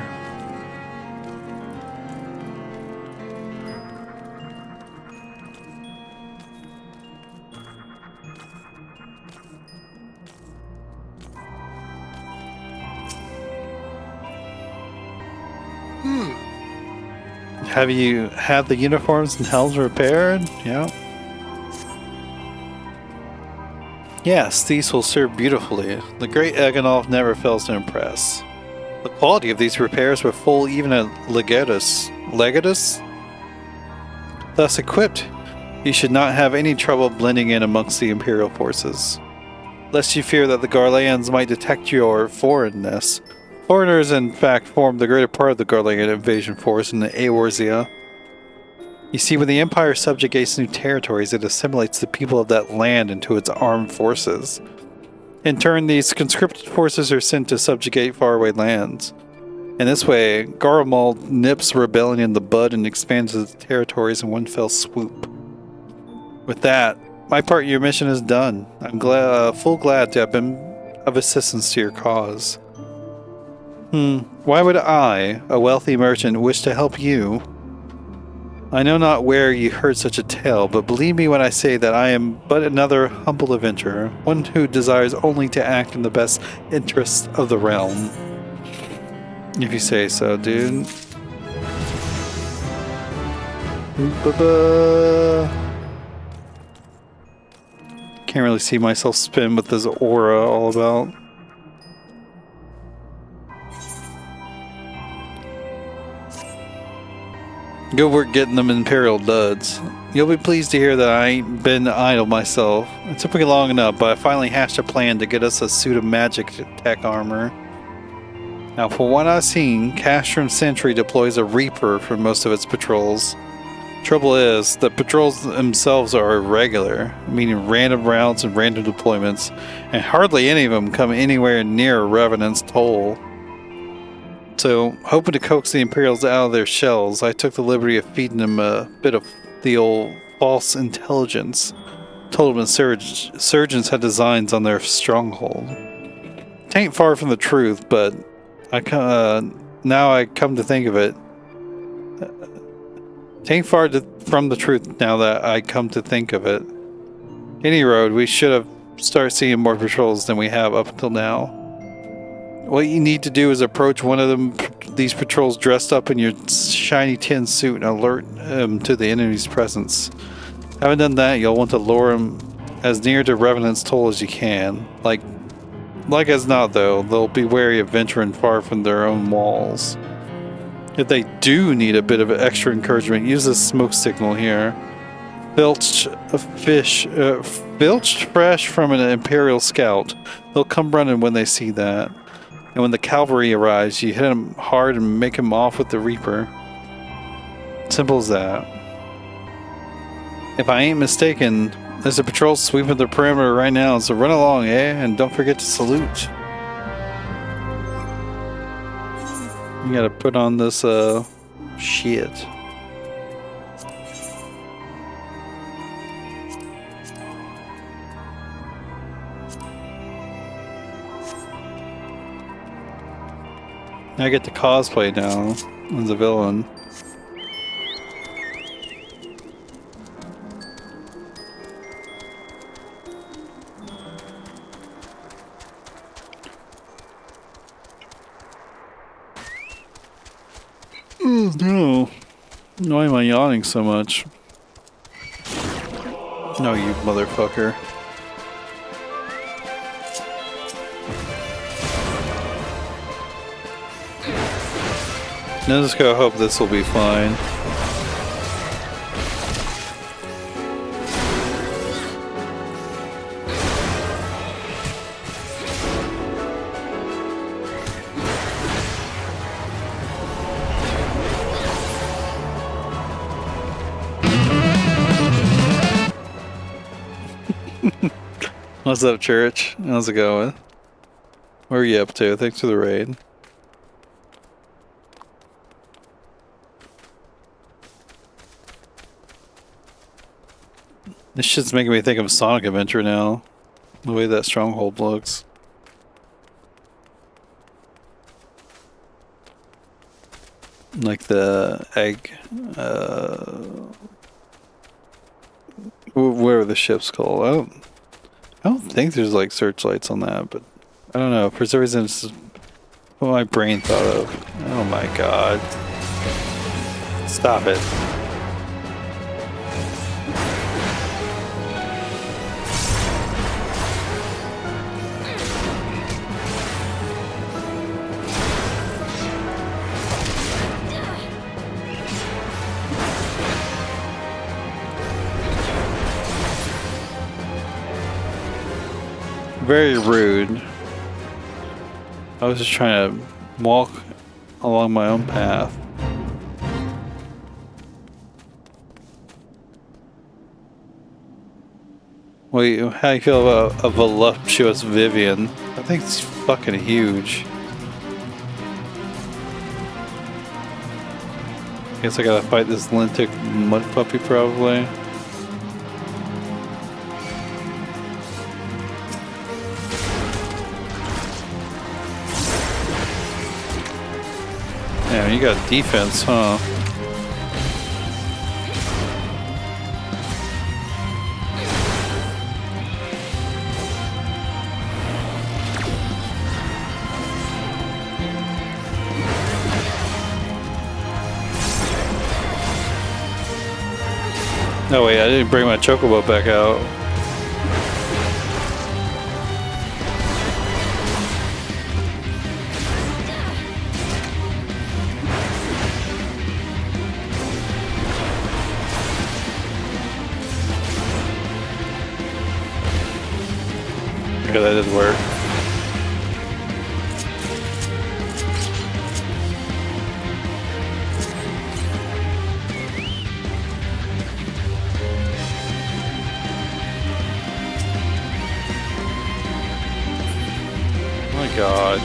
Have you had the uniforms and helms repaired? Yeah. Yes, these will serve beautifully. The great Agonov never fails to impress. The quality of these repairs were full even at Legatus. Legatus? Thus equipped, you should not have any trouble blending in amongst the Imperial forces. Lest you fear that the Garleans might detect your foreignness. Foreigners, in fact, form the greater part of the Garlean invasion force in the Eorzea. You see, when the Empire subjugates new territories, it assimilates the people of that land into its armed forces. In turn, these conscripted forces are sent to subjugate faraway lands. In this way, Garlemald nips rebellion in the bud and expands its territories in one fell swoop. With that, my part of your mission is done. I'm full glad to have been of assistance to your cause. Why would I, a wealthy merchant, wish to help you? I know not where you heard such a tale, but believe me when I say that I am but another humble adventurer, one who desires only to act in the best interests of the realm. If you say so, dude. Can't really see myself spin with this aura all about. Good work getting them Imperial duds. You'll be pleased to hear that I ain't been idle myself. It took me long enough, but I finally hatched a plan to get us a suit of magic tech armor. Now, for what I've seen, Castrum Sentry deploys a Reaper for most of its patrols. Trouble is, the patrols themselves are irregular, meaning random routes and random deployments, and hardly any of them come anywhere near a Revenant's toll. So, hoping to coax the Imperials out of their shells, I took the liberty of feeding them a bit of the old false intelligence. Told them insurgents had designs on their stronghold. Tain't far from the truth, but now I come to think of it. Tain't far from the truth now that I come to think of it. Any road, we should have started seeing more patrols than we have up until now. What you need to do is approach one of these patrols dressed up in your shiny tin suit and alert them to the enemy's presence. Having done that, you'll want to lure them as near to Revenant's toll as you can. Like as not, though, they'll be wary of venturing far from their own walls. If they do need a bit of extra encouragement, use this smoke signal here. Filched fresh from an Imperial scout. They'll come running when they see that. And when the cavalry arrives, you hit him hard and make him off with the Reaper. Simple as that. If I ain't mistaken, There's a patrol sweeping the perimeter right now, so run along, eh? And don't forget to salute. You gotta put on this, shit. I get to cosplay now as a villain. Oh no. Why am I yawning so much? No, you motherfucker. Now just gotta hope this will be fine. What's up, church? How's it going? What are you up to? Thanks for the raid. This shit's making me think of Sonic Adventure now. The way that stronghold looks. Like the egg, whatever the ship's called. I don't think there's like searchlights on that, but I don't know. For some reason, it's just what my brain thought of. Oh my god. Stop it. Very rude. I was just trying to walk along my own path. Wait, how do you feel about a voluptuous Vivian? I think it's fucking huge. Guess I gotta fight this lintic mud puppy probably. Yeah, you got defense, huh? No, wait, I didn't bring my chocobo back out. Okay, that didn't work. Oh my god.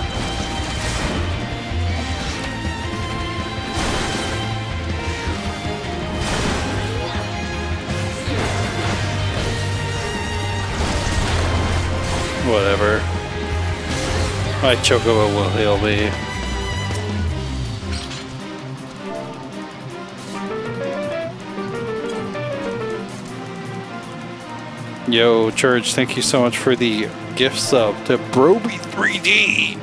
Whatever. My chocobo will heal me. Yo, Church, thank you so much for the gift sub to Broby3D.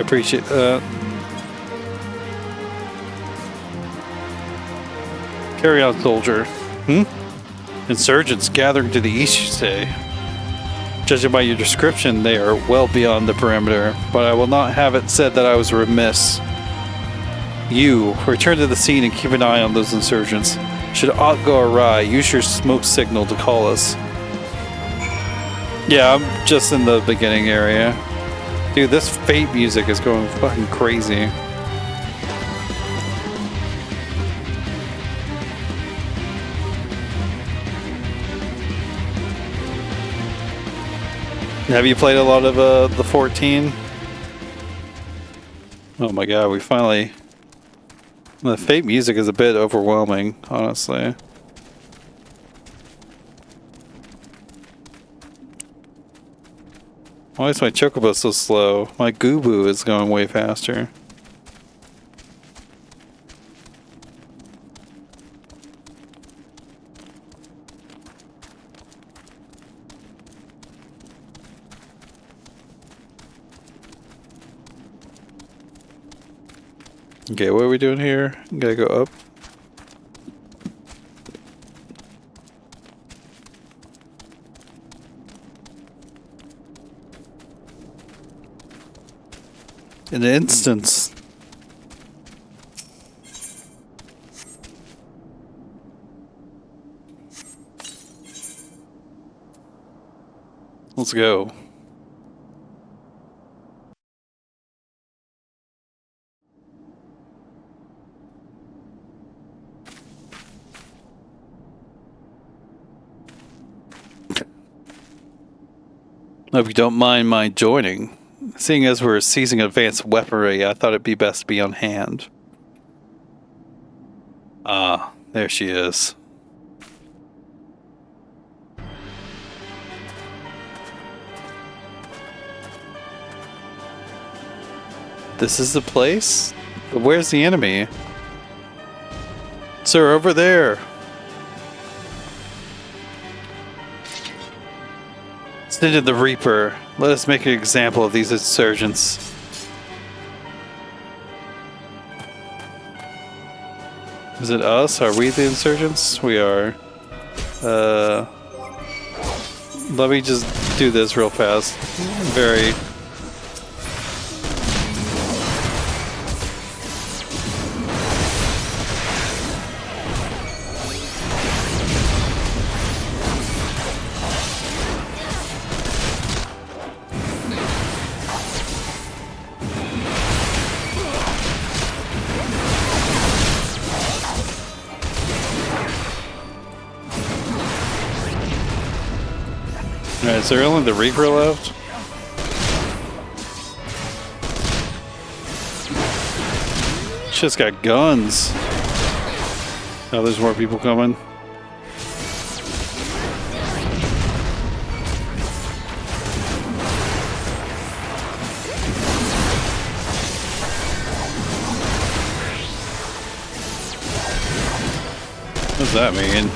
Appreciate that. Carry on, soldier. Insurgents gathering to the east, you say? Judging by your description, they are well beyond the perimeter, but I will not have it said that I was remiss. You, return to the scene and keep an eye on those insurgents. Should aught go awry, use your smoke signal to call us. Yeah, I'm just in the beginning area. Dude, this Fate music is going fucking crazy. Have you played a lot of the 14? Oh my god, we finally... The Fate music is a bit overwhelming, honestly. Why is my Chocobo so slow? My Goobboo is going way faster. Okay, what are we doing here? Gotta go up. In an instance. Let's go. Hope you don't mind my joining. Seeing as we're seizing advanced weaponry, I thought it'd be best to be on hand. Ah, there she is. This is the place? But where's the enemy? Sir, over there! Send the Reaper. Let us make an example of these insurgents. Is it us? Are we the insurgents? We are. Let me just do this real fast. Very... Alright, is there only the Reaper left? Shit's got guns. Oh, there's more people coming. What's that mean?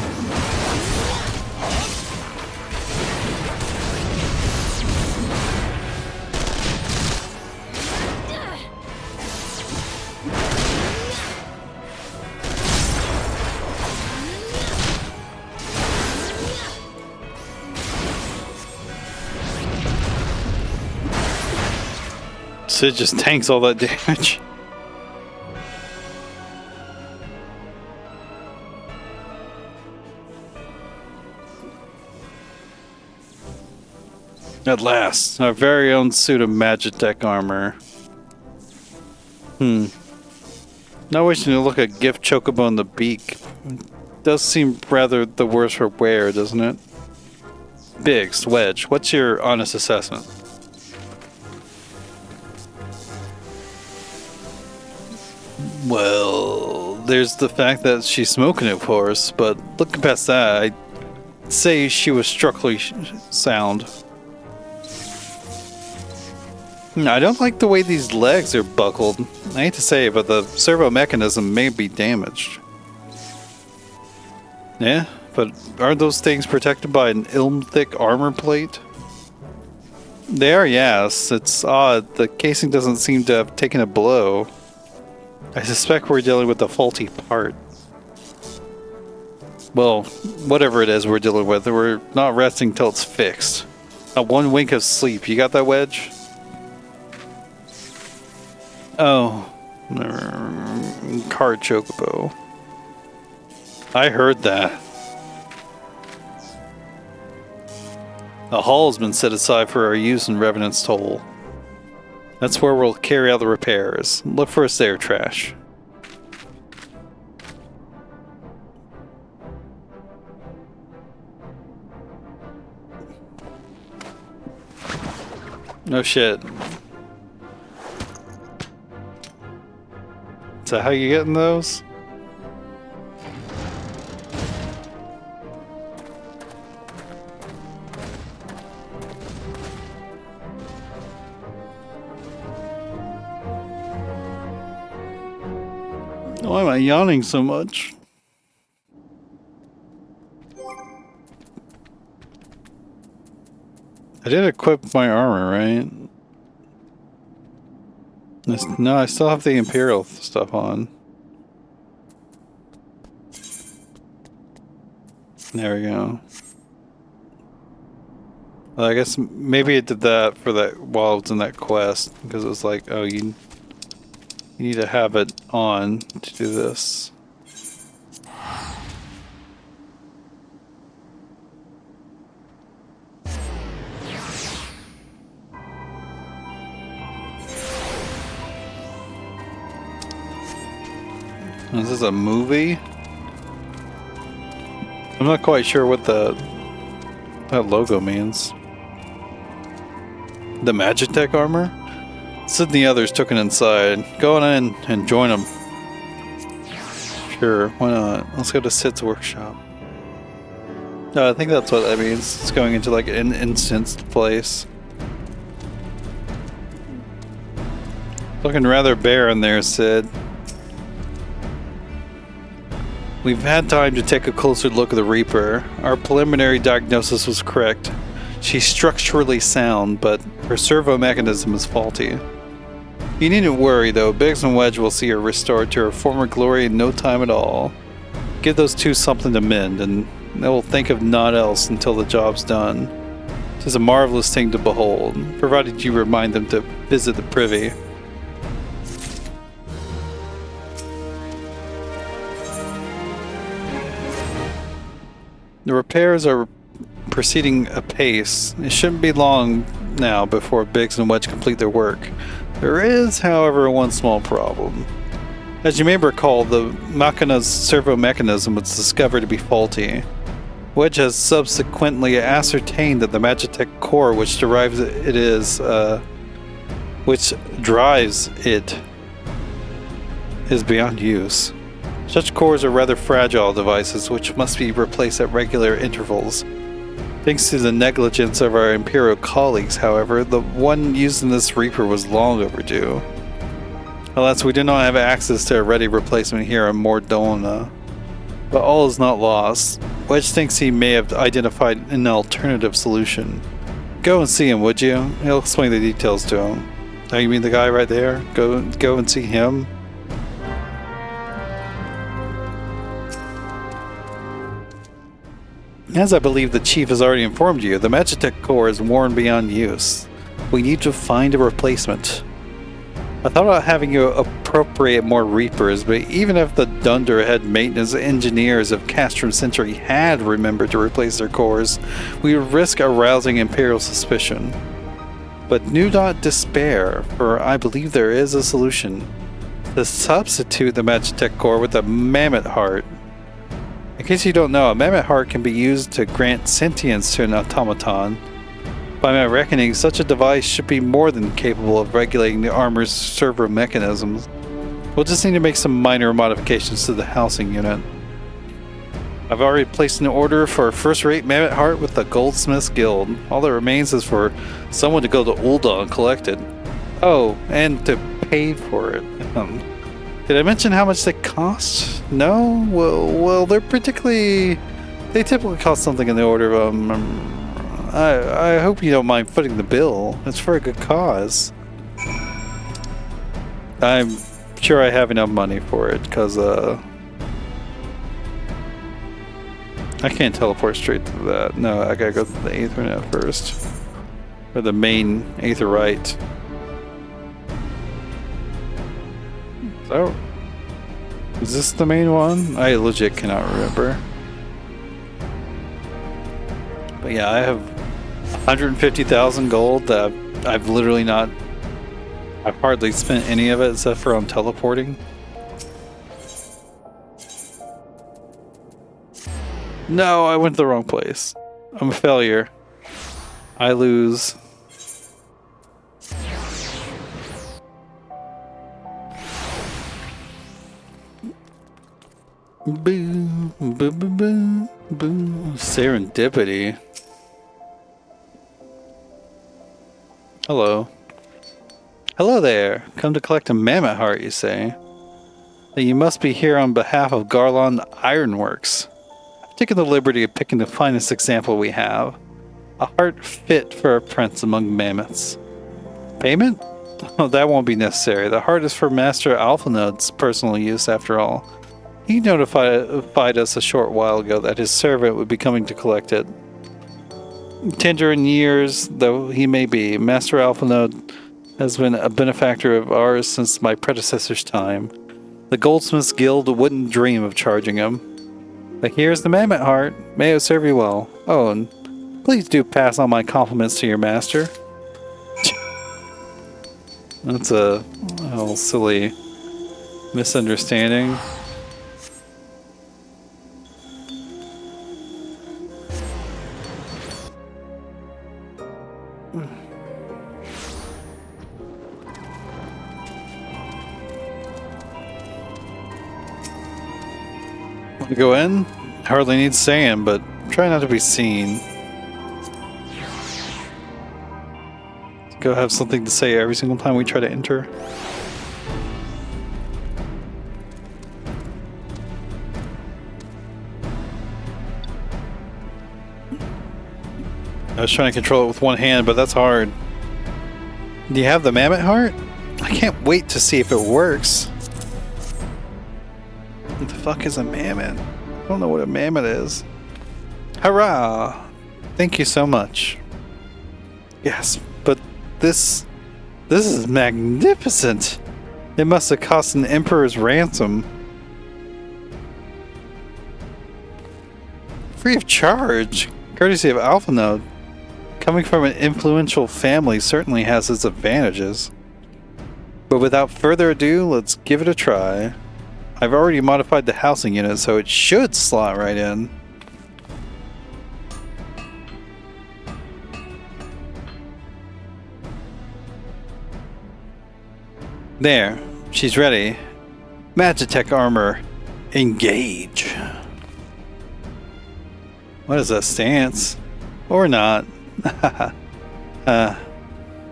It just tanks all that damage. At last, our very own suit of Magitech armor. Not wishing to look at Gift Chocobo in the beak. Does seem rather the worse for wear, doesn't it? Biggs, Wedge, what's your honest assessment? Well, there's the fact that she's smoking, of course, but looking past that, I'd say she was structurally sound. I don't like the way these legs are buckled. I hate to say it, but the servo mechanism may be damaged. Yeah, but aren't those things protected by an ilm-thick armor plate? They are, yes. It's odd. The casing doesn't seem to have taken a blow. I suspect we're dealing with a faulty part. Well, whatever it is we're dealing with, we're not resting till it's fixed. Not one wink of sleep. You got that, Wedge? Oh. Card Chocobo. I heard that. A hall has been set aside for our use in Revenant's Toll. That's where we'll carry out the repairs. Look for us there, Trash. No shit. So how you getting those? Why am I yawning so much? I did equip my armor, right? No, I still have the Imperial stuff on. There we go. Well, I guess maybe it did that for that while I was in that quest, because it was like, oh, you need to have it on to do this. Is this a movie? I'm not quite sure what that logo means. The Magitech armor? Sid and the others took it inside. Go on in and join them. Sure, why not? Let's go to Sid's workshop. No, I think that's what that means. It's going into like an instanced place. Looking rather bare in there, Sid. We've had time to take a closer look at the Reaper. Our preliminary diagnosis was correct. She's structurally sound, but her servo mechanism is faulty. You needn't worry though, Biggs and Wedge will see her restored to her former glory in no time at all. Give those two something to mend, and they will think of naught else until the job's done. 'Tis a marvelous thing to behold, provided you remind them to visit the privy. The repairs are proceeding apace. It shouldn't be long now before Biggs and Wedge complete their work. There is, however, one small problem. As you may recall, the Machina's servo mechanism was discovered to be faulty. Wedge has subsequently ascertained that the Magitech core which drives it is beyond use. Such cores are rather fragile devices which must be replaced at regular intervals. Thanks to the negligence of our Imperial colleagues, however, the one used in this Reaper was long overdue. Alas, we do not have access to a ready replacement here in Mordona. But all is not lost. Wedge thinks he may have identified an alternative solution. Go and see him, would you? He'll explain the details to him. Oh, you mean the guy right there? Go and see him? As I believe the chief has already informed you, the Magitech core is worn beyond use. We need to find a replacement. I thought about having you appropriate more Reapers, but even if the dunderhead maintenance engineers of Castrum Century had remembered to replace their cores, we would risk arousing Imperial suspicion. But do not despair, for I believe there is a solution. To substitute the Magitech core with a mammoth heart. In case you don't know, a mammoth heart can be used to grant sentience to an automaton. By my reckoning, such a device should be more than capable of regulating the armor's servo mechanisms. We'll just need to make some minor modifications to the housing unit. I've already placed an order for a first-rate mammoth heart with the Goldsmiths Guild. All that remains is for someone to go to OUTTA and collect it. Oh, and to pay for it. Did I mention how much they cost? No? Well, they typically cost something in the order of, I hope you don't mind footing the bill. It's for a good cause. I'm sure I have enough money for it, because, I can't teleport straight to that. No, I gotta go to the Aethernet first. Or the main Aetherite. So, is this the main one? I legit cannot remember. But yeah, I have 150,000 gold that I've literally not... I've hardly spent any of it except for on teleporting. No, I went to the wrong place. I'm a failure. I lose. Boo, boo, boo, boo, boo. Serendipity. Hello. Hello there. Come to collect a mammoth heart, you say? Then you must be here on behalf of Garland Ironworks. I've taken the liberty of picking the finest example we have. A heart fit for a prince among mammoths. Payment? Oh, that won't be necessary. The heart is for Master Alphinode's personal use, after all. He notified us a short while ago that his servant would be coming to collect it. Tender in years though he may be, Master Alphinode has been a benefactor of ours since my predecessor's time. The Goldsmiths Guild wouldn't dream of charging him. But here's the mammoth heart. May it serve you well. Oh, and please do pass on my compliments to your master. That's a little silly misunderstanding. Want to go in? Hardly need saying, but try not to be seen. Go have something to say every single time we try to enter. I was trying to control it with one hand, but that's hard. Do you have the mammoth heart? I can't wait to see if it works. What the fuck is a mammoth? I don't know what a mammoth is. Hurrah! Thank you so much. Yes, but this is magnificent. It must have cost an emperor's ransom. Free of charge, courtesy of Alphanode. Coming from an influential family certainly has its advantages. But without further ado, let's give it a try. I've already modified the housing unit, so it should slot right in. There, she's ready. Magitech armor, engage. What is that stance? Or not.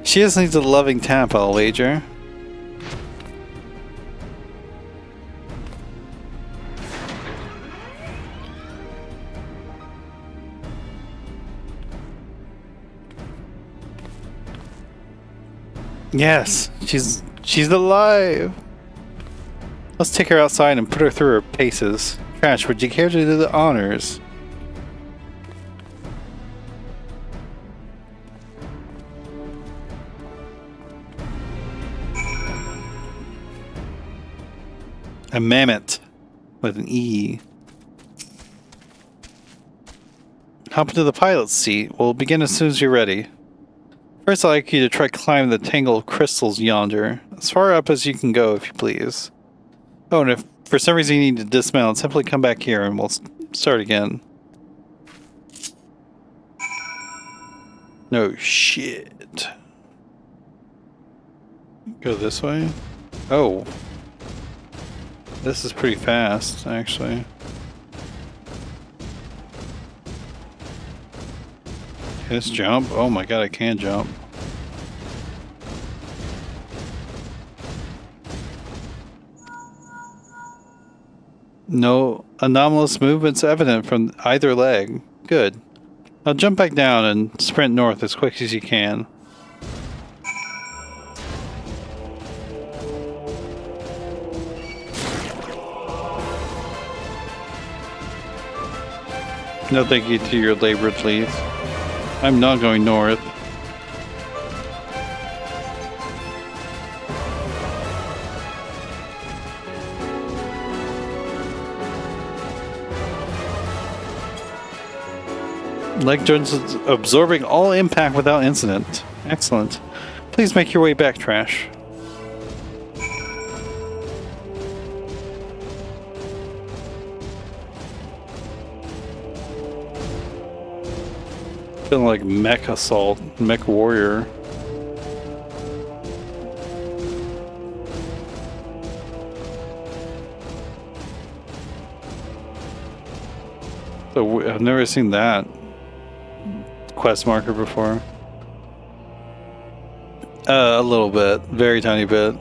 She just needs a loving tap, I'll wager. Yes, she's alive. Let's take her outside and put her through her paces. Trash, would you care to do the honors? A mammoth with an E. Hop into the pilot's seat. We'll begin as soon as you're ready. First, I'd like you to try climbing the tangle of crystals yonder. As far up as you can go, if you please. Oh, and if for some reason you need to dismount, simply come back here and we'll start again. No shit. Go this way? Oh. This is pretty fast, actually. Can this jump? Oh my god, I can jump. No anomalous movements evident from either leg. Good. Now jump back down and sprint north as quick as you can. No thank you to your labored leave. I'm not going north. Leg joints absorbing all impact without incident. Excellent. Please make your way back, Trash. Feeling like mech assault, mech warrior. So I've never seen that quest marker before. A little bit, very tiny bit.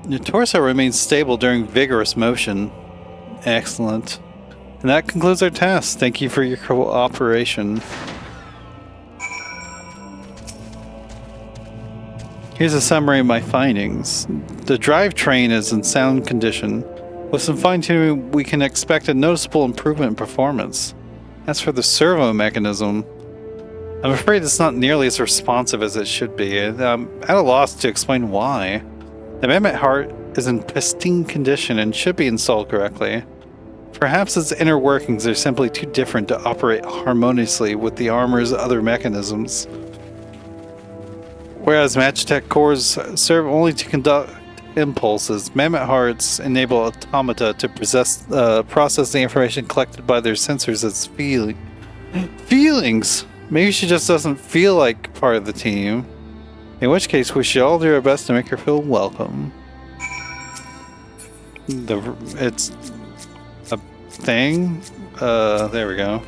Your torso remains stable during vigorous motion. Excellent. And that concludes our task. Thank you for your cooperation. Here's a summary of my findings. The drivetrain is in sound condition. With some fine-tuning, we can expect a noticeable improvement in performance. As for the servo mechanism, I'm afraid it's not nearly as responsive as it should be, and I'm at a loss to explain why. The mammoth heart is in pristine condition and should be installed correctly. Perhaps its inner workings are simply too different to operate harmoniously with the armor's other mechanisms. Whereas Magitech cores serve only to conduct impulses, mammoth hearts enable automata to process the information collected by their sensors as feelings. Maybe she just doesn't feel like part of the team. In which case, we should all do our best to make her feel welcome. It's a thing. There we go.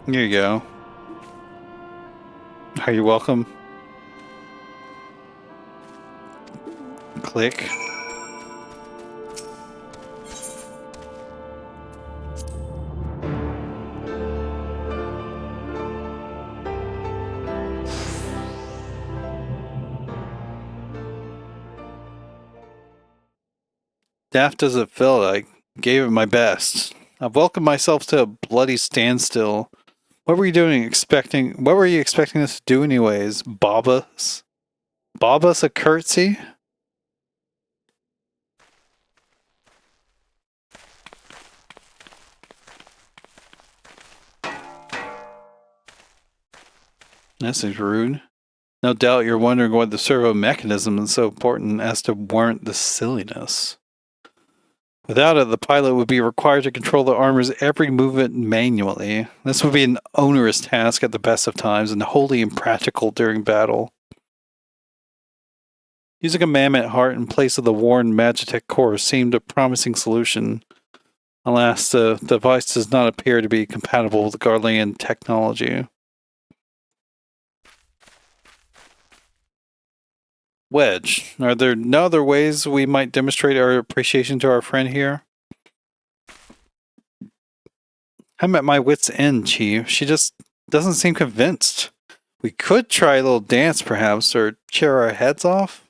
Here you go. Are you welcome? Click. Daft does it feel like gave it my best. I've welcomed myself to a bloody standstill. What were you doing expecting? What were you expecting us to do anyways? Bob us a curtsy? That seems rude. No doubt you're wondering why the servo mechanism is so important as to warrant this silliness. Without it, the pilot would be required to control the armor's every movement manually. This would be an onerous task at the best of times and wholly impractical during battle. Using a mammoth heart in place of the worn Magitech core seemed a promising solution. Alas, the device does not appear to be compatible with Garlean technology. Wedge, are there no other ways we might demonstrate our appreciation to our friend here? I'm at my wit's end, Chief. She just doesn't seem convinced. We could try a little dance, perhaps, or cheer our heads off?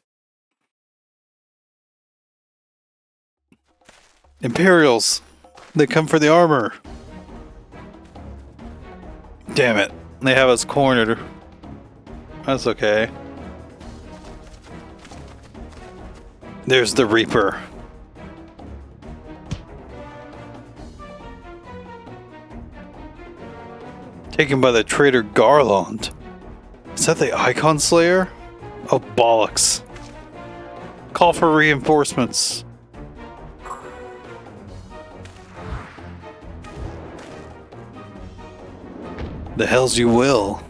Imperials! They come for the armor! Damn it. They have us cornered. That's okay. There's the Reaper. Taken by the traitor Garland. Is that the Icon Slayer? Oh, bollocks. Call for reinforcements. The hells you will.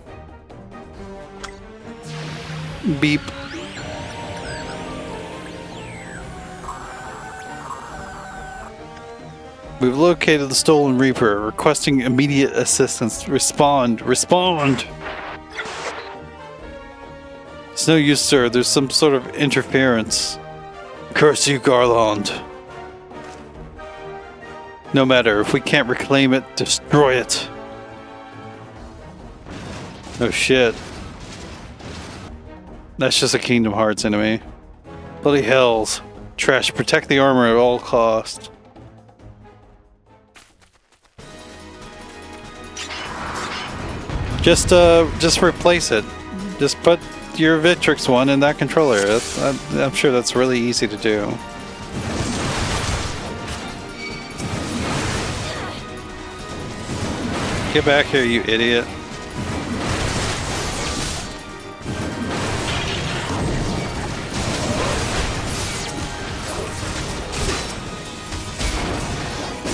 Beep. We've located the stolen Reaper, requesting immediate assistance. Respond! Respond! It's no use, sir. There's some sort of interference. Curse you, Garland. No matter. If we can't reclaim it, destroy it. Oh shit. That's just a Kingdom Hearts enemy. Bloody hells. Trash, protect the armor at all costs. Just replace it. Just put your Victrix one in that controller. I'm sure that's really easy to do. Get back here, you idiot.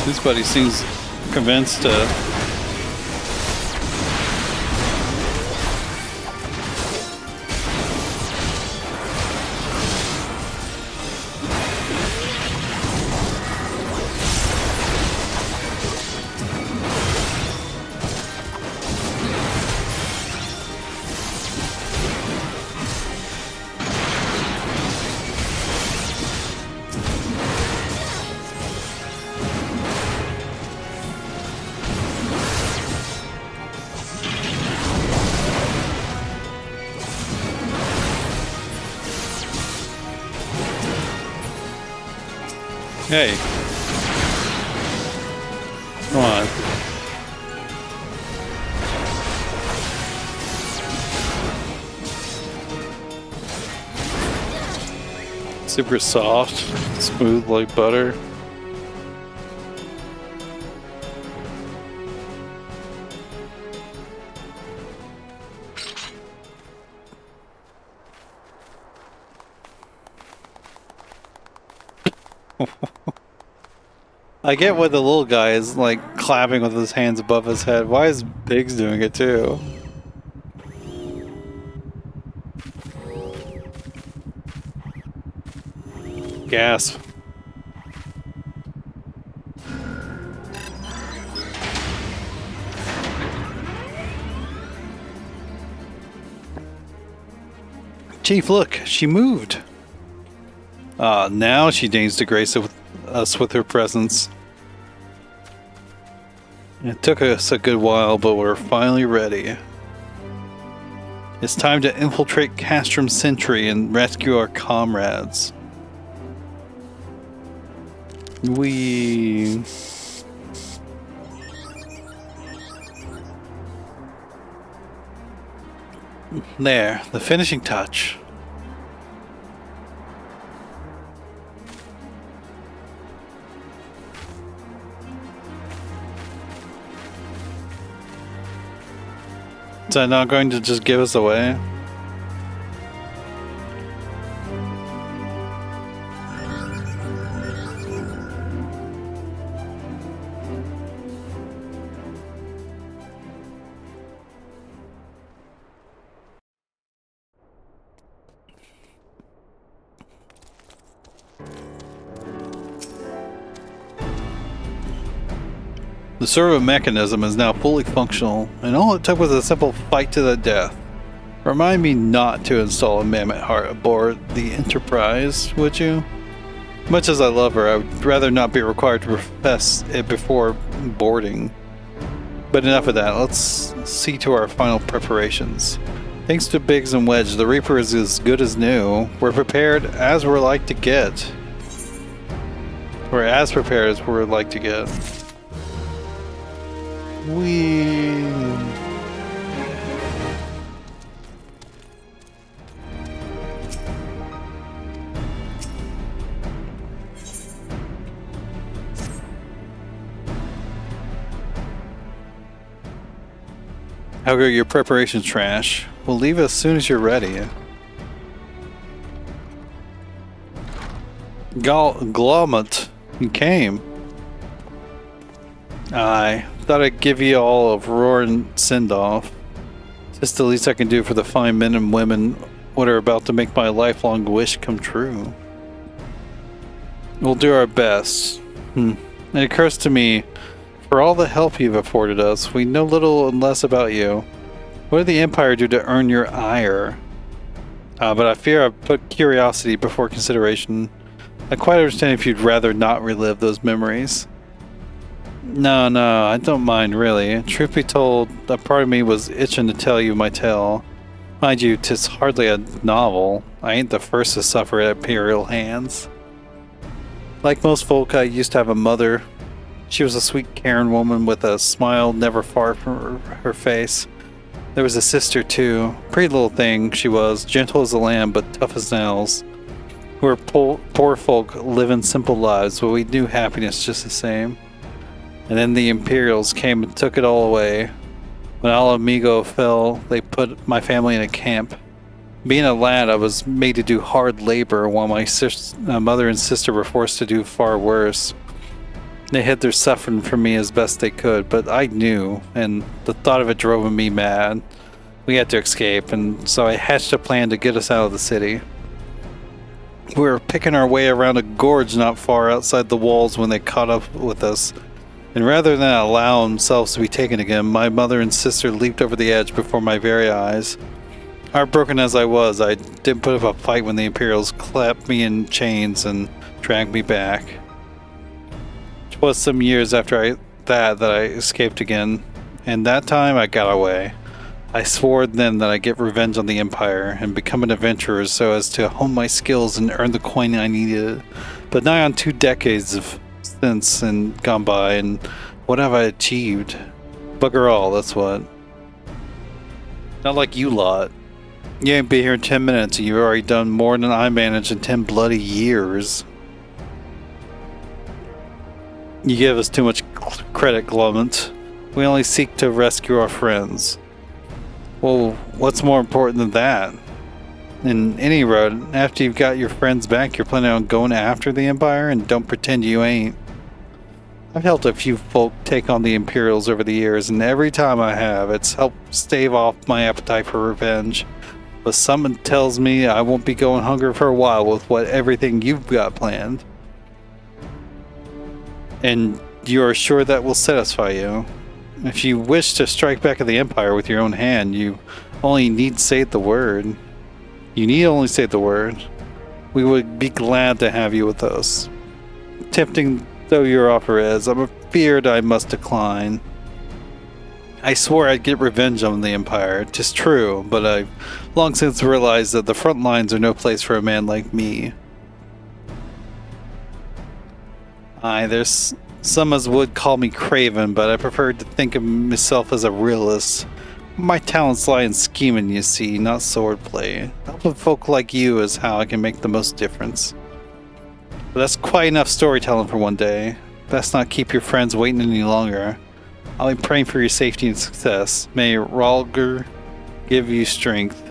This buddy seems convinced to... Hey. Come on. Super soft, smooth like butter. I get why the little guy is like clapping with his hands above his head. Why is Biggs doing it too? Gasp. Chief, look, she moved. Now she deigns to grace us with her presence. It took us a good while, but we're finally ready. It's time to infiltrate Castrum Sentry and rescue our comrades. There, the finishing touch. Is that not going to just give us away? The servo mechanism is now fully functional, and all it took was a simple fight to the death. Remind me not to install a mammoth heart aboard the Enterprise, would you? Much as I love her, I would rather not be required to profess it before boarding. But enough of that, let's see to our final preparations. Thanks to Biggs and Wedge, the Reaper is as good as new. We're prepared as we're like to get. We're as prepared as we're like to get. How go your preparations, Trash? We'll leave as soon as you're ready. Glommet, you came. I thought I'd give you all a roaring send-off. Just the least I can do for the fine men and women what are about to make my lifelong wish come true. We'll do our best. It occurs to me, for all the help you've afforded us, we know little and less about you. What did the Empire do to earn your ire? But I fear I've put curiosity before consideration. I quite understand if you'd rather not relive those memories. No, I don't mind, really. Truth be told, a part of me was itching to tell you my tale. Mind you, 'tis hardly a novel. I ain't the first to suffer at Imperial hands. Like most folk, I used to have a mother. She was a sweet, caring woman with a smile never far from her face. There was a sister, too. Pretty little thing she was, gentle as a lamb, but tough as nails. We were poor folk living simple lives, but we knew happiness just the same. And then the Imperials came and took it all away. When Alamigo fell, they put my family in a camp. Being a lad, I was made to do hard labor while my mother and sister were forced to do far worse. They hid their suffering from me as best they could, but I knew, and the thought of it drove me mad. We had to escape, and so I hatched a plan to get us out of the city. We were picking our way around a gorge not far outside the walls when they caught up with us. And rather than allow themselves to be taken again, my mother and sister leaped over the edge before my very eyes. Heartbroken as I was, I didn't put up a fight when the Imperials clapped me in chains and dragged me back. It was some years after that I escaped again, and that time I got away. I swore then that I'd get revenge on the Empire and become an adventurer so as to hone my skills and earn the coin I needed. But nigh on 2 decades of since and gone by, and what have I achieved? Bugger all, that's what. Not like you lot. You ain't been here in 10 minutes and you've already done more than I managed in 10 bloody years. You give us too much credit, Clement. We only seek to rescue our friends. Well, what's more important than that? In any road, after you've got your friends back, you're planning on going after the Empire, and don't pretend you ain't. I've helped a few folk take on the Imperials over the years, and every time I have, it's helped stave off my appetite for revenge. But something tells me I won't be going hungry for a while with everything you've got planned. And you're sure that will satisfy you? If you wish to strike back at the Empire with your own hand, you only need say the word. You need only say the word. We would be glad to have you with us. Tempting though your offer is, I'm afeared I must decline. I swore I'd get revenge on the Empire. 'Tis true, but I've long since realized that the front lines are no place for a man like me. Aye, there's some as would call me craven, but I prefer to think of myself as a realist. My talents lie in scheming, you see, not swordplay. Helping folk like you is how I can make the most difference. But that's quite enough storytelling for one day. Best not keep your friends waiting any longer. I'll be praying for your safety and success. May Ralger give you strength.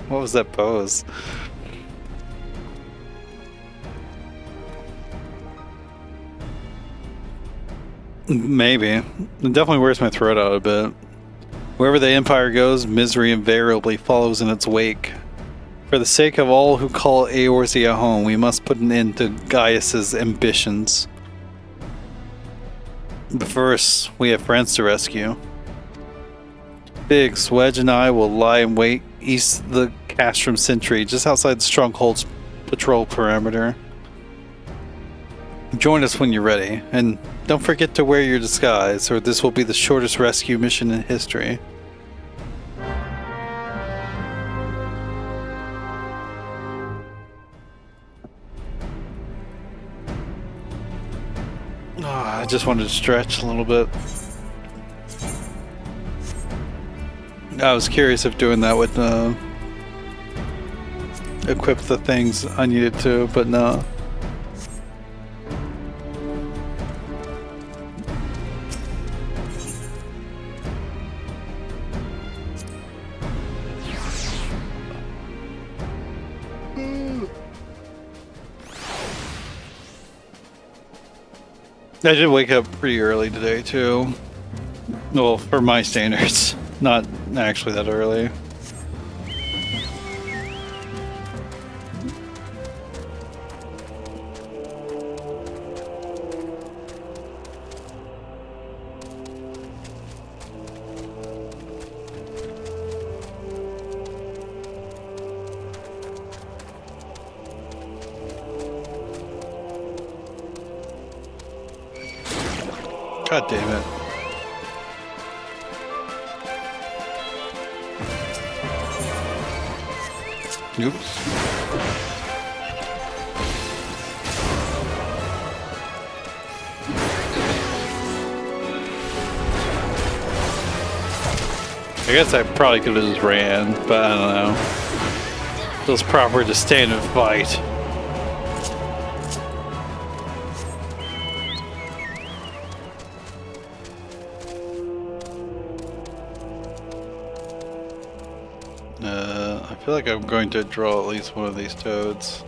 What was that pose? Maybe. It definitely wears my throat out a bit. Wherever the Empire goes, misery invariably follows in its wake. For the sake of all who call Eorzea home, we must put an end to Gaius's ambitions. But first, we have friends to rescue. Biggs, Wedge, and I will lie in wait east of the Castrum Sentry, just outside the Stronghold's patrol perimeter. Join us when you're ready, and don't forget to wear your disguise, or this will be the shortest rescue mission in history. I just wanted to stretch a little bit. I was curious if doing that would equip the things I needed to, but no. I did wake up pretty early today too. Well, for my standards, not actually that early. God damn it. Oops. I guess I probably could have just ran, but I don't know. Feels proper to stand and fight. I feel like I'm going to draw at least one of these toads.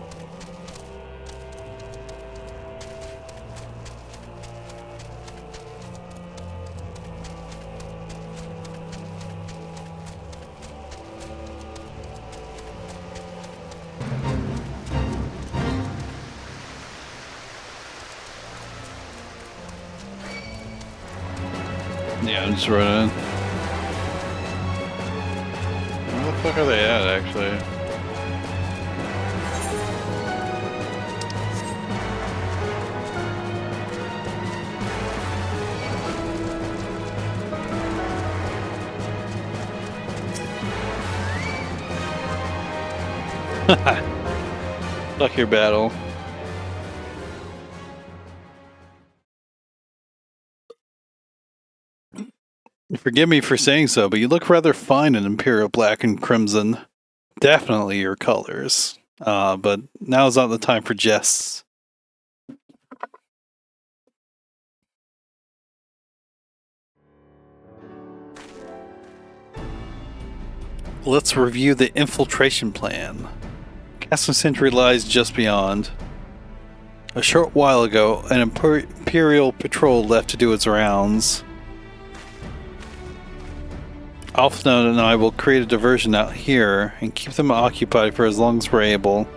Yeah, I'm just running. Where the fuck are they at, actually? Fuck your battle. Forgive me for saying so, but you look rather fine in Imperial Black and Crimson. Definitely your colors. But now's not the time for jests. Let's review the infiltration plan. Castle Sentry lies just beyond. A short while ago, an Imperial patrol left to do its rounds. Alpha and I will create a diversion out here and keep them occupied for as long as we're able.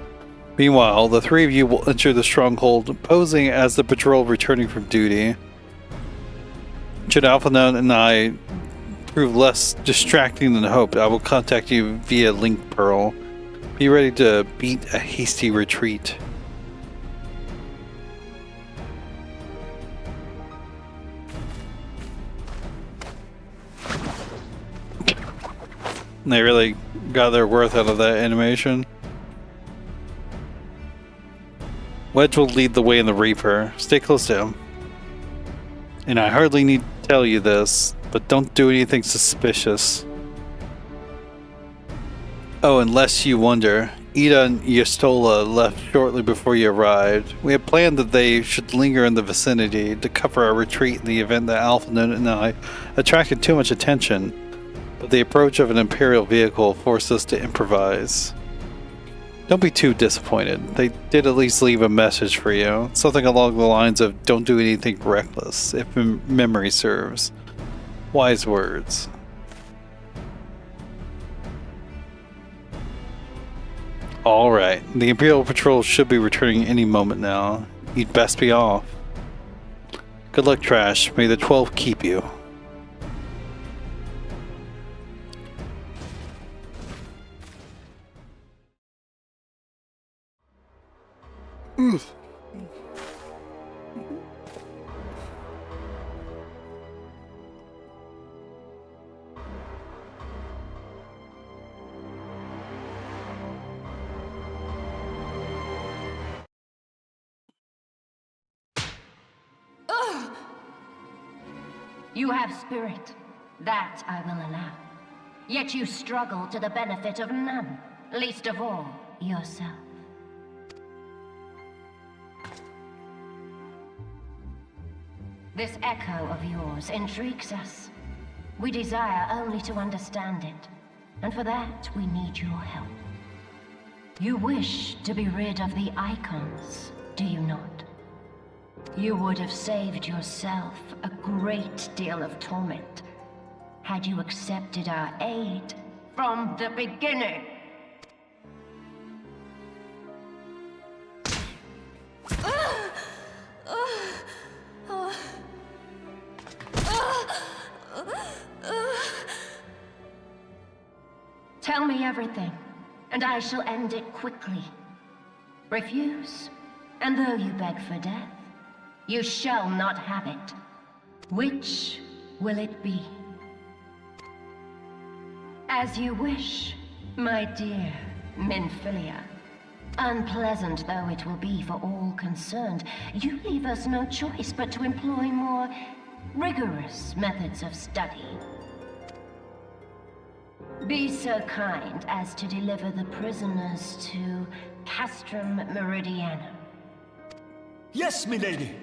Meanwhile, the three of you will enter the stronghold, posing as the patrol returning from duty. Should Alpha and I prove less distracting than hoped, I will contact you via Link Pearl. Be ready to beat a hasty retreat. They really got their worth out of that animation. Wedge will lead the way in the Reaper. Stay close to him. And I hardly need to tell you this, but don't do anything suspicious. Oh, unless you wonder, Ida and Yastola left shortly before you arrived. We had planned that they should linger in the vicinity to cover our retreat in the event that Alpha and I attracted too much attention. But the approach of an Imperial vehicle forced us to improvise. Don't be too disappointed. They did at least leave a message for you. Something along the lines of, don't do anything reckless, if memory serves. Wise words. Alright, the Imperial Patrol should be returning any moment now. You'd best be off. Good luck, Trash. May the 12 keep you. You have spirit. That I will allow. Yet you struggle to the benefit of none, least of all, yourself. This echo of yours intrigues us. We desire only to understand it, and for that we need your help. You wish to be rid of the icons, do you not? You would have saved yourself a great deal of torment had you accepted our aid from the beginning. Tell me everything, and I shall end it quickly. Refuse, and though you beg for death, you shall not have it. Which will it be? As you wish, my dear Minfilia. Unpleasant though it will be for all concerned, you leave us no choice but to employ more rigorous methods of study. Be so kind as to deliver the prisoners to Castrum Meridianum. Yes, milady.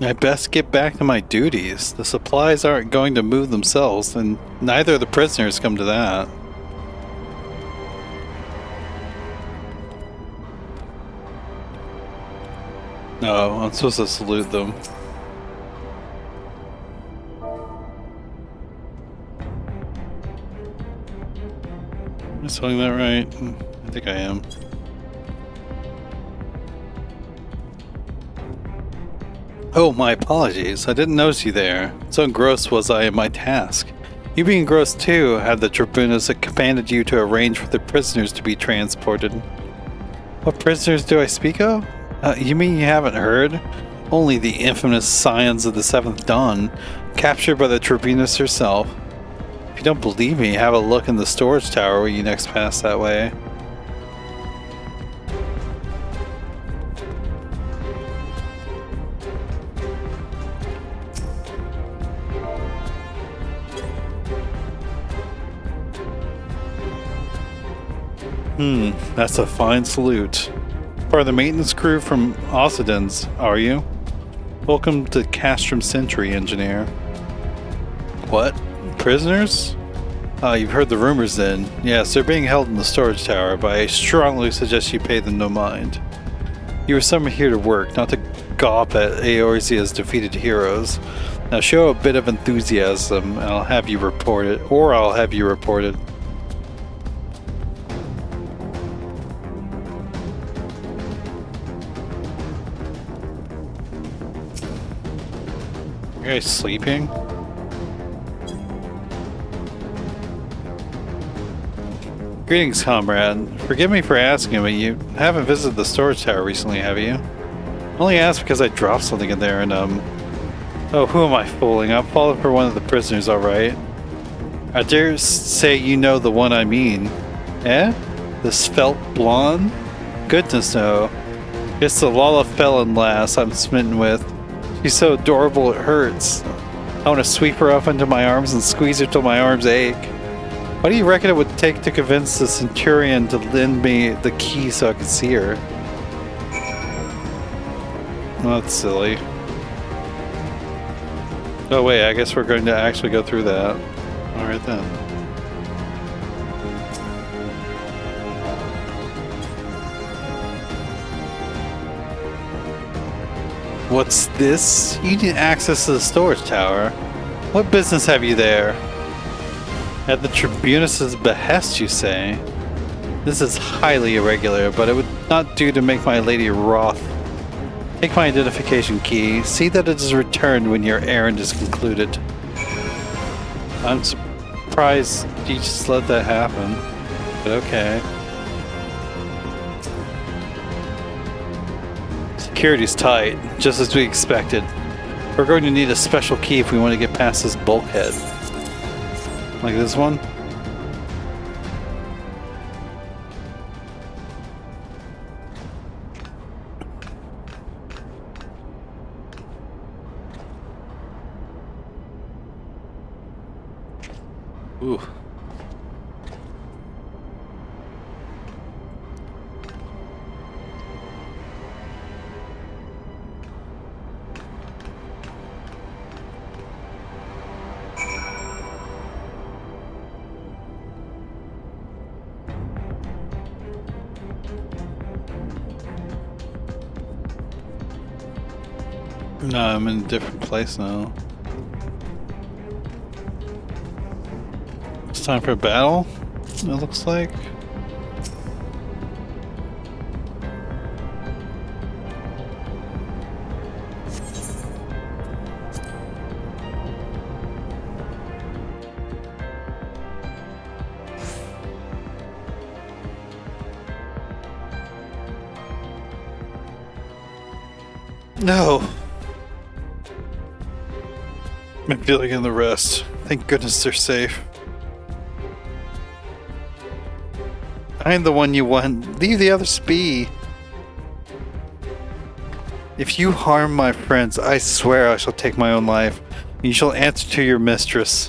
I best get back to my duties. The supplies aren't going to move themselves, and neither of the prisoners come to that. No, I'm supposed to salute them. Am I spelling that right? I think I am. Oh, my apologies. I didn't notice you there. So engrossed was I in my task. You being engrossed too had the tribunas that commanded you to arrange for the prisoners to be transported. What prisoners do I speak of? You mean you haven't heard? Only the infamous Scions of the Seventh Dawn, captured by the Tribunus herself. If you don't believe me, have a look in the storage tower when you next pass that way. That's a fine salute. Part of the maintenance crew from Occidens, are you? Welcome to Castrum Sentry, engineer. What? Prisoners? You've heard the rumors then. Yes, they're being held in the storage tower, but I strongly suggest you pay them no mind. You were summoned here to work, not to gawp at Eorzea's defeated heroes. Now show a bit of enthusiasm, and I'll have you reported. You guys sleeping? Greetings, comrade. Forgive me for asking, but you haven't visited the storage tower recently, have you? I only asked because I dropped something in there and, Oh, who am I fooling? I'm falling for one of the prisoners, alright. I dare say you know the one I mean. Eh? The svelte blonde? Goodness no. It's the Lalafellin lass I'm smitten with. She's so adorable it hurts. I want to sweep her up into my arms and squeeze her till my arms ache. What do you reckon it would take to convince the Centurion to lend me the key so I could see her? Well, that's silly. Oh wait, I guess we're going to actually go through that. Alright then. What's this? You need access to the storage tower. What business have you there? At the Tribunus's behest, you say? This is highly irregular, but it would not do to make my lady wroth. Take my identification key. See that it is returned when your errand is concluded. I'm surprised you just let that happen, but okay. Security's tight, just as we expected. We're going to need a special key if we want to get past this bulkhead. Like this one? Ooh. No, I'm in a different place now. It's time for a battle, it looks like. No! I'm feeling in the rest. Thank goodness they're safe. I'm the one you want. Leave the others be. If you harm my friends, I swear I shall take my own life. You shall answer to your mistress.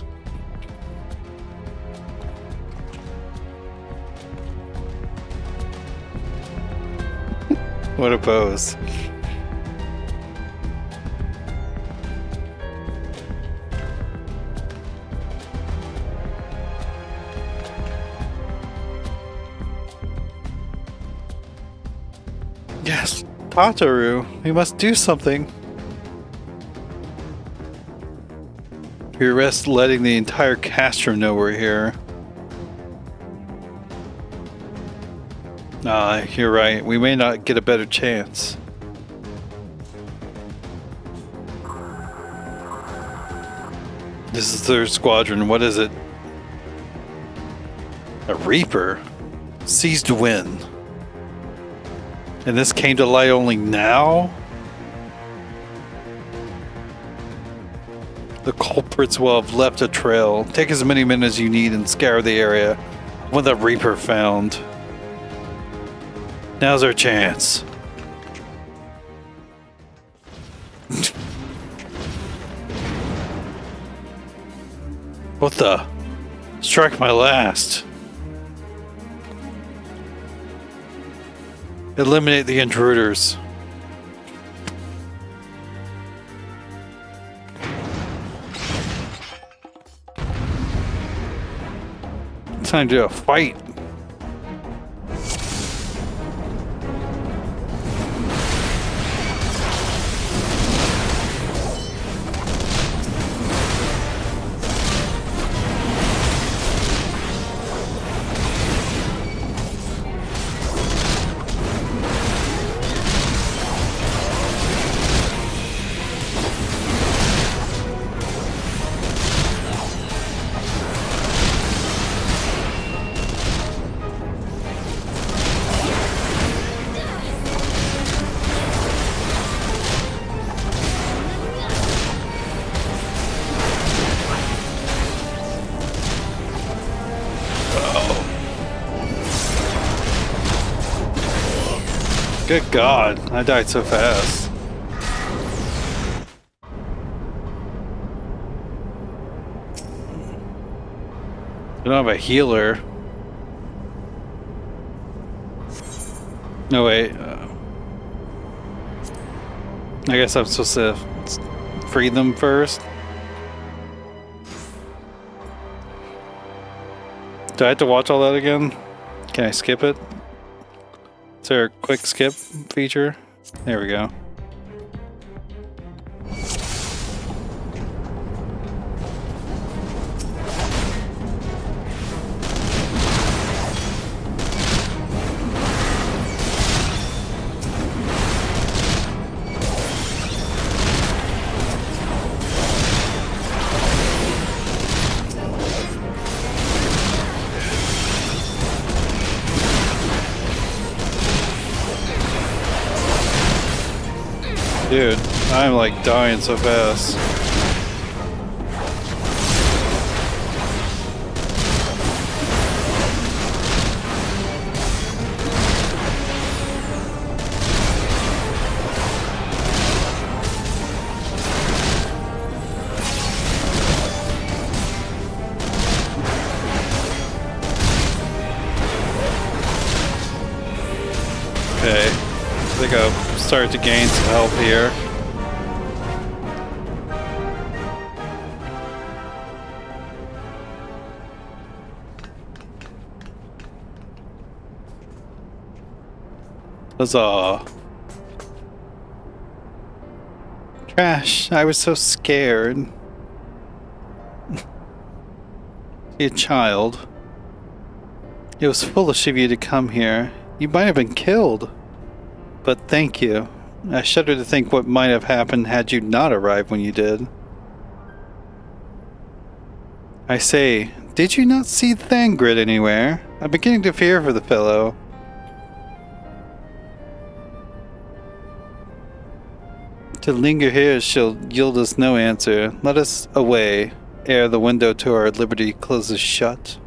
What a pose. Yes, Tataru, we must do something. We risk letting the entire Castrum know we're here. You're right. We may not get a better chance. This is third squadron. What is it? A Reaper? Seized to win. And this came to light only now? The culprits will have left a trail. Take as many men as you need and scour the area. When the Reaper found. Now's our chance. What the? Strike my last. Eliminate the intruders. Time to do a fight. Good God, I died so fast. I don't have a healer. No, wait. I guess I'm supposed to free them first. Do I have to watch all that again? Can I skip it? Is there a quick skip feature? There we go. Dude, I'm like dying so fast. Okay, I think I'll start to gain some help here. Huzzah. Trash, I was so scared. See a child. It was foolish of you to come here. You might have been killed. But thank you. I shudder to think what might have happened had you not arrived when you did. I say, did you not see Thangrid anywhere? I'm beginning to fear for the fellow. To linger here shall yield us no answer. Let us away, ere the window to our liberty closes shut.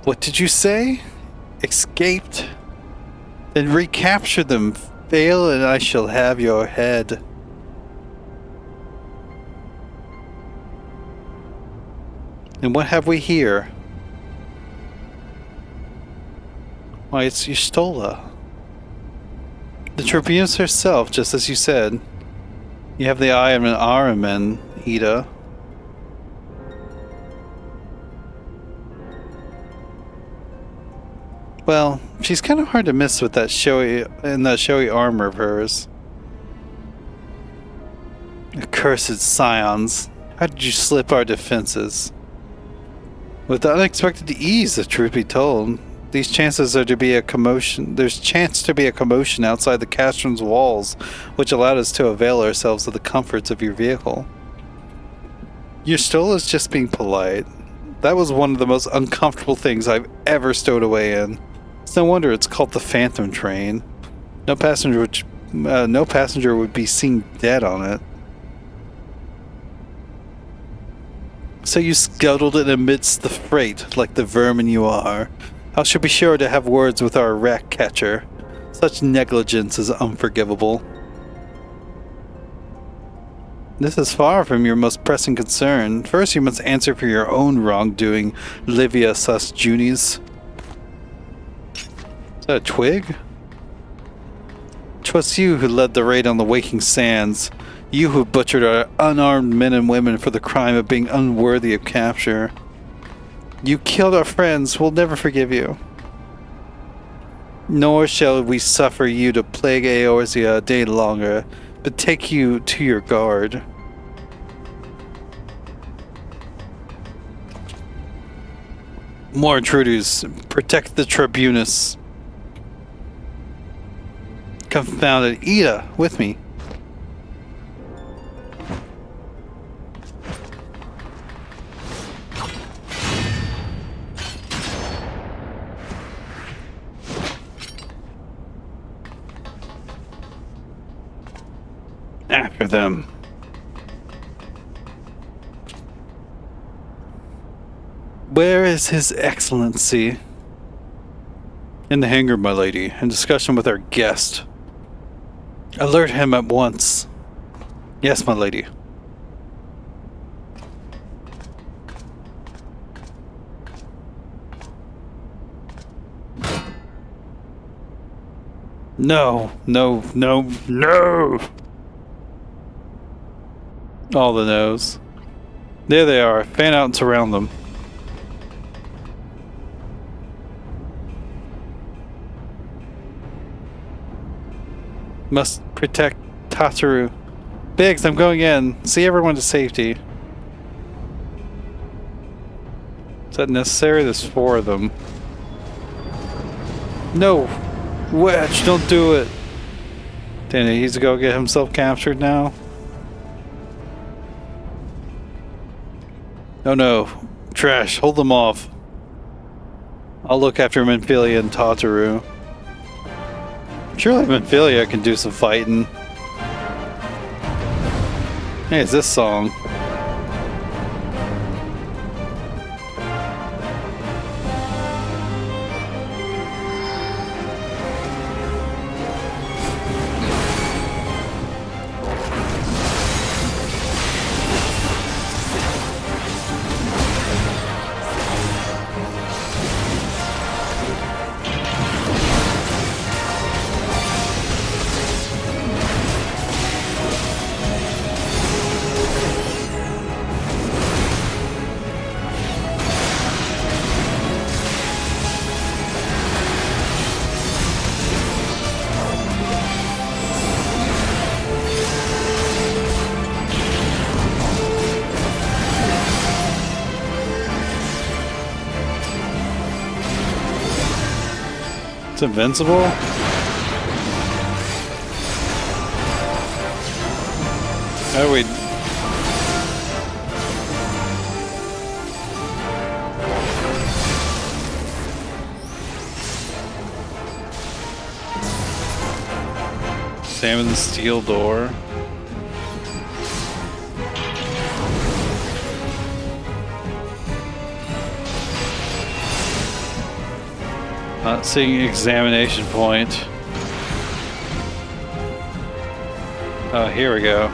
What did you say? Escaped? Then recapture them. Fail and I shall have your head. And what have we here? Why, it's Yustola. The Tribunus herself, just as you said. You have the eye of an Ahriman, Ida. Well, she's kind of hard to miss with that showy armor of hers. Accursed scions. How did you slip our defenses? With unexpected ease, the truth be told. These chances are to be a commotion. There's chance to be a commotion outside the castron's walls, which allowed us to avail ourselves of the comforts of your vehicle. Your stole is just being polite. That was one of the most uncomfortable things I've ever stowed away in. It's no wonder it's called the Phantom Train. No passenger would be seen dead on it. So you scuttled it amidst the freight like the vermin you are. I shall be sure to have words with our rat catcher. Such negligence is unforgivable. This is far from your most pressing concern. First you must answer for your own wrongdoing, Livia sus Junis. Is that a twig? 'Twas you who led the raid on the Waking Sands. You who butchered our unarmed men and women for the crime of being unworthy of capture. You killed our friends. We'll never forgive you. Nor shall we suffer you to plague Eorzea a day longer, but take you to your guard. More intruders. Protect the Tribunus. Confounded. Ida, with me. After them. Where is His Excellency? In the hangar, my lady, in discussion with our guest. Alert him at once. Yes, my lady. No, no, no, no! All the no's. There they are. Fan out and surround them. Must protect Tataru. Biggs, I'm going in. See everyone to safety. Is that necessary? There's 4 of them. No! Wedge, don't do it! Damn it, he's to go get himself captured now? Oh no. Trash, hold them off. I'll look after Menphilia and Tataru. Surely Menphilia can do some fighting. Hey, it's this song. It's invincible? How do we... Salmon steel door. Not seeing examination point. Oh, here we go.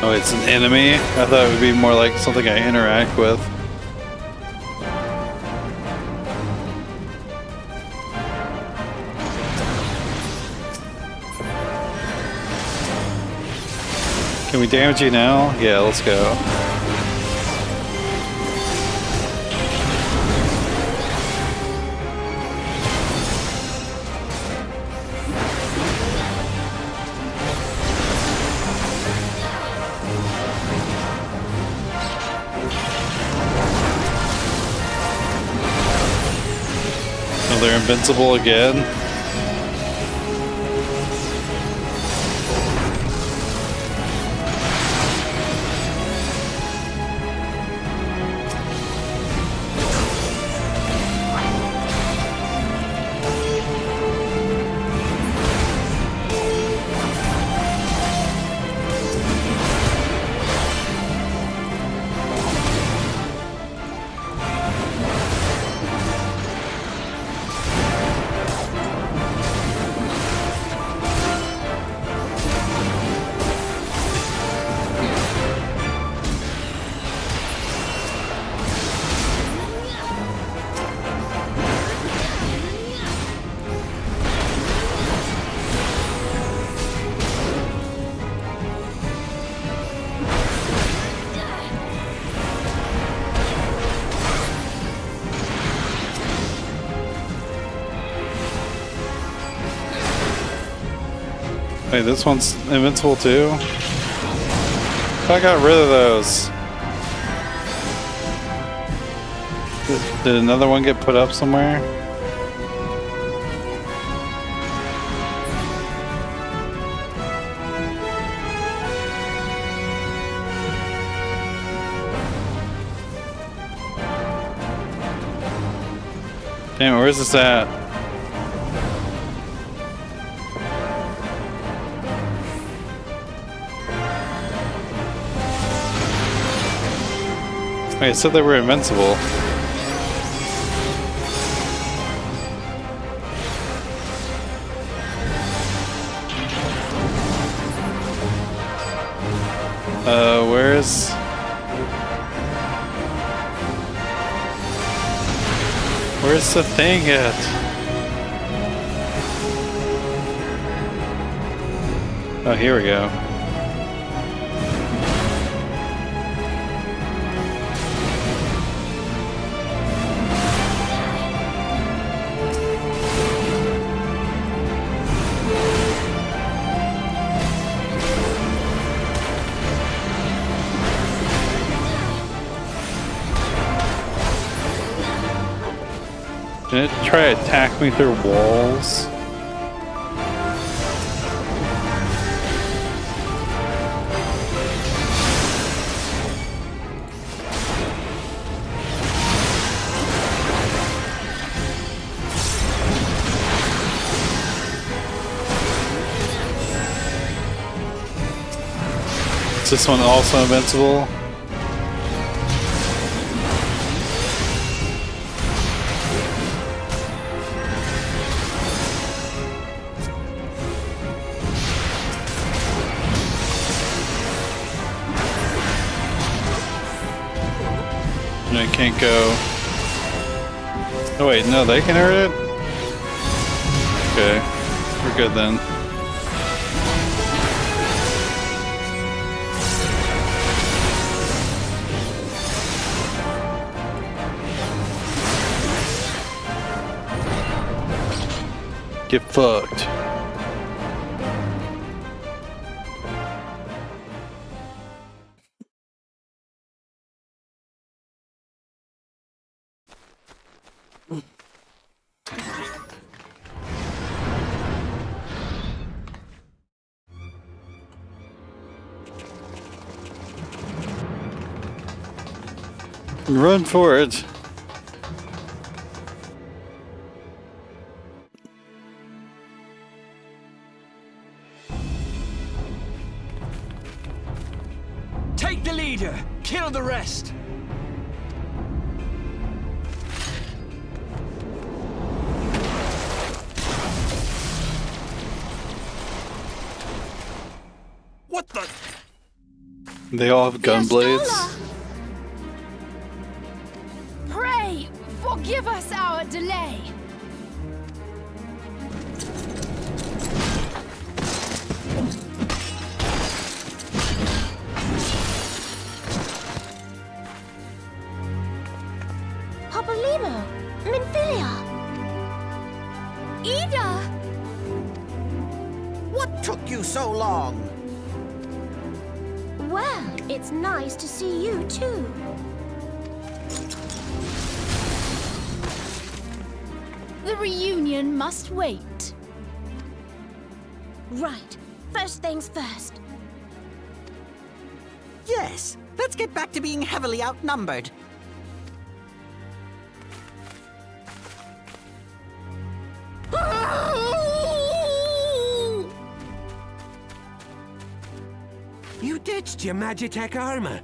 Oh, it's an enemy? I thought it would be more like something I interact with. Can we damage you now? Yeah, let's go. invincible again. Wait, this one's invincible too? I got rid of those. Did another one get put up somewhere? Damn it, where's this at? Wait, it said they were invincible. Where's the thing at? Oh, here we go. Did it try to attack me through walls? Is this one also invincible? I can't go. Oh wait, no, they can hurt it? Okay, we're good then. Get fucked. Run for it. Take the leader, kill the rest. What the? They all have gun blades. Pray, forgive us our delay. Papolimo, Minfilia, Ida! What took you so long? well, it's nice to see you too. The reunion must wait. Right. First things first. Yes, let's get back to being heavily outnumbered. You ditched your Magitech armor.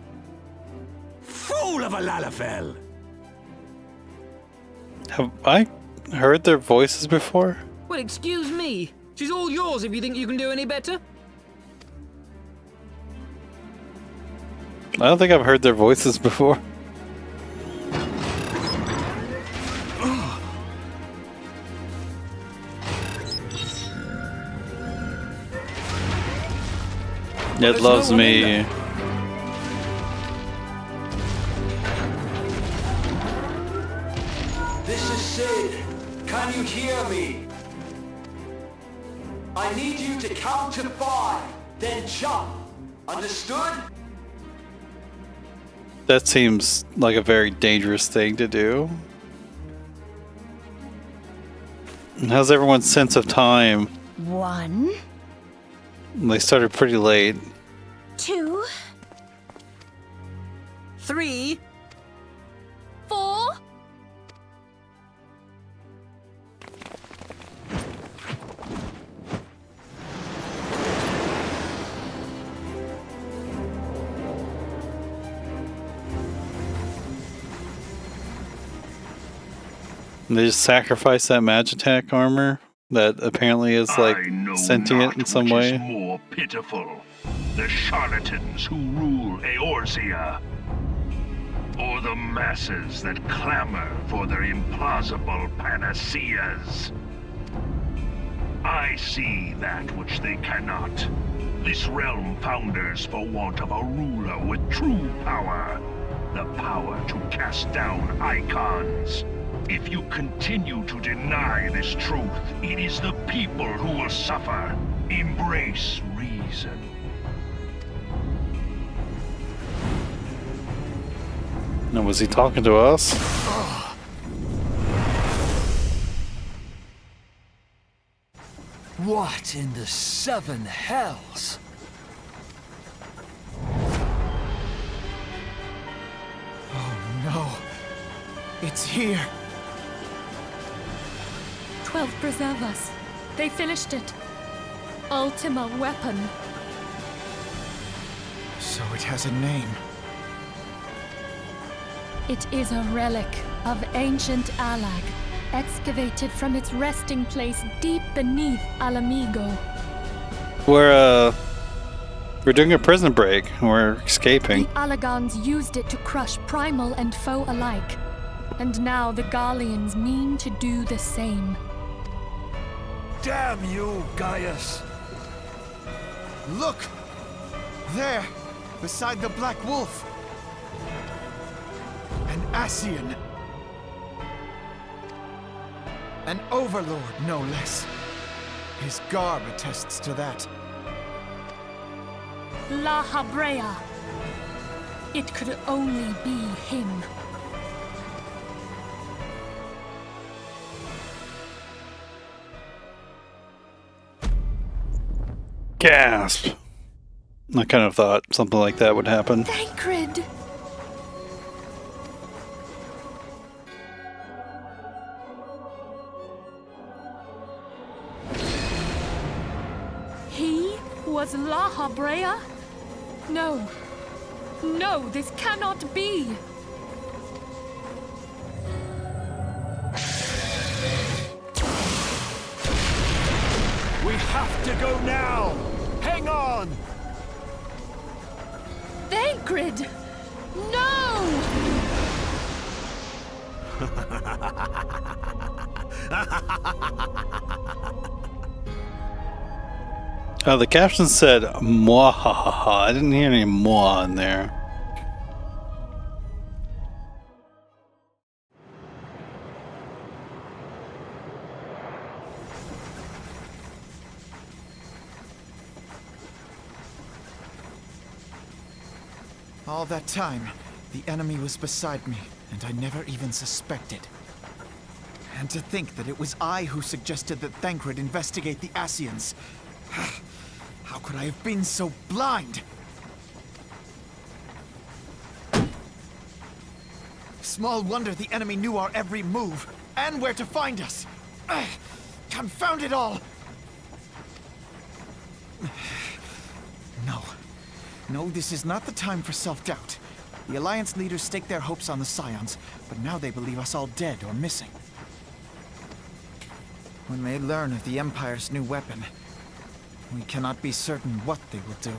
Fool of a Lalafell! Have I heard their voices before? Well, excuse me. She's all yours if you think you can do any better. I don't think I've heard their voices before. It loves me. This is Sid. Can you hear me? I need you to count to 5, then jump. Understood? That seems like a very dangerous thing to do. And how's everyone's sense of time? 1, They started pretty late. 2, 3. 4. And they just sacrificed that Magitech armor that apparently is like I know sentient not in some which way. is more pitiful, the charlatans who rule Eorzea, or the masses that clamor for their implausible panaceas. I see that which they cannot. This realm founders for want of a ruler with true power, the power to cast down icons. If you continue to deny this truth, it is the people who will suffer. Embrace reason. Now, was he talking to us? What in the 7 hells? Oh no. It's here. 12 preserve us. They finished it. Ultima weapon. So it has a name. It is a relic of ancient Alag, excavated from its resting place deep beneath Alamigo. We're doing a prison break. We're escaping. The Alagons used it to crush primal and foe alike. And now the Garleans mean to do the same. Damn you, Gaius! Look! There, beside the Black Wolf. An Ascian. An overlord, no less. His garb attests to that. La Habrea. It could only be him. Gasp! I kind of thought something like that would happen. Thancred! He was La Habrea? No. No, this cannot be! We have to go now! Hang on! Thancred! No! The caption said "mwahaha." I didn't hear any "mwa" in there. All that time, the enemy was beside me, and I never even suspected. And to think that it was I who suggested that Thancred investigate the Ascians. How could I have been so blind? Small wonder the enemy knew our every move, and where to find us. Confound it all! No, this is not the time for self-doubt. The Alliance leaders staked their hopes on the Scions, but now they believe us all dead or missing. When they learn of the Empire's new weapon, we cannot be certain what they will do.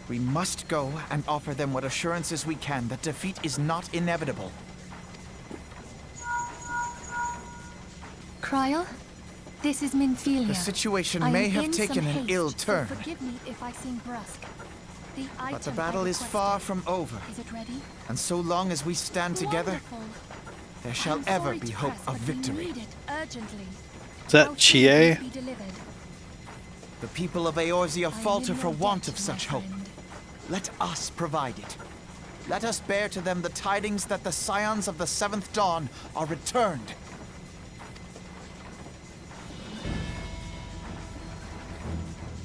We must go and offer them what assurances we can that defeat is not inevitable. Kryl, this is Minfilia. The situation I may am have in taken some an haste, ill so turn. forgive me if I seem brusque. But the battle is far from over. Is it ready? And so long as we stand together, Wonderful. there shall I'm ever sorry be to hope press, of but victory. We need it urgently. Is that How soon Chie? will it be delivered? The people of Eorzea falter in for your want debt, of such my hope. friend. Let us provide it. Let us bear to them the tidings that the Scions of the Seventh Dawn are returned.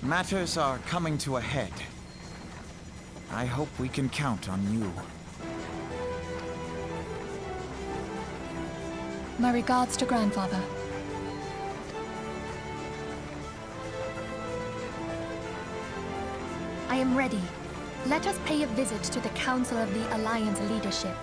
Matters are coming to a head. I hope we can count on you. My regards to Grandfather. I am ready. Let us pay a visit to the Council of the Alliance leadership.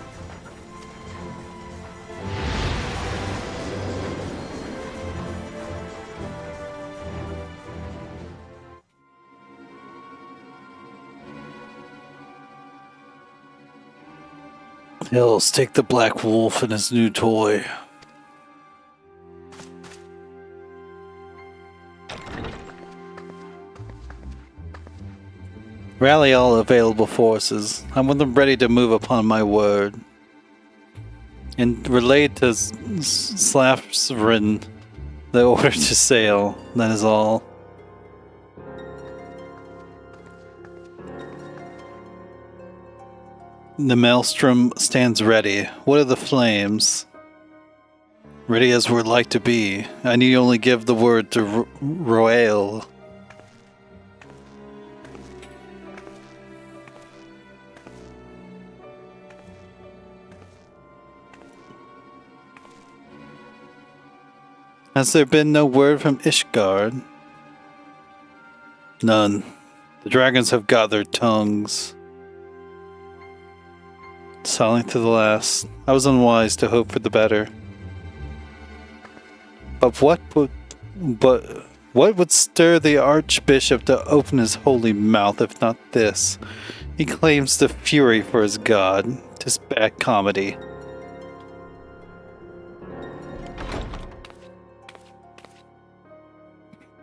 Hills, take the Black Wolf and his new toy. Rally all available forces. I want them ready to move upon my word. And relay to Slafrin the order to sail. That is all. The maelstrom stands ready. What are the flames? Ready as we'd like to be. I need only give the word to Royale. Has there been no word from Ishgard? None. The dragons have got their tongues. Silent to the last. I was unwise to hope for the better. But what would stir the Archbishop to open his holy mouth if not this? He claims the fury for his god. 'Tis bad comedy.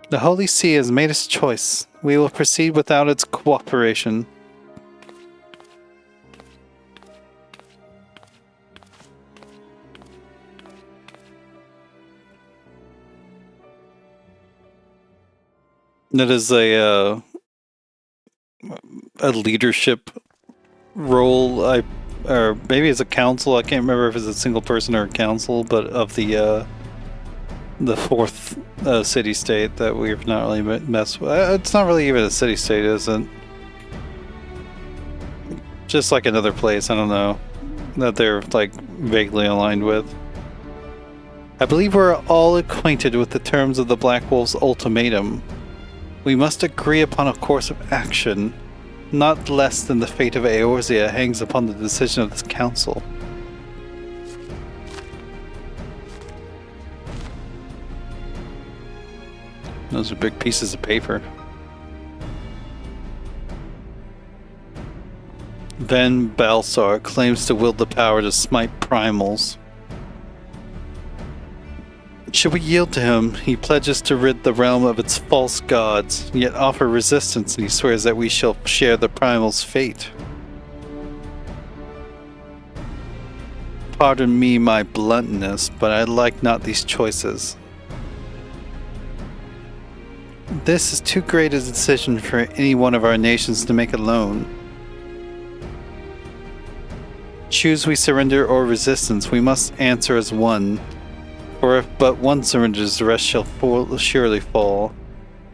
The Holy See has made its choice. We will proceed without its cooperation. That is a leadership role, or maybe it's a council. I can't remember if it's a single person or a council, but of the fourth city-state that we've not really messed with. It's not really even a city-state, is it? Just like another place, I don't know, that they're like vaguely aligned with. I believe we're all acquainted with the terms of the Black Wolf's ultimatum. We must agree upon a course of action. Not less than the fate of Eorzea hangs upon the decision of this council. Those are big pieces of paper. Ven Balsar claims to wield the power to smite primals. Should we yield to him, he pledges to rid the realm of its false gods, yet offer resistance, and he swears that we shall share the primal's fate. Pardon me my bluntness, but I like not these choices. This is too great a decision for any one of our nations to make alone. choose we surrender or resistance, we must answer as one. For if but one surrenders, the rest shall surely fall.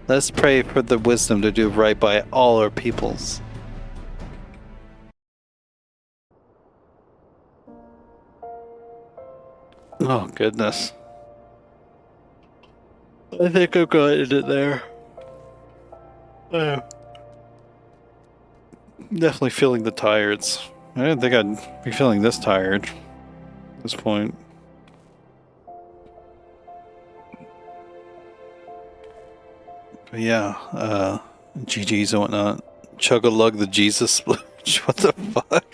Let us pray for the wisdom to do right by all our peoples. Oh, goodness. I think I'm going to end it there. Definitely feeling the tired's. I didn't think I'd be feeling this tired at this point. But yeah, GG's and whatnot. Chug-a-lug the Jesus splooge. What the fuck?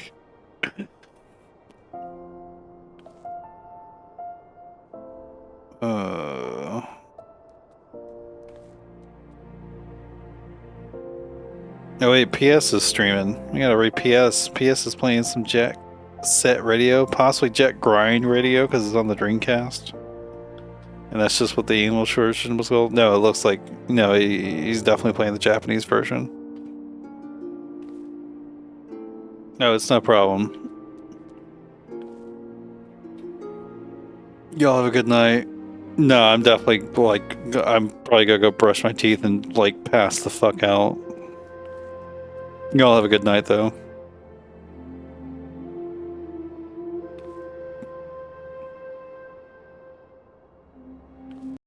Oh wait, PS is streaming. I gotta read PS. PS is playing some Jet Set Radio, possibly Jet Grind Radio because it's on the Dreamcast. And that's just what the English version was called. No, it looks like no. He's definitely playing the Japanese version. No, it's no problem. Y'all have a good night. No, I'm definitely I'm probably gonna go brush my teeth and pass the fuck out. Y'all have a good night though.